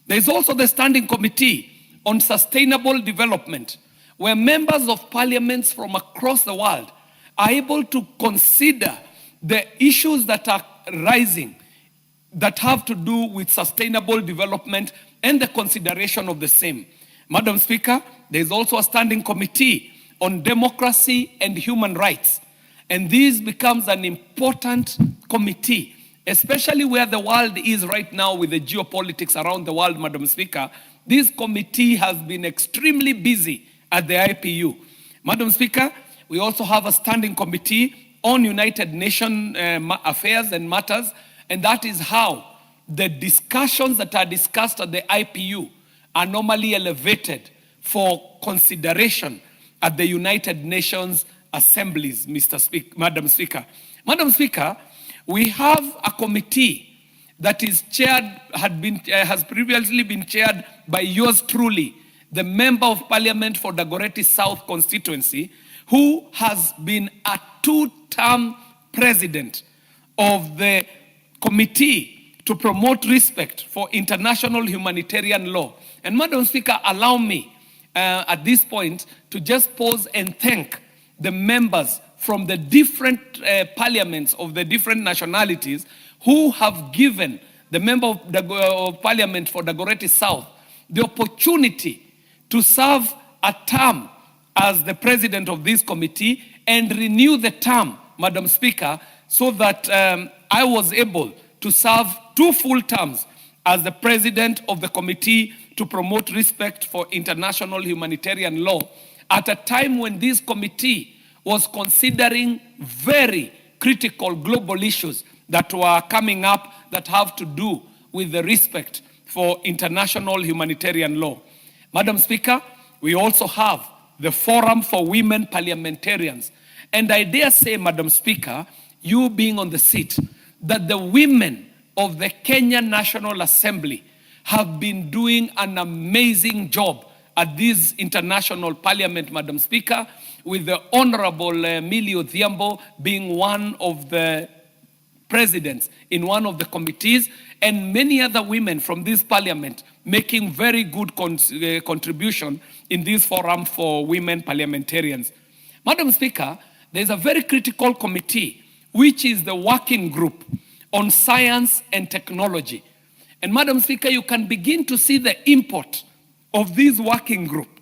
There is also the standing committee on sustainable development, where members of parliaments from across the world are able to consider the issues that are rising that have to do with sustainable development and the consideration of the same. Madam Speaker, there is also a standing committee on democracy and human rights. And this becomes an important committee, especially where the world is right now with the geopolitics around the world, Madam Speaker. This committee has been extremely busy at the IPU. Madam Speaker, we also have a standing committee on United Nations affairs and matters, and that is how the discussions that are discussed at the IPU are normally elevated for consideration at the United Nations assemblies, Madam Speaker. Madam Speaker, we have a committee that is chaired, has previously been chaired by yours truly, the Member of Parliament for Dagoretti South constituency, who has been a two-term president of the Committee to Promote Respect for International Humanitarian Law. And Madam Speaker, allow me at this point to just pause and thank the members from the different parliaments of the different nationalities who have given the Member of Parliament for Dagoretti South the opportunity to serve a term as the president of this committee and renew the term, Madam Speaker, so that I was able to serve 2 full terms as the president of the Committee to Promote Respect for International Humanitarian Law at a time when this committee was considering very critical global issues that were coming up that have to do with the respect for international humanitarian law. Madam Speaker, we also have the Forum for Women Parliamentarians. And I dare say, Madam Speaker, you being on the seat, that the women of the Kenya National Assembly have been doing an amazing job at this international parliament, Madam Speaker, with the Honorable Millie Odhiambo being one of the presidents in one of the committees, and many other women from this parliament making very good contribution in this forum for women parliamentarians. Madam Speaker, there's a very critical committee, which is the working group on science and technology. And Madam Speaker, you can begin to see the import of this working group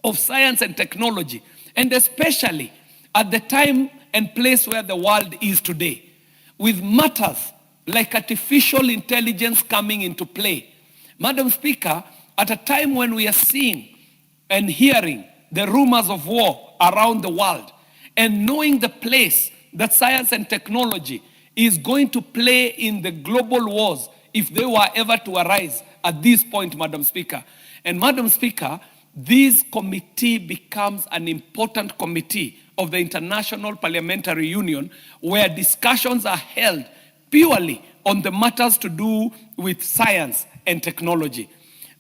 of science and technology, and especially at the time and place where the world is today, with matters like artificial intelligence coming into play. Madam Speaker, at a time when we are seeing and hearing the rumors of war around the world, and knowing the place that science and technology is going to play in the global wars if they were ever to arise at this point, Madam Speaker. And Madam Speaker, this committee becomes an important committee of the International Parliamentary Union, where discussions are held purely on the matters to do with science and technology.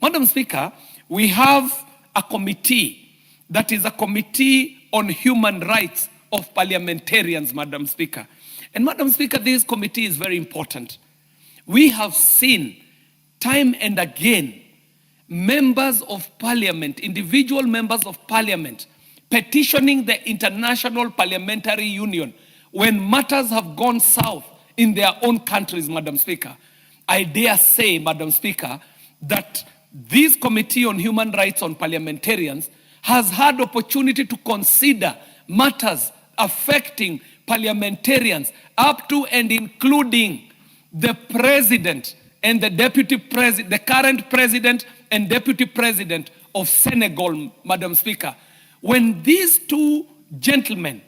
Madam Speaker, we have a committee that is a committee on human rights of parliamentarians, Madam Speaker. And Madam Speaker, this committee is very important. We have seen time and again members of parliament, individual members of parliament, petitioning the International Parliamentary Union when matters have gone south in their own countries, Madam Speaker. I dare say, Madam Speaker, that this Committee on Human Rights on Parliamentarians has had opportunity to consider matters affecting parliamentarians up to and including the president and the deputy president, the current president and deputy president of Senegal, Madam Speaker. When these two gentlemen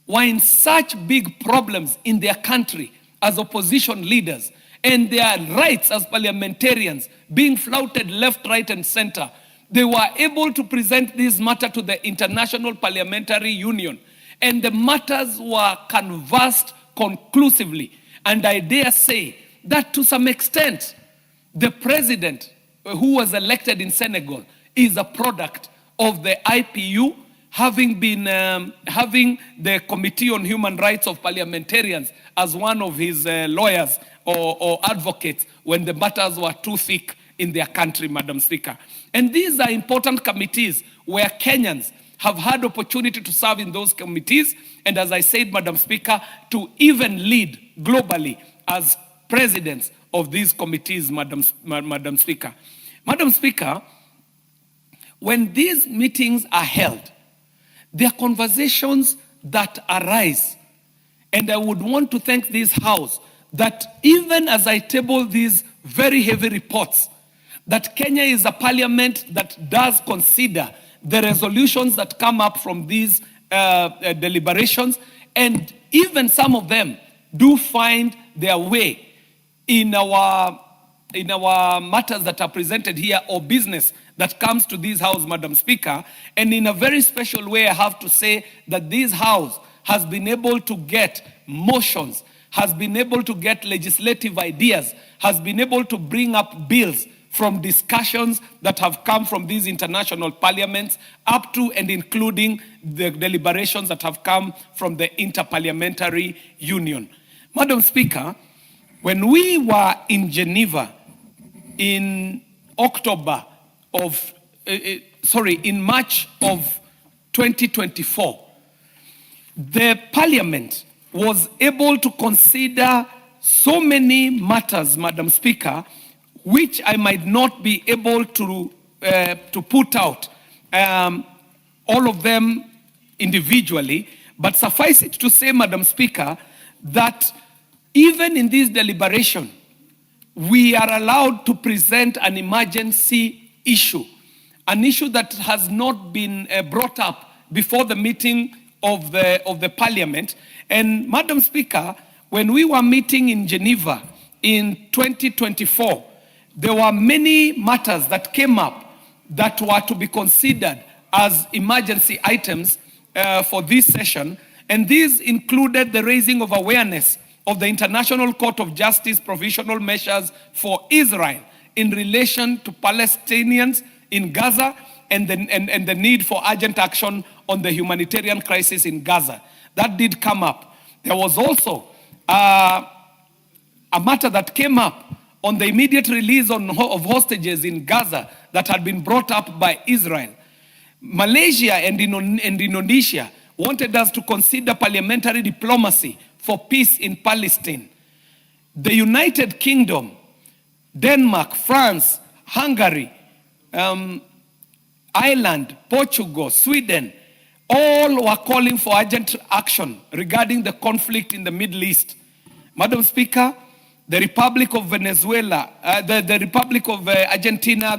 were in such big problems in their country as opposition leaders, and their rights as parliamentarians being flouted left, right, and center, they were able to present this matter to the International Parliamentary Union, and the matters were canvassed conclusively. And I dare say that to some extent, the president who was elected in Senegal is a product of the IPU, having been having the Committee on Human Rights of Parliamentarians as one of his lawyers or advocates when the matters were too thick in their country, Madam Speaker. And these are important committees where Kenyans have had opportunity to serve in those committees, and as I said, Madam Speaker, to even lead globally as presidents of these committees, Madam Speaker. Madam Speaker, when these meetings are held, there are conversations that arise, and I would want to thank this House that even as I table these very heavy reports, that Kenya is a parliament that does consider the resolutions that come up from these deliberations, and even some of them do find their way in our matters that are presented here, or business that comes to this House, Madam Speaker. And in a very special way, I have to say that this House has been able to get motions, has been able to get legislative ideas, has been able to bring up bills from discussions that have come from these international parliaments up to and including the deliberations that have come from the Interparliamentary Union. Madam Speaker, when we were in Geneva in in March of 2024, the parliament was able to consider so many matters, Madam Speaker, which I might not be able to put out all of them individually, but suffice it to say, Madam Speaker, that even in this deliberation, we are allowed to present an emergency issue, an issue that has not been brought up before the meeting of the parliament. And Madam Speaker, when we were meeting in Geneva in 2024, there were many matters that came up that were to be considered as emergency items for this session, and these included the raising of awareness of the International Court of Justice provisional measures for Israel in relation to Palestinians in Gaza and the need for urgent action on the humanitarian crisis in Gaza. That did come up. There was also a matter that came up on the immediate release of hostages in Gaza that had been brought up by Israel. Malaysia and Indonesia wanted us to consider parliamentary diplomacy for peace in Palestine. The United Kingdom, Denmark, France, Hungary, Ireland, Portugal, Sweden, all were calling for urgent action regarding the conflict in the Middle East. Madam Speaker, the Republic of Venezuela, the Republic of Argentina,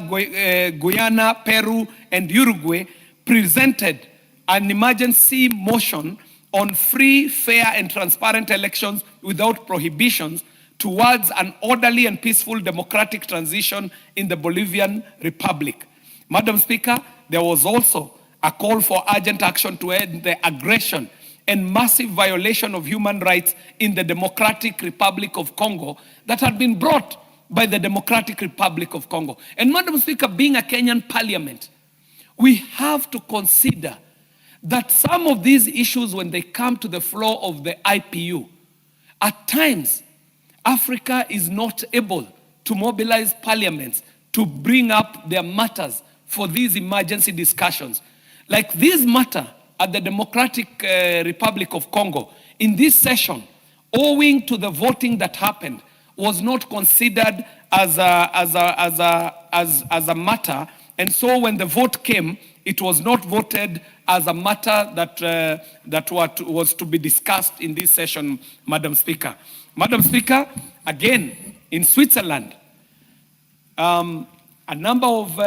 Guyana, Peru, and Uruguay presented an emergency motion on free, fair, and transparent elections without prohibitions towards an orderly and peaceful democratic transition in the Bolivian Republic. Madam Speaker, there was also a call for urgent action to end the aggression and massive violation of human rights in the Democratic Republic of Congo that had been brought by the Democratic Republic of Congo. And Madam Speaker, being a Kenyan parliament, we have to consider that some of these issues, when they come to the floor of the IPU, at times, Africa is not able to mobilize parliaments to bring up their matters for these emergency discussions. Like this matter at the Democratic Republic of Congo, in this session, owing to the voting that happened, was not considered as a matter, and so when the vote came, it was not voted as a matter that was to be discussed in this session, Madam Speaker. Madam Speaker, again, in Switzerland, a number of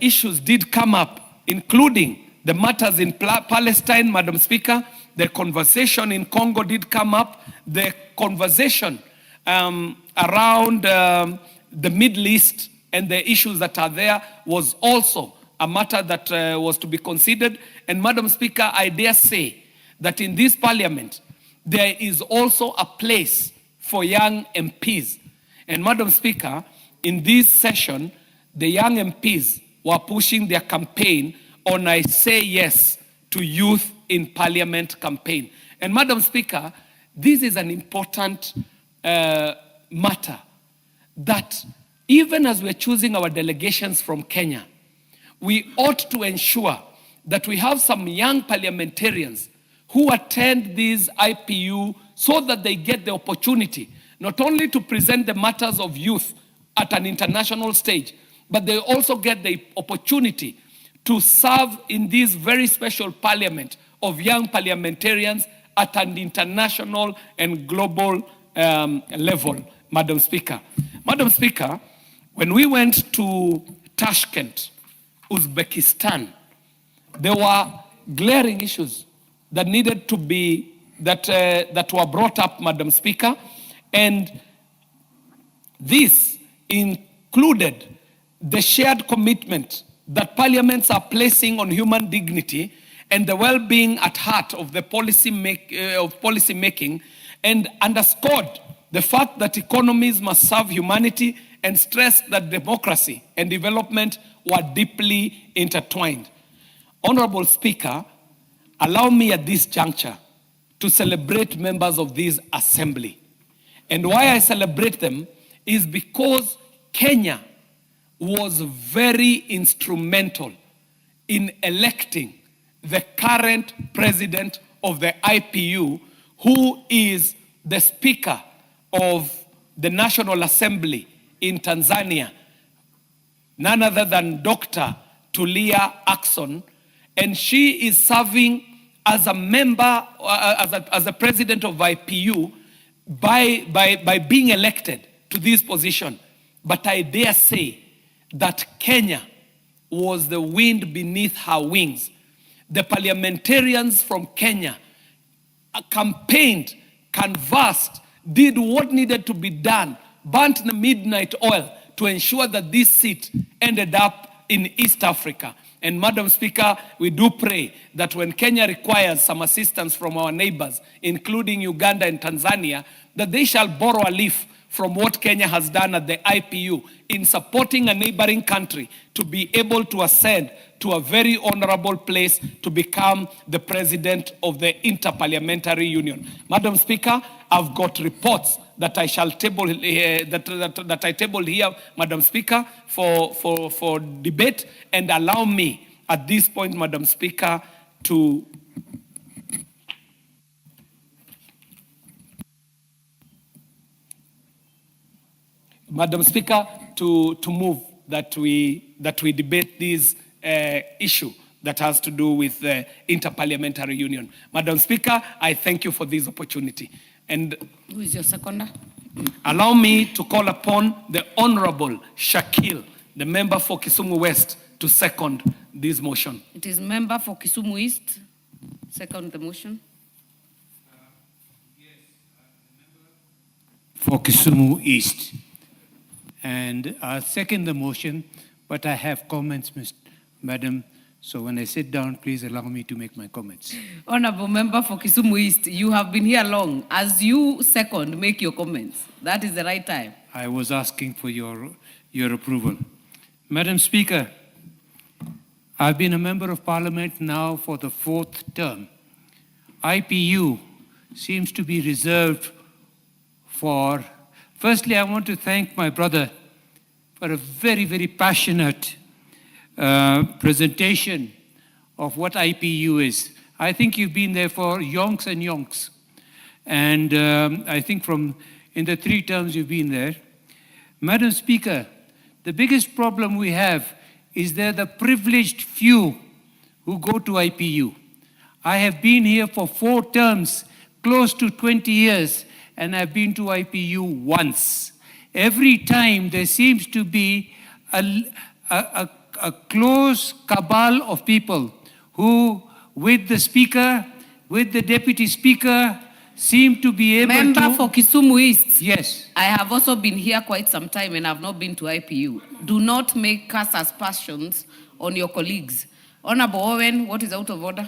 issues did come up, including the matters in Palestine, Madam Speaker. The conversation in Congo did come up. The conversation around the Middle East and the issues that are there was also a matter that was to be considered. And Madam Speaker, I dare say that in this parliament, there is also a place for young MPs. And Madam Speaker, in this session, the young MPs were pushing their campaign on I Say Yes to Youth in Parliament campaign. And Madam Speaker, this is an important matter that even as we're choosing our delegations from Kenya, we ought to ensure that we have some young parliamentarians who attend these IPU so that they get the opportunity not only to present the matters of youth at an international stage, but they also get the opportunity to serve in this very special parliament of young parliamentarians at an international and global level, Madam Speaker. Madam Speaker, when we went to Tashkent, Uzbekistan, there were glaring issues that needed to be, that were brought up, Madam Speaker, and this included the shared commitment that parliaments are placing on human dignity and the well-being at heart of the policy making, and underscored the fact that economies must serve humanity and stressed that democracy and development were deeply intertwined. Honorable Speaker, allow me at this juncture to celebrate members of this assembly. And why I celebrate them is because Kenya was very instrumental in electing the current president of the IPU, who is the Speaker of the National Assembly in Tanzania, none other than Dr. Tulia Ackson, and she is serving as a member, as a president of IPU by being elected to this position. But I dare say that Kenya was the wind beneath her wings. The parliamentarians from Kenya campaigned, canvassed, did what needed to be done, burnt the midnight oil to ensure that this seat ended up in East Africa. And Madam Speaker, we do pray that when Kenya requires some assistance from our neighbors, including Uganda and Tanzania, that they shall borrow a leaf from what Kenya has done at the IPU in supporting a neighboring country to be able to ascend to a very honorable place to become the president of the Interparliamentary Union. Madam Speaker, I've got reports that I shall table that I table here, Madam Speaker, for debate, and allow me at this point, Madam Speaker, to move that we debate this issue that has to do with the Interparliamentary Union. Madam Speaker, I thank you for this opportunity. And Who is your seconder? Allow me to call upon the Honorable Shakil, the member for Kisumu West, to second this motion. It is member for Kisumu East. Second the motion. For Kisumu East. And I second the motion, but I have comments, Madam. So when I sit down, please allow me to make my comments. Honorable member for Kisumu East, you have been here long. As you second, make your comments. That is the right time. I was asking for your approval. Madam Speaker, I've been a member of Parliament now for the 4th term. IPU seems to be reserved for... Firstly, I want to thank my brother for a very, very passionate presentation of what IPU is. I think you've been there for yonks and yonks. And I think in the 3 terms you've been there. Madam Speaker, the biggest problem we have is they're the privileged few who go to IPU. I have been here for 4 terms, close to 20 years, and I've been to IPU once. Every time there seems to be a close cabal of people who, with the Speaker, with the Deputy Speaker, seem to be able to... Member for Kisumu East. Yes. I have also been here quite some time and I've not been to IPU. Do not make cast aspersions on your colleagues. Honorable Owen, what is out of order?